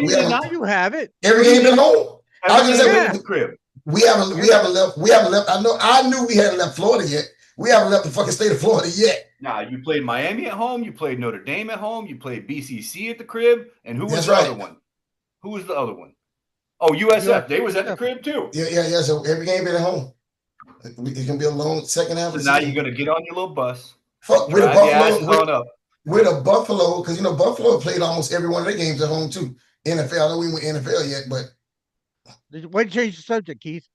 you have it. Every game been home. I was Every gonna game the crib. We haven't left. I knew we hadn't left Florida yet. We haven't left the fucking state of Florida yet. Nah, you played Miami at home. You played Notre Dame at home. You played BCC at the crib. And who was the other one? Who was the other one? Oh, USF. They was at the crib too. Yeah. So every game been at home. It's gonna be a long second half. So now you're gonna get on your little bus. Fuck with Buffalo. With a Buffalo, because Buffalo played almost every one of their games at home too. NFL. I know we went NFL yet, but why change the subject, Keith?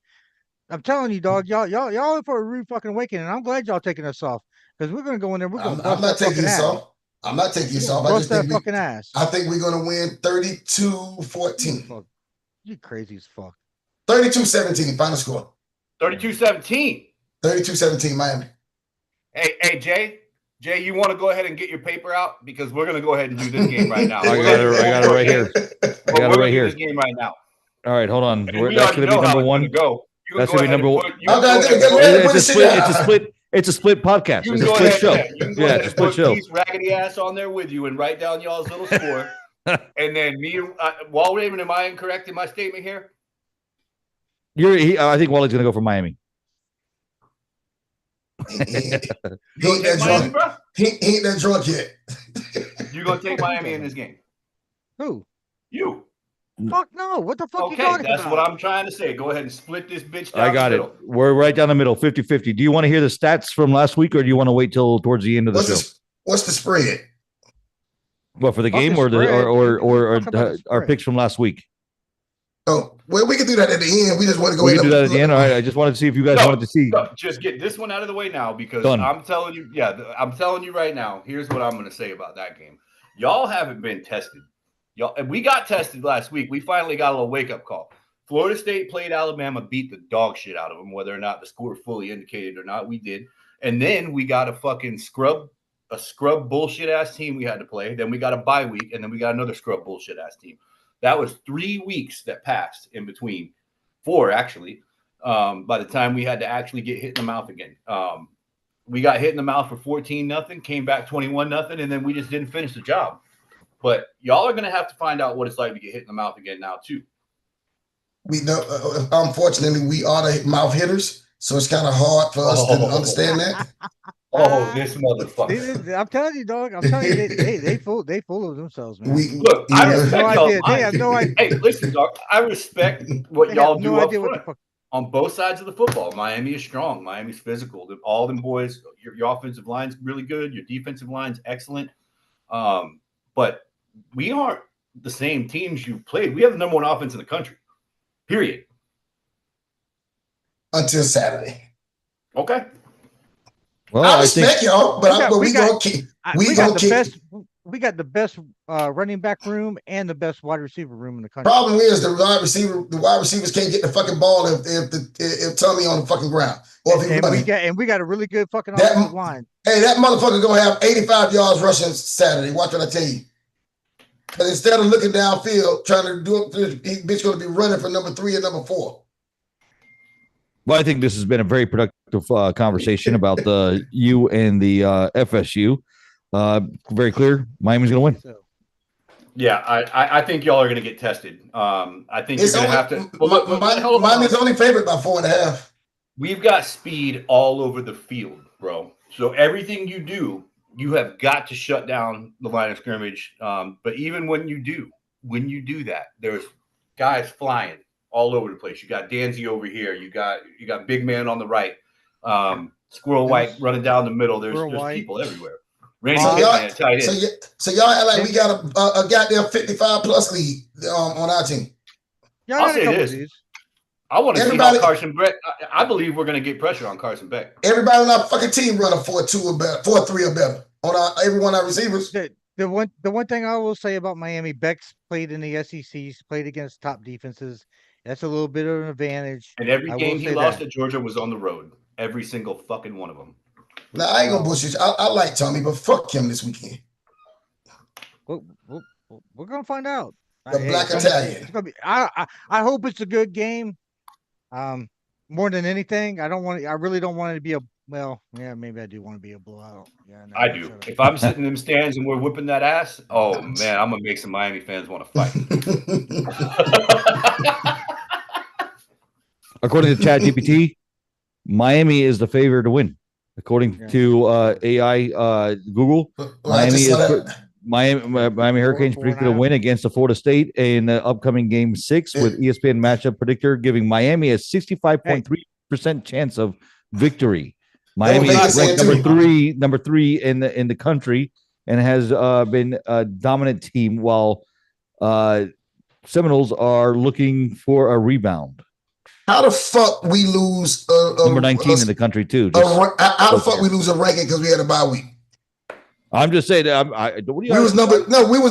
I'm telling you, dog, y'all in for a rude fucking awakening. And I'm glad y'all taking us off because we're gonna go in there. We're gonna. I'm not taking this off. I'm not taking this off. I just think fucking ass. I think we're gonna win 32-14. You crazy as fuck. 32-17 final score. 32-17. 32-17 Miami. Hey, Jay, you want to go ahead and get your paper out because we're gonna go ahead and do this game right now. I got it right here. I got it right here. This game right now. All right, hold on. That's gonna be number one. That's gonna be number one. It's a split podcast. It's a split show. Yeah, it's a split show. Keith's raggedy ass on there with you and write down y'all's little score. And then me, Wall Raven, am I incorrect in my statement here? I think Wally's going to go for Miami. He ain't that drunk. Bro? He ain't that drunk yet. You're going to take Miami in this game? Who? You. Fuck no. What the fuck you Okay, talking that's about? what I'm trying to say. Go ahead and split this bitch down I got the it. middle. We're right down the middle, 50-50. Do you want to hear the stats from last week, or do you want to wait till towards the end of the show? What's the spread? What, for the Fuck game the or spread. our picks from last week? Oh, well, we can do that at the end. We just want to go We ahead can do and that at the end. All right. I just wanted to see if you guys wanted to see. No, just get this one out of the way now because Done. I'm telling you, I'm telling you right now. Here's what I'm going to say about that game. Y'all haven't been tested. Y'all, and we got tested last week. We finally got a little wake up call. Florida State played Alabama, beat the dog shit out of them, whether or not the score fully indicated or not. We did, and then we got a fucking scrub bullshit ass team we had to play. Then we got a bye week, and then we got another scrub bullshit ass team. That was 3 weeks that passed in between, 4 actually. By the time we had to actually get hit in the mouth again, we got hit in the mouth for 14-0, came back 21-0, and then we just didn't finish the job. But y'all are going to have to find out what it's like to get hit in the mouth again now, too. We know, unfortunately, we are the mouth hitters, so it's kind of hard for us to understand that. Oh, this motherfucker! I'm telling you, dog. I'm telling you, they full of themselves, man. Look, I respect y'all. They have no idea. Hey, listen, dog. I respect what y'all do up front. Fuck. On both sides of the football. Miami is strong. Miami's physical. All them boys. Your offensive line's really good. Your defensive line's excellent. But we aren't the same teams you've played. We have the number 1 offense in the country. Period. Until Saturday. Okay. Well, I respect y'all, but we gonna keep. We got the best running back room and the best wide receiver room in the country. Problem is the wide receivers can't get the fucking ball if Tommy on the fucking ground. Or if we got a really good fucking offensive line. Hey, that motherfucker gonna have 85 yards rushing Saturday. Watch what I tell you. But instead of looking downfield trying to do it, he bitch gonna be running for number 3 and number 4. Well, I think this has been a very productive conversation about the U and the FSU. Very clear. Miami's going to win. Yeah, I think y'all are going to get tested. I think you're going to have to. Well, Miami's only favorite by 4.5. We've got speed all over the field, bro. So everything you do, you have got to shut down the line of scrimmage. But even when you do that, there's guys flying all over the place. You got Danzy over here. You got big man on the right. Squirrel White running down the middle. There's people everywhere. Randy Pittman, tight end. So y'all act like we got a goddamn 55+ lead on our team. I'll say this. I want to see how Carson Beck. I believe we're going to get pressure on Carson Beck. Everybody on our fucking team run a 4-2 or better, 4-3 or better on every one of our receivers. The one thing I will say about Miami, Beck's played in the SEC, played against top defenses. That's a little bit of an advantage. And every game he lost at Georgia was on the road. Every single fucking one of them. Now, I ain't gonna bullshit you. I like Tommy, but fuck him this weekend. We're gonna find out. The Black Italian. It's gonna be, I hope it's a good game. More than anything, I really don't want it to be maybe I do want to be a blowout. Yeah, no, I do. If I'm sitting in them stands and we're whipping that ass, oh man, I'm gonna make some Miami fans want to fight. According to ChatGPT, Miami is the favorite to win. According to AI Google, Miami Hurricanes predicted a win against the Florida State in the upcoming Game 6 with ESPN matchup predictor giving Miami a 65.3% chance of victory. Miami is ranked number three in the country and has been a dominant team, while Seminoles are looking for a rebound. How the fuck we lose number 19 in the country too? How the fuck we lose a ranking because we had a bye week? I'm just saying that we was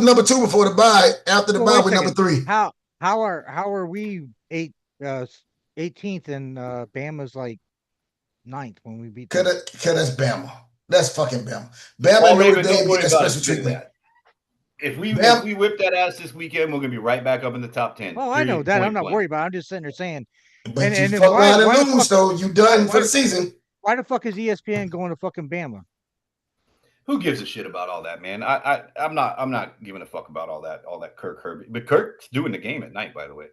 number 2 before the bye. After the bye, we're number 3. How are we 18th and Bama's like 9th when we beat them? Cause that's Bama. That's fucking Bama. Bama Notre Dame get that special treatment. If we whip that ass this weekend, we're gonna be right back up in the top 10. Oh, I know that. I'm not worried about it. I'm just sitting there saying. But you fuck around and lose, though. You done for the season. Why the fuck is ESPN going to fucking Bama? Who gives a shit about all that, man? I'm not giving a fuck about all that Kirk Herbie. But Kirk's doing the game at night, by the way.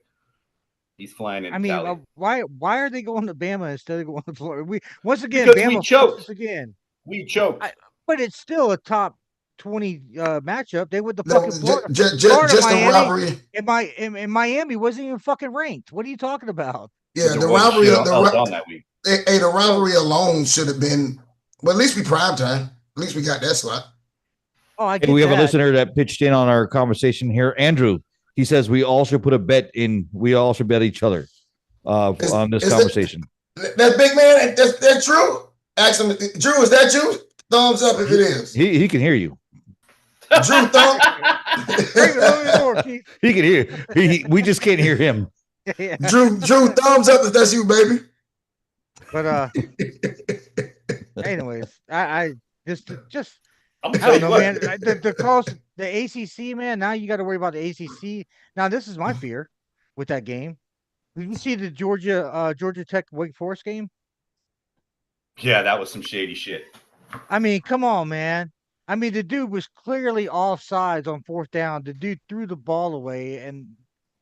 He's flying in I mean, Cali. why are they going to Bama instead of going to Florida? We once again, Because we Bama choked. fucks us again. We choked. But it's still a top 20 matchup. They with the No, fucking Florida, just a Miami. rivalry. In Miami wasn't even fucking ranked. What are you talking about? Yeah, But the there wasn't rivalry. shit else on that week. Hey, the rivalry alone should have been. Well, at least we prime time. At least we got that slot. Oh, I Hey, get we have a that. listener that pitched in on our conversation here. Andrew, he says we all should put a bet in. We all should bet each other on this conversation. That big man, that's true. Ask him, Drew, is that you? Thumbs up if it is. He can hear you. Drew, thumb. He can hear. We just can't hear him. Drew, thumbs up if that's you, baby. But anyways, I just I'm I don't know, man. The calls, the ACC, man. Now you got to worry about the ACC. Now this is my fear with that game. Did you see the Georgia Tech Wake Forest game? Yeah, that was some shady shit. I mean, come on, man. I mean, the dude was clearly offsides on fourth down. The dude threw the ball away, and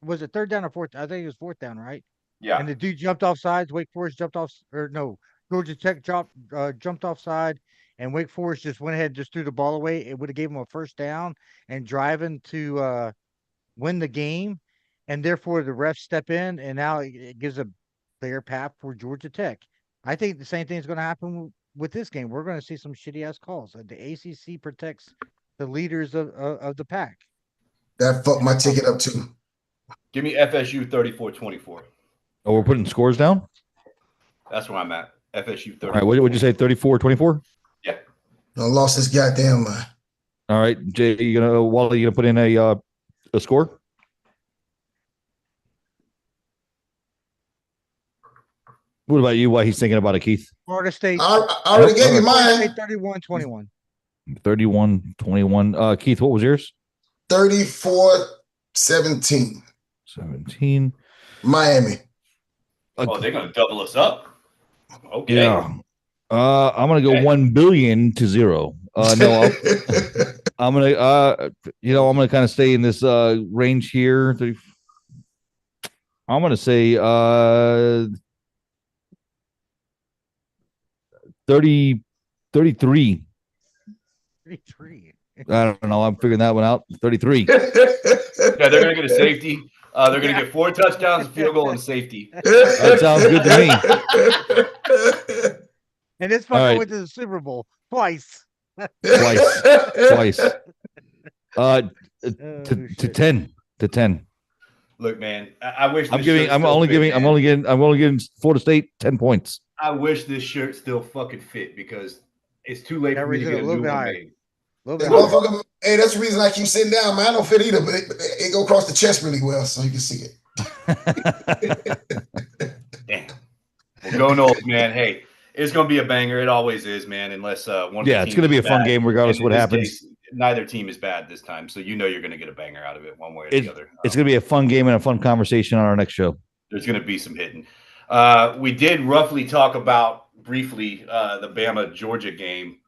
was it third down or fourth? I think it was fourth down, right? Yeah. And the dude jumped off sides. Wake Forest jumped off, or no, Georgia Tech jumped off side, and Wake Forest just went ahead and just threw the ball away. It would have gave them a first down and driving to win the game, and therefore the refs step in, and now it gives a clear path for Georgia Tech. I think the same thing is going to happen with this game. We're going to see some shitty ass calls. The ACC protects the leaders of the pack. That fucked my ticket up too. Give me FSU 34-24. Oh, we're putting scores down? That's where I'm at. FSU 34. All right, what would you say, 34-24? Yeah. I lost this goddamn mind. All right, Jay, Wally, you gonna put in a score? What about you? Why he's thinking about it, Keith? Florida State. I already gave you mine. 31-21. 31-21. Keith, what was yours? 34-17. 17. Miami. Oh, they're gonna double us up. Okay. Yeah. I'm gonna go 1 billion to 0. No, I'm gonna kind of stay in this range here. I'm gonna say 33. 33. I don't know. I'm figuring that one out. 33. Yeah, they're gonna get a safety. They're gonna get 4 touchdowns, field goal, and safety. That sounds good to me. And this fucker went to the Super Bowl twice. Twice. To 10. Look, man, I wish I'm only giving Florida State 10 points. I wish this shirt still fucking fit because it's too late for me to get a new one made. Hey, that's the reason I keep sitting down, man. I don't fit either, but it go across the chest really well, so you can see it. Damn. Well, go Knowles, man. Hey, it's gonna be a banger. It always is, man. Unless one. Yeah, it's gonna be a fun game regardless of what happens. Case, neither team is bad this time, so you know you're gonna get a banger out of it one way or the other. It's gonna be a fun game and a fun conversation on our next show. There's gonna be some hitting. We did roughly talk about briefly the Bama Georgia game.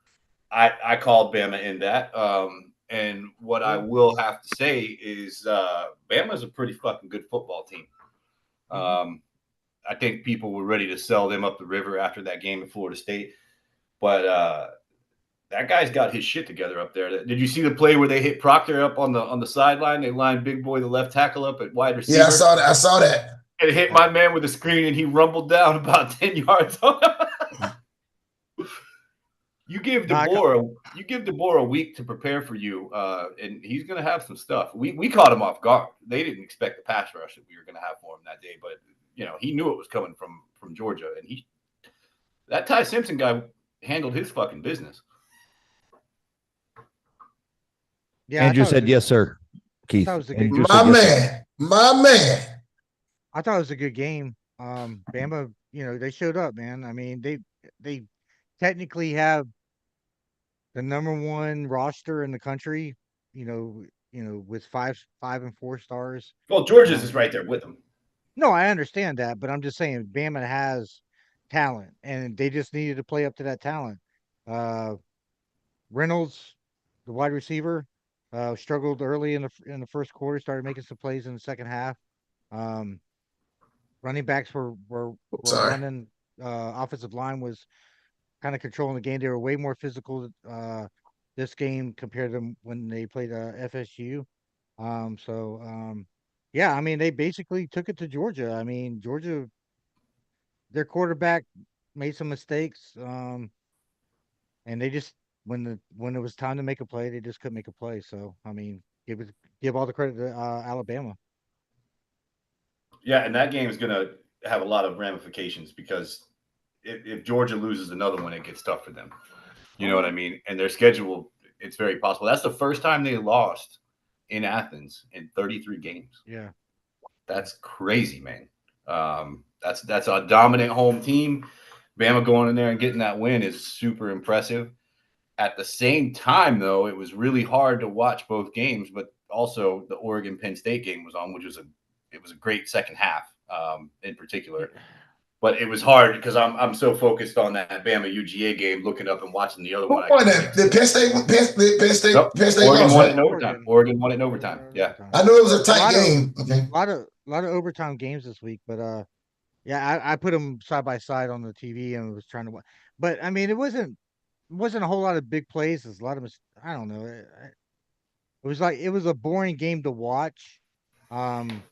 I called Bama in that. And what I will have to say is Bama's a pretty fucking good football team. I think people were ready to sell them up the river after that game at Florida State. But that guy's got his shit together up there. Did you see the play where they hit Proctor up on the sideline? They lined Big Boy, the left tackle, up at wide receiver. Yeah, I saw that. And it hit my man with a screen, and he rumbled down about 10 yards. You give DeBoer a week to prepare for you, and he's going to have some stuff. We caught him off guard. They didn't expect the pass rush that we were going to have for him that day, but he knew it was coming from Georgia, and that Ty Simpson guy handled his fucking business. Yeah, Andrew said yes, sir. Keith, my man. I thought it was a good game. Bama, they showed up, man. I mean, they technically have the #1 roster in the country, with 5 and 4 stars. Well, Georgia's is right there with them. No, I understand that, but I'm just saying Bama has talent, and they just needed to play up to that talent. Reynolds, the wide receiver, struggled early in the first quarter, started making some plays in the second half. running backs were running. Offensive line was kind of controlling the game. They were way more physical this game compared to when they played FSU. Yeah, I mean, they basically took it to Georgia. I mean, Georgia, their quarterback made some mistakes, and they just when it was time to make a play, they just couldn't make a play. So, I mean, give all the credit to Alabama. Yeah, and that game is going to have a lot of ramifications because if Georgia loses another one, it gets tough for them. You know what I mean? And their schedule, it's very possible. That's the first time they lost in Athens in 33 games. Yeah. That's crazy, man. That's a dominant home team. Bama going in there and getting that win is super impressive. At the same time, though, it was really hard to watch both games, but also the Oregon Penn State game was on, which was a great second half in particular. But it was hard because I'm so focused on that Bama UGA game, looking up and watching the other one. The Penn State. Nope. Penn State Oregon lost, won right? it in overtime. Oregon won it in overtime. Yeah. I knew it was a tight game. Okay. A lot of overtime games this week, but yeah, I put them side by side on the TV and was trying to watch. But I mean, it wasn't a whole lot of big plays. There's a lot of I don't know. It was a boring game to watch. Penn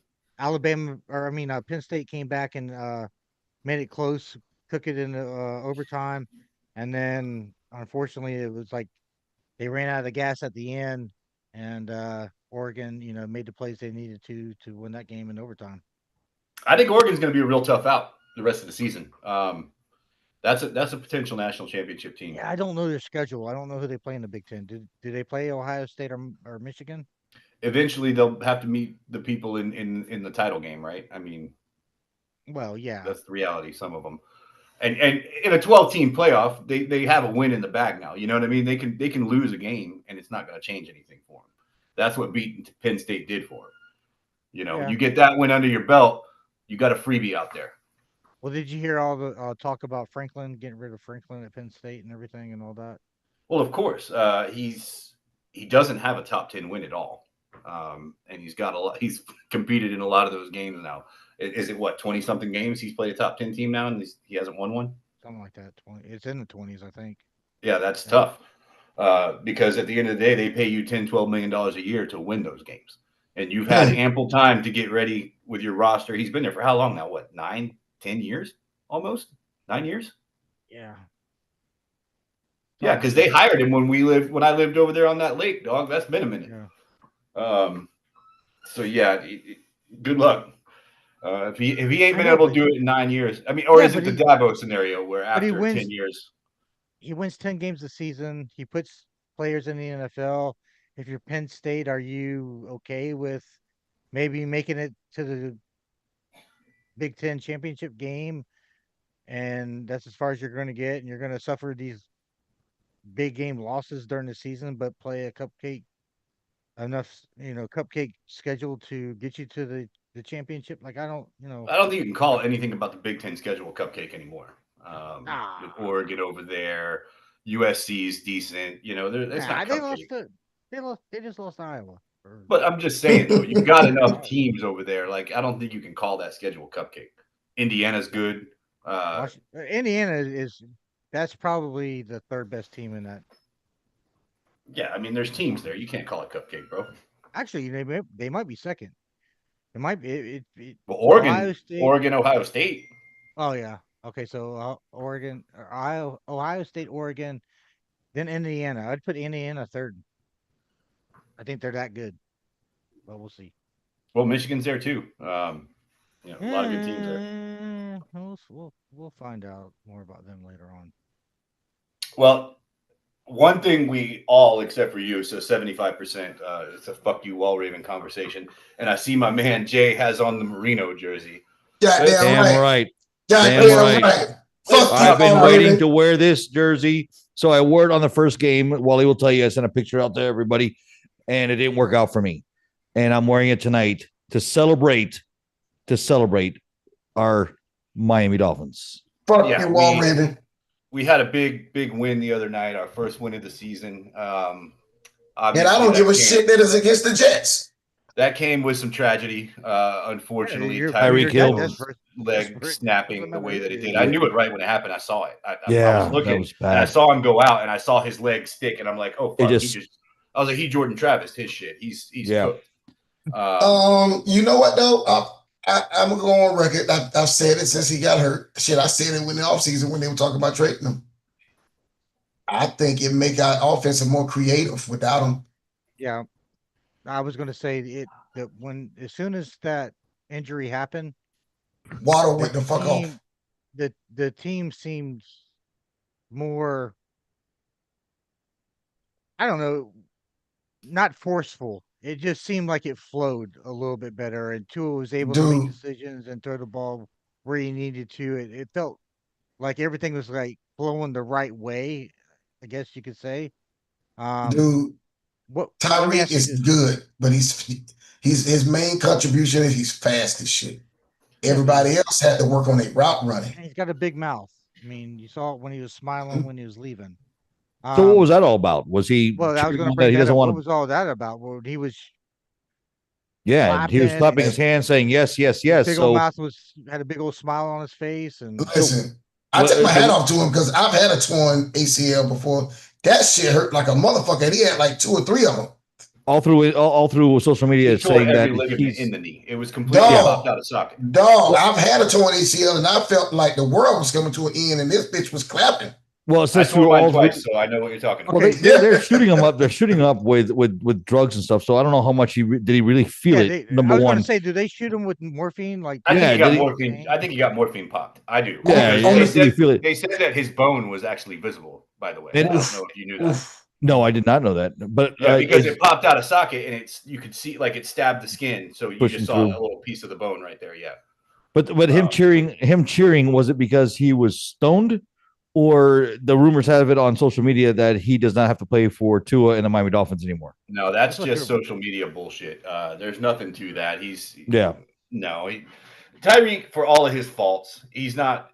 State came back and made it close, took it into overtime, and then unfortunately it was like they ran out of the gas at the end, and Oregon, made the plays they needed to win that game in overtime. I think Oregon's going to be a real tough out the rest of the season. That's a potential national championship team. Yeah, I don't know their schedule. I don't know who they play in the Big Ten. Do they play Ohio State or Michigan? Eventually, they'll have to meet the people in the title game, right? I mean, well, yeah, that's the reality. Some of them, and in a 12-team playoff, they have a win in the bag now. You know what I mean? They can lose a game, and it's not going to change anything for them. That's what beating Penn State did for them. You get that win under your belt, you got a freebie out there. Well, did you hear all the talk about Franklin, getting rid of Franklin at Penn State and everything and all that? Well, of course, he doesn't have a top 10 win at all, and he's got a lot. He's competed in a lot of those games now. Is it 20-something games he's played a top 10 team now, and he hasn't won one? Something like that. 20. It's in the 20s, I think. Yeah, that's tough because at the end of the day, they pay you $10-12 million a year to win those games, and you've had ample time to get ready with your roster. He's been there for how long now? 9-10 years? Almost 9 years? Yeah. Yeah, because they hired him when I lived over there on that lake, dog. That's been a minute. Yeah. So yeah, good luck. If he ain't been able to do it in 9 years, I mean, or is it the Dabo scenario where after 10 years he wins 10 games a season, he puts players in the NFL. If you're Penn State, are you okay with maybe making it to the Big Ten championship game, and that's as far as you're going to get, and you're going to suffer these big game losses during the season, but play a cupcake schedule to get you to the championship? Like, I don't think you can call anything about the Big Ten schedule a cupcake anymore. With Oregon over there, USC's decent. It's not cupcake. They just lost to Iowa. But I'm just saying, though, you've got enough teams over there. Like, I don't think you can call that schedule cupcake. Indiana's good. Indiana that's probably the third best team in that. Yeah, I mean, there's teams there. You can't call it cupcake, bro. Actually, they might be second. It might be. Well, Oregon, Ohio State. Oh yeah. Okay, so Oregon, Ohio State, Oregon, then Indiana. I'd put Indiana third. I think they're that good, but we'll see. Well, Michigan's there too. A lot of good teams there. We'll find out more about them later on. Well, one thing we all, except for you, so 75%, it's a fuck you, Wall Raven conversation. And I see my man Jay has on the Merino jersey. Damn right. I've been waiting to wear this jersey, so I wore it on the first game. Wally will tell you, I sent a picture out to everybody, and it didn't work out for me. And I'm wearing it tonight to celebrate our Miami Dolphins. Fuck you, Wall Raven. We had a big win the other night, our first win of the season. And I don't give a shit that is against the Jets. That came with some tragedy. Unfortunately, Tyreek Hill's leg snapping the way that it did. Yeah. I knew it right when it happened. I saw it. I Yeah, was looking that was and I bad. saw him go out and I saw his leg stick and I'm like, oh fuck, just- I was like, he Jordan Travis, his shit. He's cooked. You know what though? I'm gonna go on record. I've said it since he got hurt. Shit, I said it in the offseason when they were talking about trading him. I think it make our offense more creative without him. Yeah, I was going to say that as soon as that injury happened, Waddle went the fuck off. The team seems more, I don't know, not forceful. It just seemed like it flowed a little bit better, and Tua was able to make decisions and throw the ball where he needed to. It felt like everything was like flowing the right way, I guess you could say. Dude, Tyreek is good, but he's his main contribution is he's fast as shit. Everybody else had to work on their route running. He's got a big mouth. I mean, you saw it when he was smiling when he was leaving. So what was that all about? Was he? Well, I was going to that bring he that doesn't up. want What was all that about? Well, he was. Yeah, he was clapping his hands, saying yes, yes, yes. Big old mouth had a big old smile on his face, and listen, I take my hat off to him because I've had a torn ACL before. That shit hurt like a motherfucker. And he had like 2 or 3 of them. All through social media saying that he's in the knee. It was completely popped out of socket. Dog, I've had a torn ACL and I felt like the world was coming to an end, and this bitch was clapping. Well, since we were all twice, so I know what you're talking about. Well, they're shooting him up. They're shooting him up with drugs and stuff. So I don't know how much did he really feel it. Number I was one, going to say, do they shoot him with morphine? Like, I think he got morphine. I think he got morphine popped. I do. Yeah, they said that his bone was actually visible. By the way, I don't know if you knew that. No, I did not know that. But because it popped out of socket and you could see like it stabbed the skin, so you just saw a little piece of the bone right there. Yeah. But him cheering, was it because he was stoned? Or the rumors have it on social media that he does not have to play for Tua and the Miami Dolphins anymore. No, that's just social media bullshit. There's nothing to that. Tyreek, for all of his faults, he's a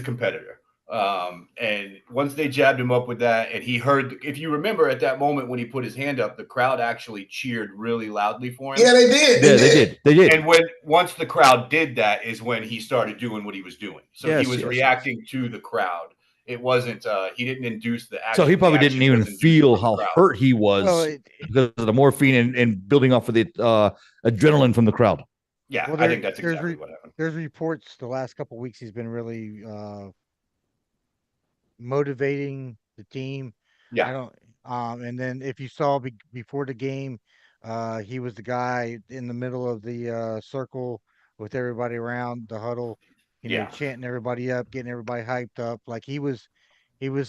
competitor. And once they jabbed him up with that, and he heard, if you remember at that moment when he put his hand up, the crowd actually cheered really loudly for him. Yeah, they did. They did. And once the crowd did that is when he started doing what he was doing. So he was reacting to the crowd. It wasn't, he didn't induce the action. So he probably didn't even feel how hurt he was because of the morphine and building off of the adrenaline from the crowd. Yeah, I think that's exactly what happened. There's reports the last couple of weeks he's been really motivating the team. Yeah. I don't and then if you saw before the game, he was the guy in the middle of the circle with everybody around the huddle, chanting everybody up, getting everybody hyped up. Like he was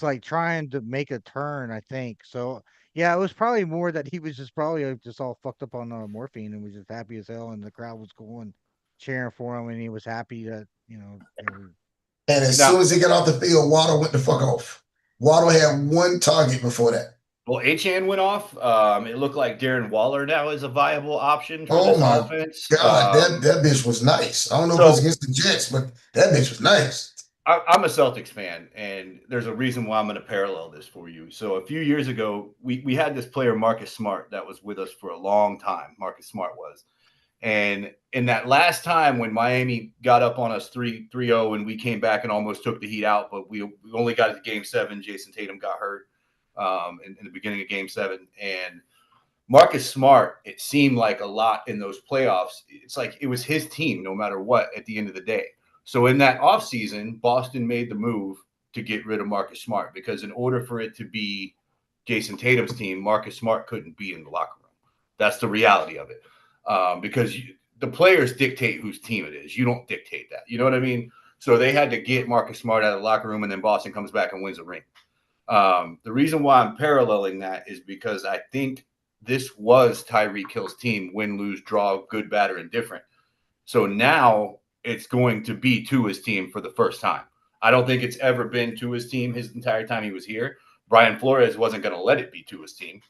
like trying to make a turn, I think. So yeah, it was probably more that he was just probably just all fucked up on morphine and was just happy as hell, and the crowd was going cheering for him, and he was happy that And as soon as he got off the field, Waddle went the fuck off. Waddle had 1 target before that. Well, Achane went off. It looked like Darren Waller now is a viable option for this offense. God, that bitch was nice. I don't know if it was against the Jets, but that bitch was nice. I'm a Celtics fan, and there's a reason why I'm going to parallel this for you. So a few years ago, we had this player, Marcus Smart, that was with us for a long time. Marcus Smart was. And in that last time when Miami got up on us 3-0 and we came back and almost took the Heat out, but we only got to Game 7. Jason Tatum got hurt in the beginning of Game 7. And Marcus Smart, it seemed like a lot in those playoffs. It's like it was his team no matter what at the end of the day. So in that offseason, Boston made the move to get rid of Marcus Smart because in order for it to be Jason Tatum's team, Marcus Smart couldn't be in the locker room. That's the reality of it. Because the players dictate whose team it is. You don't dictate that. You know what I mean? So they had to get Marcus Smart out of the locker room, and then Boston comes back and wins a ring. The reason why I'm paralleling that is because I think this was Tyreek Hill's team, win, lose, draw, good, bad, or indifferent. So now it's going to be Tua's team for the first time. I don't think it's ever been Tua's team his entire time he was here. Brian Flores wasn't going to let it be Tua's team.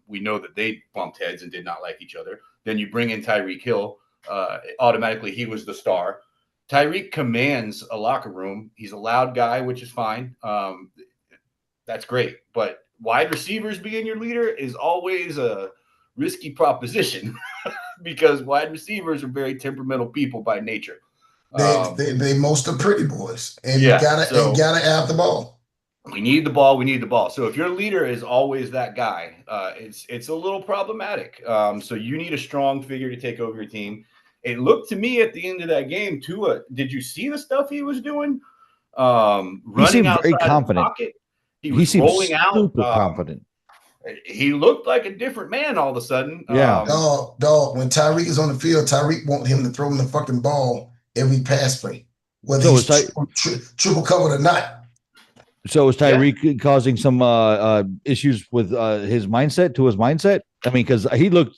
We know that they bumped heads and did not like each other. Then you bring in Tyreek Hill. Automatically, he was the star. Tyreek commands a locker room. He's a loud guy, which is fine. That's great. But wide receivers being your leader is always a risky proposition because wide receivers are very temperamental people by nature. They most are pretty boys, and Yeah, you gotta have the ball. We need the ball. We need the ball. So if your leader is always that guy, it's a little problematic. So you need a strong figure to take over your team. It looked to me at the end of that game, Tua. Did you see the stuff he was doing? He seemed very confident. He was seemed rolling out. super confident. He looked like a different man all of a sudden. Yeah. Dog. When Tyreek is on the field, Tyreek want him to throw him the fucking ball every pass play, whether he's triple covered or not. So is Tyreek causing some issues with his mindset? I mean, because he looked,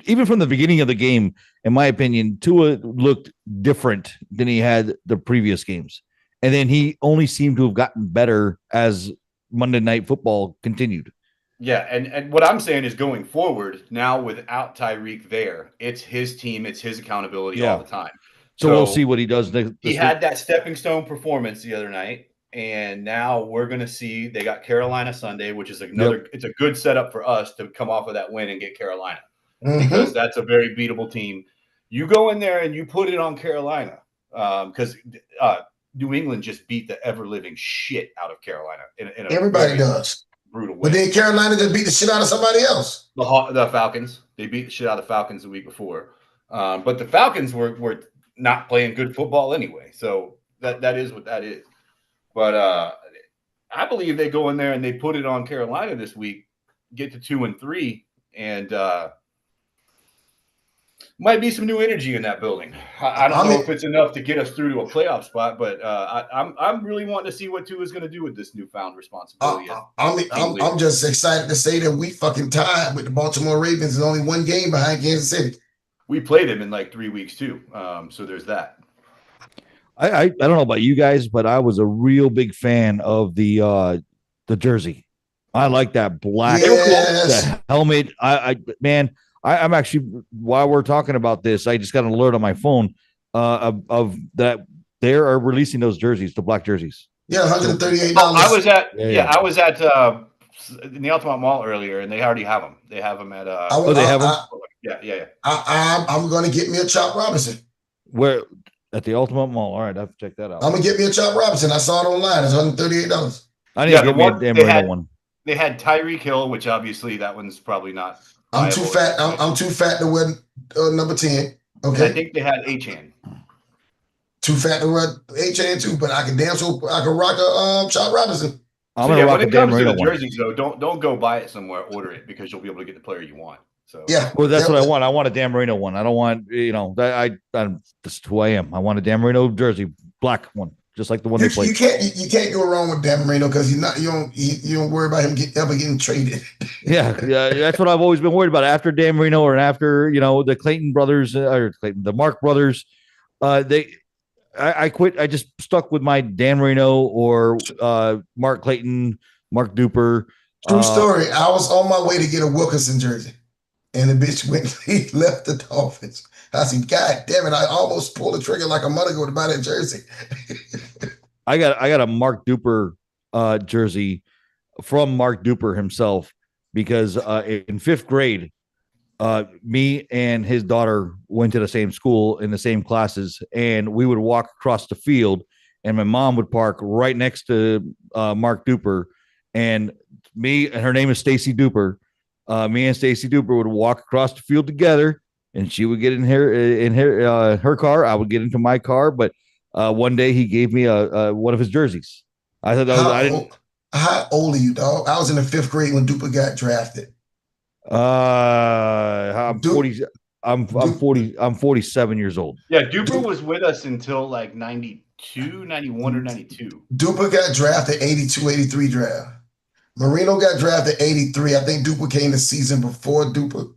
even from the beginning of the game, in my opinion, Tua looked different than he had the previous games. And then he only seemed to have gotten better as Monday Night Football continued. Yeah, and what I'm saying is going forward, now without Tyreek there, it's his team, it's his accountability all the time. So we'll see what he does next. He had that stepping stone performance the other night. And now we're going to see they got Carolina Sunday, which is it's a good setup for us to come off of that win and get Carolina because that's a very beatable team. You go in there and you put it on Carolina because New England just beat the ever living shit out of Carolina. Everybody does. Brutal win. But then Carolina just beat the shit out of somebody else. The Falcons. They beat the shit out of the Falcons the week before. But the Falcons were not playing good football anyway. So that is what that is. But I believe they go in there and they put it on Carolina this week, get to 2-3, and might be some new energy in that building. I don't know if it's enough to get us through to a playoff spot, but I'm really wanting to see what Tua is going to do with this newfound responsibility. I'm just excited to say that we fucking tied with the Baltimore Ravens and only one game behind Kansas City. We played them in like 3 weeks too, so there's that. I don't know about you guys, but I was a real big fan of the jersey. I like that black the helmet. I'm actually, while we're talking about this, I just got an alert on my phone of that they are releasing those jerseys, the black jerseys. Yeah, $138. I was at in the Altamont Mall earlier, and they already have them. They have them at they have them. Yeah. I'm going to get me a Chop Robinson. Where? At the Ultimate Mall. All right, I have to check that out. I'm gonna get me a Chop Robinson. I saw it online. It's $138. I need to get me a damn Marino one. They had Tyreek Hill, which obviously that one's probably not. I'm too fat. I'm too fat to wear number 10. Okay. I think they had H-N. Too fat to wear H-N too, but I can rock a Chop Robinson. I'm gonna rock a damn Marino one. Jerseys though, don't go buy it somewhere. Order it because you'll be able to get the player you want. So yeah, well, that's what I want. I want a Dan Marino one. I don't want, that's who I am. I want a Dan Marino jersey, black one, just like the one they played. You can't go wrong with Dan Marino because you don't worry about him ever getting traded. Yeah, that's what I've always been worried about. After Dan Marino or after the Clayton brothers the Mark brothers, I quit. I just stuck with my Dan Marino or Mark Clayton, Mark Duper. True story. I was on my way to get a Wilkinson jersey. And the bitch he left the Dolphins. I said, God damn it, I almost pulled the trigger like a month ago to buy that jersey. I got a Mark Duper jersey from Mark Duper himself because in 5th grade, me and his daughter went to the same school in the same classes, and we would walk across the field, and my mom would park right next to Mark Duper, and her name is Stacy Duper. Me and Stacy Duper would walk across the field together, and she would get in her car. I would get into my car. But one day he gave me one of his jerseys. I thought how old are you, dog? I was in the 5th grade when Duper got drafted. I'm 40. I'm 40. I'm 47 years old. Yeah, Duper was with us until like 92, 91, or 92. Duper got drafted 82, 83 draft. Marino got drafted 83. I think Duper came the season before Duper.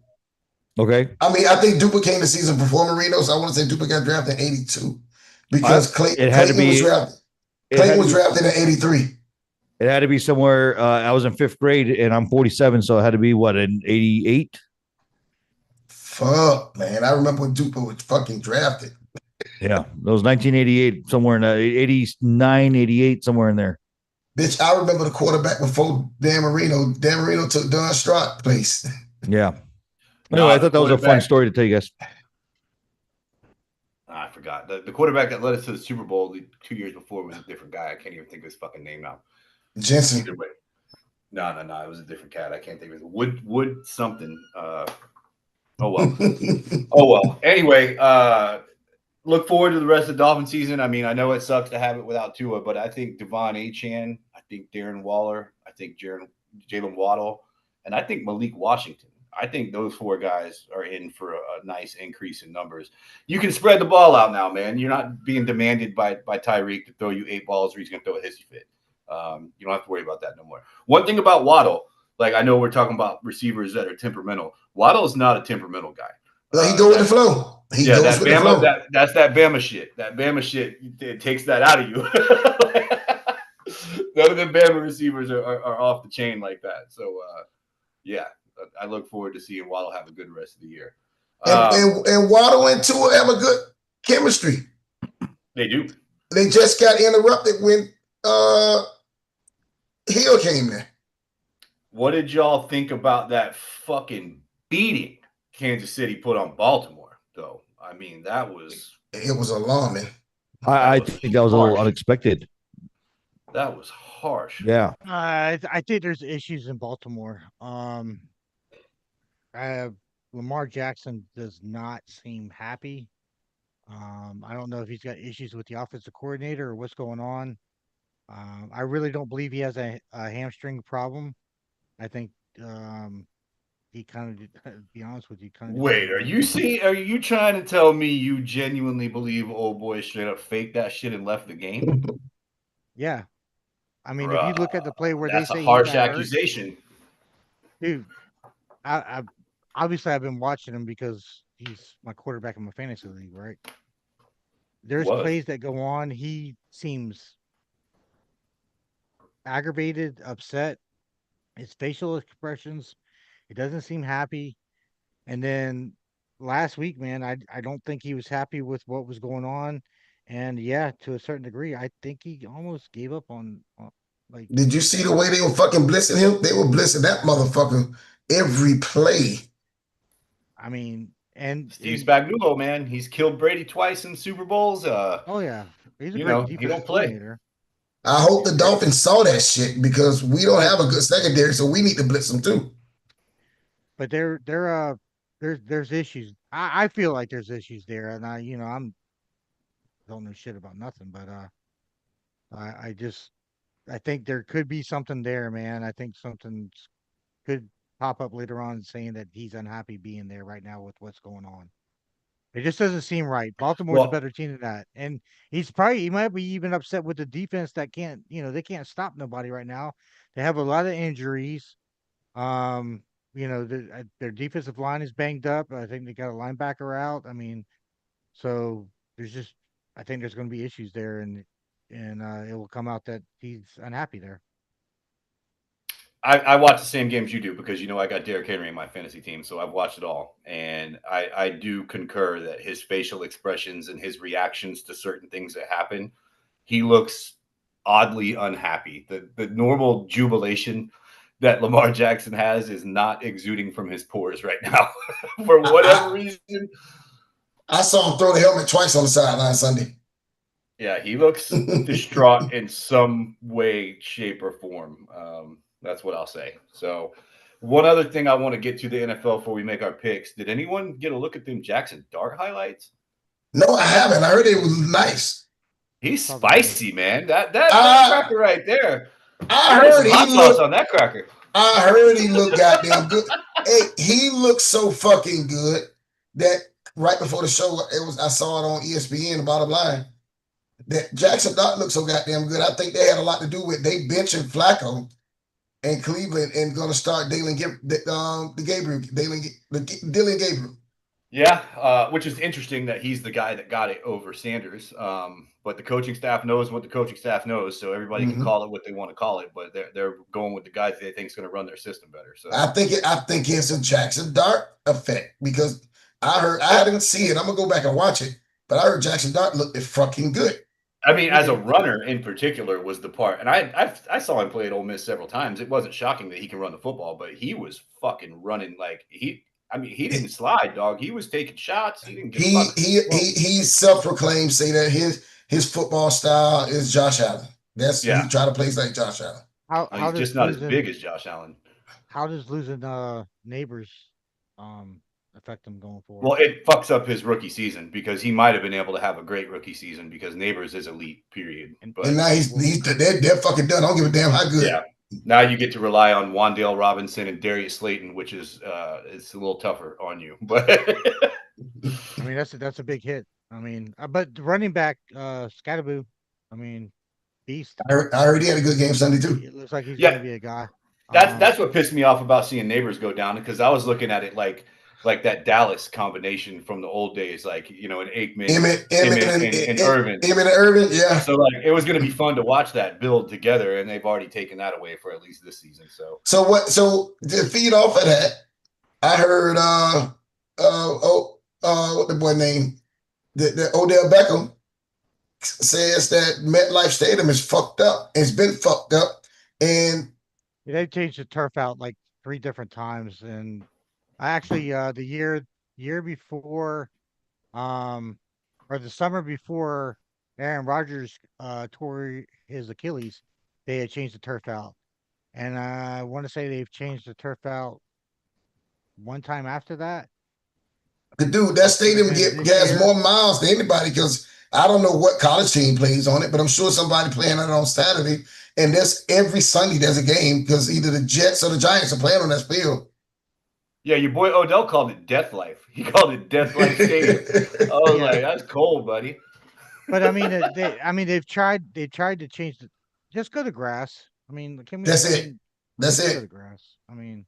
Okay. I mean, I think Duper came the season before Marino, so I want to say Duper got drafted in 82 because Clayton was drafted. Clayton was drafted in 83. It had to be somewhere. I was in 5th grade, and I'm 47, so it had to be in 88. Fuck, man! I remember when Duper was fucking drafted. Yeah, it was 1988, somewhere in 89, 88, somewhere in there. Bitch, I remember the quarterback before Dan Marino. Dan Marino took Don Strott's place. Yeah. Anyway, I thought that was a fun story to tell you guys. I forgot. The quarterback that led us to the Super Bowl 2 years before was a different guy. I can't even think of his fucking name now. Jensen. Either way. No. It was a different cat. I can't think of it. Wood something. Oh well. Anyway, look forward to the rest of the Dolphin season. I mean, I know it sucks to have it without Tua, but I think Devon Achane, I think Darren Waller, I think Jalen Waddle, and I think Malik Washington. I think those 4 guys are in for a nice increase in numbers. You can spread the ball out now, man. You're not being demanded by Tyreek to throw you 8 balls or he's going to throw a hissy fit. You don't have to worry about that no more. One thing about Waddle, like I know we're talking about receivers that are temperamental. Waddle is not a temperamental guy. He go with the flow. He goes that with Bama, the flow. That's that Bama shit. That Bama shit, it takes that out of you. None of the Bama receivers are off the chain like that. So, yeah, I look forward to seeing Waddle have a good rest of the year. And Waddle and Tua have a good chemistry. They do. They just got interrupted when Hill came there. What did y'all think about that fucking beating Kansas City put on Baltimore, though? I mean, it was alarming. I think that was a little unexpected. That was harsh. Yeah. I think there's issues in Baltimore. Lamar Jackson does not seem happy. I don't know if he's got issues with the offensive coordinator or what's going on. I really don't believe he has a hamstring problem. I think he kind of, to be honest with you, Wait, are you trying to tell me you genuinely believe old boy straight up faked that shit and left the game? Yeah. I mean, if you look at the play where that's they say a harsh accusation. Dude, I obviously I've been watching him because he's my quarterback in my fantasy league, right? There's plays that go on. He seems aggravated, upset. His facial expressions, he doesn't seem happy. And then last week, man, I don't think he was happy with what was going on. And yeah, to a certain degree, I think he almost gave up on like. Did you see the way they were fucking blitzing him? They were blitzing that motherfucker every play. I mean, and Steve Spagnuolo, man, he's killed Brady twice in Super Bowls. Oh yeah, he's he don't play. Coordinator. I hope the Dolphins saw that shit because we don't have a good secondary, so we need to blitz them too. But there's issues. I feel like there's issues there, and I don't know shit about nothing, but I think there could be something there, man. I think something could pop up later on saying that he's unhappy being there right now with what's going on. It just doesn't seem right. Baltimore's a better team than that. And he might be even upset with the defense that they can't stop nobody right now. They have a lot of injuries. Their defensive line is banged up. I think they got a linebacker out. I mean, so I think there's going to be issues there, and it will come out that he's unhappy there. I watch the same games you do because I got Derrick Henry in my fantasy team, so I've watched it all. And I do concur that his facial expressions and his reactions to certain things that happen, he looks oddly unhappy. The normal jubilation that Lamar Jackson has is not exuding from his pores right now for whatever reason. I saw him throw the helmet twice on the sideline Sunday. Yeah, he looks distraught in some way, shape, or form. That's what I'll say. So one other thing I want to get to the NFL before we make our picks. Did anyone get a look at them Jackson Dart highlights? No, I haven't. I heard it was nice. He's spicy, man. That cracker right there. I heard hot sauce on that cracker. I heard he looked goddamn good. Hey, he looked so fucking good that right before the show, I saw it on ESPN, the bottom line, that Jackson Dart looked so goddamn good. I think they had a lot to do with they benching Flacco and Cleveland and going to start Dylan Gabriel. Yeah, which is interesting that he's the guy that got it over Sanders. But the coaching staff knows what the coaching staff knows, so everybody can call it what they want to call it. But they're going with the guys they think is going to run their system better. So I think it's a Jackson Dart effect because I didn't see it. I'm gonna go back and watch it, but I heard Jackson Dart looked fucking good. I mean, as a runner in particular was the part, and I saw him play at Ole Miss several times. It wasn't shocking that he can run the football, but he was fucking running like he. I mean, he didn't slide, dog. He was taking shots. He didn't give a fuck. He self-proclaimed say that his football style is Josh Allen. He try to play like Josh Allen. He's just not as big as Josh Allen. How does losing neighbors affect him going forward? Well, it fucks up his rookie season because he might have been able to have a great rookie season because Neighbors is elite, period. But, and now they're fucking done. I don't give a damn how good. Yeah. Now you get to rely on Wan'Dale Robinson and Darius Slayton, which is it's a little tougher on you. But I mean, that's a big hit. I mean, but running back Scatterboo, I mean, beast. I heard he had a good game Sunday too. It looks like he's gonna be a guy. That's what pissed me off about seeing Neighbors go down because I was looking at it like that Dallas combination from the old days, like an Aikman, Emmett and Irvin. Emmett and Irvin, yeah. So like it was going to be fun to watch that build together, and they've already taken that away for at least this season. So to feed off of that, I heard what the boy name, the Odell Beckham says that MetLife Stadium is fucked up. It's been fucked up, and they changed the turf out like 3 different times, and I actually the year before, or the summer before Aaron Rodgers tore his Achilles, they had changed the turf out, and I want to say they've changed the turf out one time after that. Dude, that stadium has more miles than anybody because I don't know what college team plays on it, but I'm sure somebody playing on it on Saturday. And every Sunday there's a game because either the Jets or the Giants are playing on that field. Yeah, your boy Odell called it Death Life. He called it Death Life Stadium. I was like, that's cold, buddy. But I mean, they've tried to change the. Just go to grass. I mean, can we? That's it. Go to grass. I mean.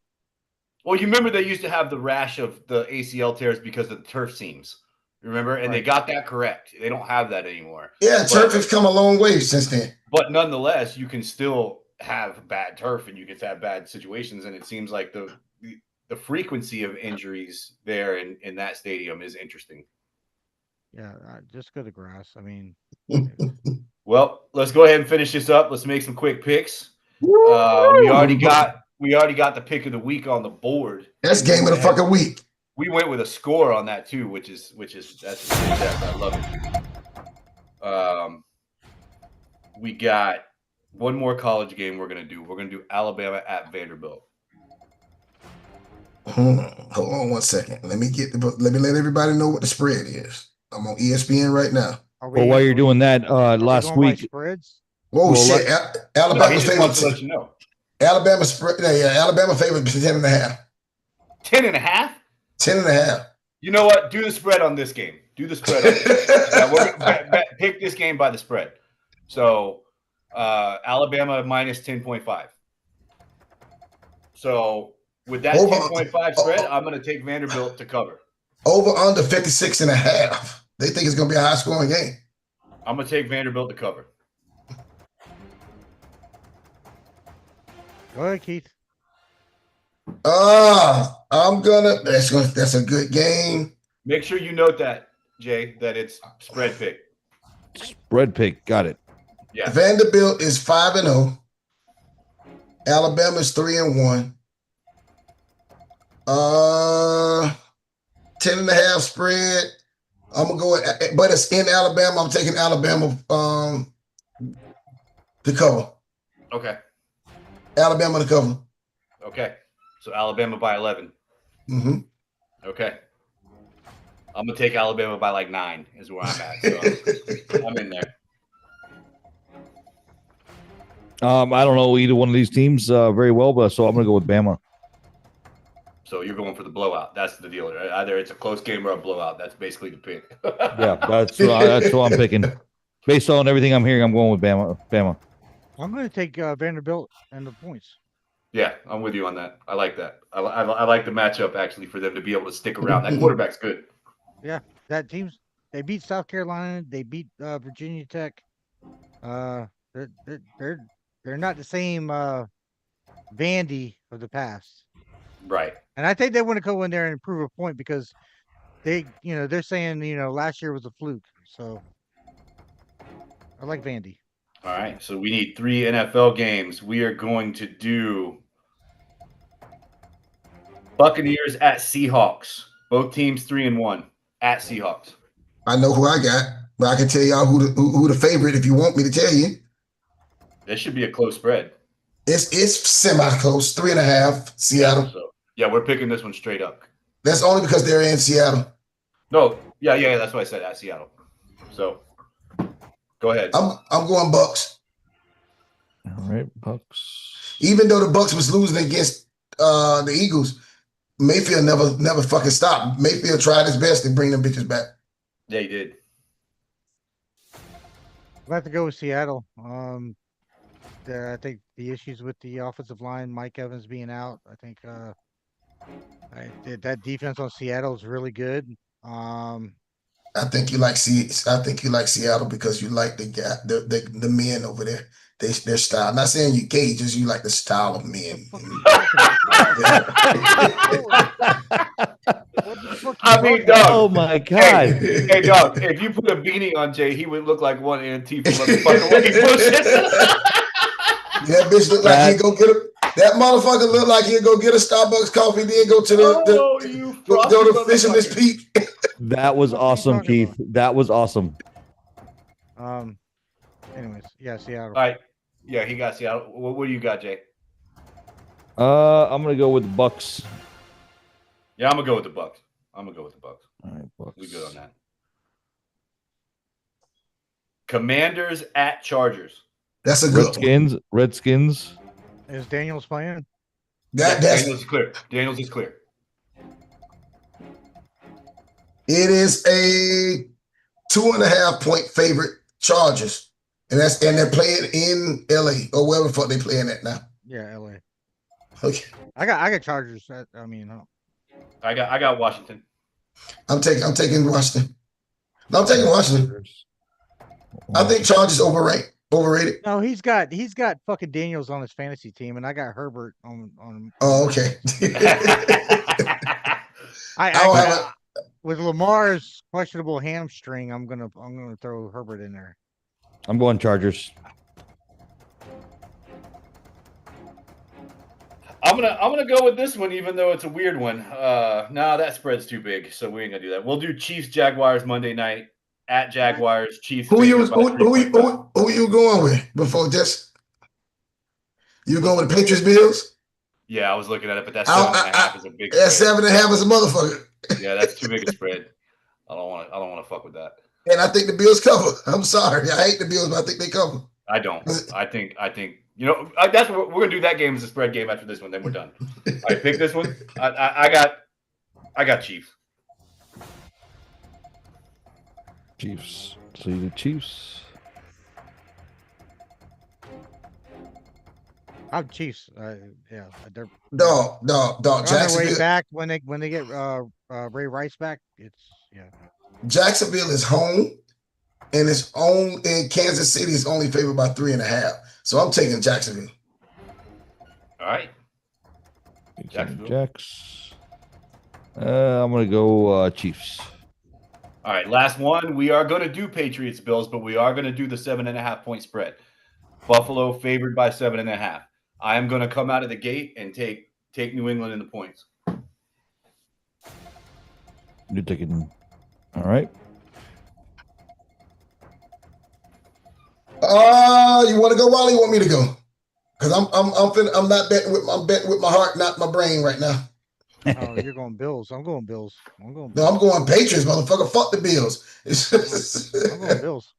Well, you remember they used to have the rash of the ACL tears because of the turf seams. Remember? And they got that correct. They don't have that anymore. Yeah, turf has come a long way since then. But nonetheless, you can still have bad turf and you can have bad situations. And it seems like the frequency of injuries there in that stadium is interesting. Yeah, just go to grass. I mean. Well, let's go ahead and finish this up. Let's make some quick picks. We already got the pick of the week on the board. That's game of the fucking week. We went with a score on that too, which is that's I love it. We got one more college game we're gonna do. We're gonna do Alabama at Vanderbilt. Hold on one second. Let me let everybody know what the spread is. I'm on ESPN right now. Well, while you're doing that, last week. Spreads? Whoa, shit! Alabama wants to let you know. Alabama spread. Yeah, Alabama favorite 10.5. 10.5. 10.5. You know what? Do the spread on this game. Do the spread. We're gonna pick this game by the spread. So Alabama minus 10.5. So with that 10.5 spread, I'm going to take Vanderbilt to cover. Over under 56.5. They think it's going to be a high scoring game. I'm going to take Vanderbilt to cover. Go ahead, Keith. That's a good game. Make sure you note that, Jay, that it's spread pick. Spread pick. Got it. Yeah. Vanderbilt is 5-0. Alabama is 3-1. 10.5 spread. I'm gonna go but it's in Alabama. I'm taking Alabama to cover. Okay. Alabama to cover. Okay. So Alabama by 11. Mm-hmm. Okay. I'm gonna take Alabama by like 9 is where I'm at. So I'm in there. I don't know either one of these teams very well, but so I'm gonna go with Bama. So you're going for the blowout. That's the deal. Right? Either it's a close game or a blowout. That's basically the pick. Yeah, that's what I'm picking. Based on everything I'm hearing, I'm going with Bama. I'm going to take Vanderbilt and the points. Yeah, I'm with you on that. I like that. I like the matchup actually for them to be able to stick around. That quarterback's good. Yeah, that team's they beat South Carolina. They beat Virginia Tech. They're not the same Vandy of the past. Right. And I think they want to go in there and prove a point because they're saying, last year was a fluke. So I like Vandy. All right, so we need 3 NFL games. We are going to do Buccaneers at Seahawks. Both teams 3-1 at Seahawks. I know who I got, but I can tell y'all who the favorite if you want me to tell you. This should be a close spread. It's semi-close, 3.5, Seattle. Yeah, we're picking this one straight up. That's only because they're in Seattle. No, yeah, that's what I said, at Seattle. So, go ahead. I'm going Bucks. All right, Bucks. Even though the Bucks was losing against the Eagles, Mayfield never fucking stopped. Mayfield tried his best to bring them bitches back. Yeah, he did. I have to go with Seattle. I think the issues with the offensive line, Mike Evans being out, I think that defense on Seattle is really good. I think you like Seattle because you like the men over there. Their style. I'm not saying you gay, just you like the style of men. I mean, dog. Oh my God. Hey, dog. If you put a beanie on Jay, he would look like one Antifa motherfucker when he pushes. That bitch look like he'd go get that motherfucker look like he'd go get a Starbucks coffee, then go to the Fisherman's Peak. That was awesome, Keith. That was awesome. Anyways, yeah, Seattle. All right. Yeah, he got Seattle. What do you got, Jay? I'm gonna go with the Bucks. Yeah, I'm gonna go with the Bucks. All right, Bucks. We good on that. Commanders at Chargers. That's a good one. Redskins. Is Daniels playing? Daniels is clear. Daniels is clear. It is a 2.5 point favorite, Chargers. And they're playing in LA or wherever the fuck they playing at now. Yeah, LA. Okay. I got Chargers. I got Washington. I'm taking Washington. No, I'm taking Washington. I think Chargers overrated. No, he's got fucking Daniels on his fantasy team, and I got Herbert on. Oh, okay. With Lamar's questionable hamstring, I'm gonna throw Herbert in there. I'm going Chargers. I'm gonna go with this one, even though it's a weird one. No, that spread's too big, so we ain't gonna do that. We'll do Chiefs Jaguars Monday night at Jaguars. Chiefs. Who you going with before this? You going with the Patriots Bills? Yeah, I was looking at it, but that 7.5 is a big. That 7.5 is a motherfucker. Yeah, that's too big a spread. I don't want to fuck with that. And I think the Bills cover. I'm sorry, I hate the Bills, but I think they cover. I don't. I think that's what we're gonna do. That game is a spread game after this one. Then we're done. I pick this one. I got Chiefs. Chiefs. So you the Chiefs. I'm Chiefs. Yeah. Dog. On their way Jacksonville back when they get Ray Rice back, Jacksonville is home, and Kansas City is only favored by 3.5. So I'm taking Jacksonville. All right. Jacks. I'm gonna go Chiefs. All right, last one. We are going to do Patriots Bills, but we are going to do the 7.5 point spread. Buffalo favored by 7.5. I am going to come out of the gate and take New England in the points. You're taking. All right. You want to go, Wally? You want me to go? Because I'm not betting with my heart, not my brain right now. Oh, you're going Bills. I'm going Bills. I'm going Patriots, motherfucker. Fuck the Bills. I'm going Bills.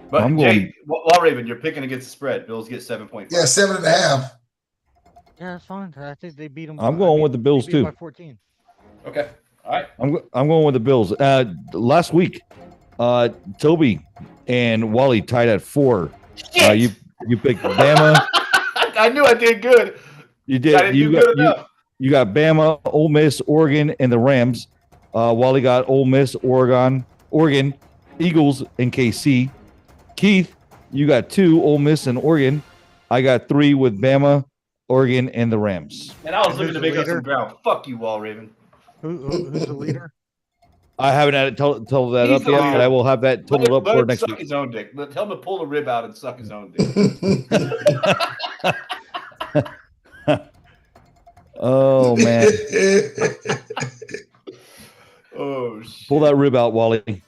But Jay, Wall Raven, you're picking against the spread. Bills get 7.5. Yeah, 7.5. Yeah, that's fine. I think they beat them. I'm going with the Bills too. By 14. Okay. All right. I'm going with the Bills. Last week, Toby and Wally tied at 4. You picked Bama. I knew I did good. You did. I didn't do good enough. You got Bama, Ole Miss, Oregon, and the Rams. Wally got Ole Miss, Oregon, Eagles, and KC. Keith, you got 2, Ole Miss and Oregon. I got 3 with Bama, Oregon, and the Rams. And I was looking to make up some ground. Fuck you, Wall Raven. Who's the leader? I haven't had it total that up yet, but I will have that totaled up for next week. Suck his own dick. Tell him to pull the rib out and suck his own dick. Oh man! Oh shit. Pull that rib out, Wally.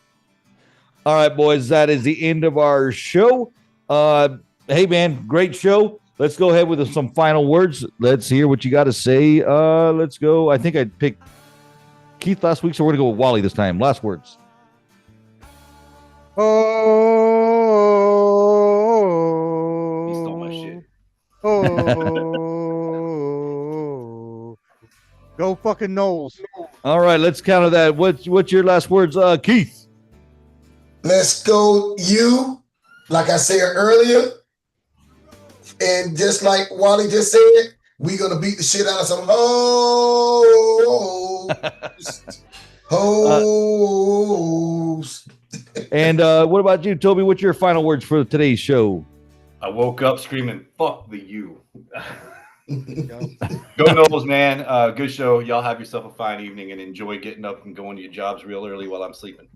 All right, boys, that is the end of our show. Hey man, great show. Let's go ahead with some final words. Let's hear what you got to say. Let's go. I think I picked Keith last week, so we're gonna go with Wally this time. Last words. Oh, He stole my shit. Oh, go fucking Knowles. All right, let's counter that. What's your last words, Keith? Let's go, you. Like I said earlier, and just like Wally just said, we're gonna beat the shit out of some hoes. And what about you, Toby? What's your final words for today's show? I woke up screaming, "Fuck the you." Go Knowles, man. Good show. Y'all have yourself a fine evening and enjoy getting up and going to your jobs real early while I'm sleeping.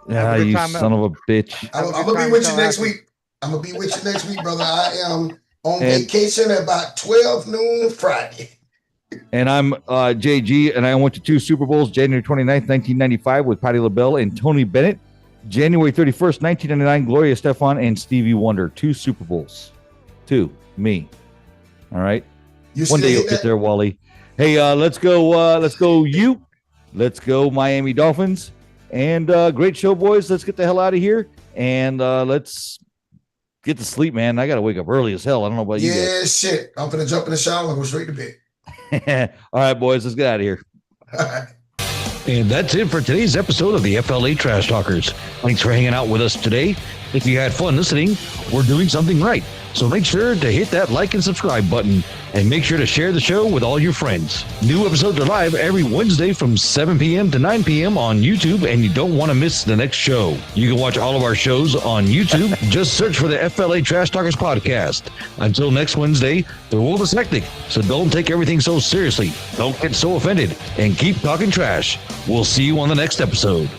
Yeah, you son of a bitch. I'm gonna be with you next week. I'm gonna be with you next week, brother. I am on vacation at about 12 noon Friday. And I'm JG, and I went to 2 Super Bowls, January 29th, 1995 with Patti LaBelle and Tony Bennett. January 31st, 1999, Gloria Estefan and Stevie Wonder. 2 Super Bowls. 2. Me. All right. One day you'll get there, Wally. Hey, let's go you. Let's go Miami Dolphins. And great show, boys. Let's get the hell out of here. And let's get to sleep, man. I got to wake up early as hell. I don't know about you guys. Yeah, shit. I'm going to jump in the shower and go straight to bed. All right, boys. Let's get out of here. All right. And that's it for today's episode of the FLA Trash Talkers. Thanks for hanging out with us today. If you had fun listening, we're doing something right. So make sure to hit that like and subscribe button, and make sure to share the show with all your friends. New episodes are live every Wednesday from 7 p.m. to 9 p.m. on YouTube, and you don't want to miss the next show. You can watch all of our shows on YouTube. Just search for the FLA Trash Talkers podcast. Until next Wednesday, the world is hectic, so don't take everything so seriously. Don't get so offended, and keep talking trash. We'll see you on the next episode.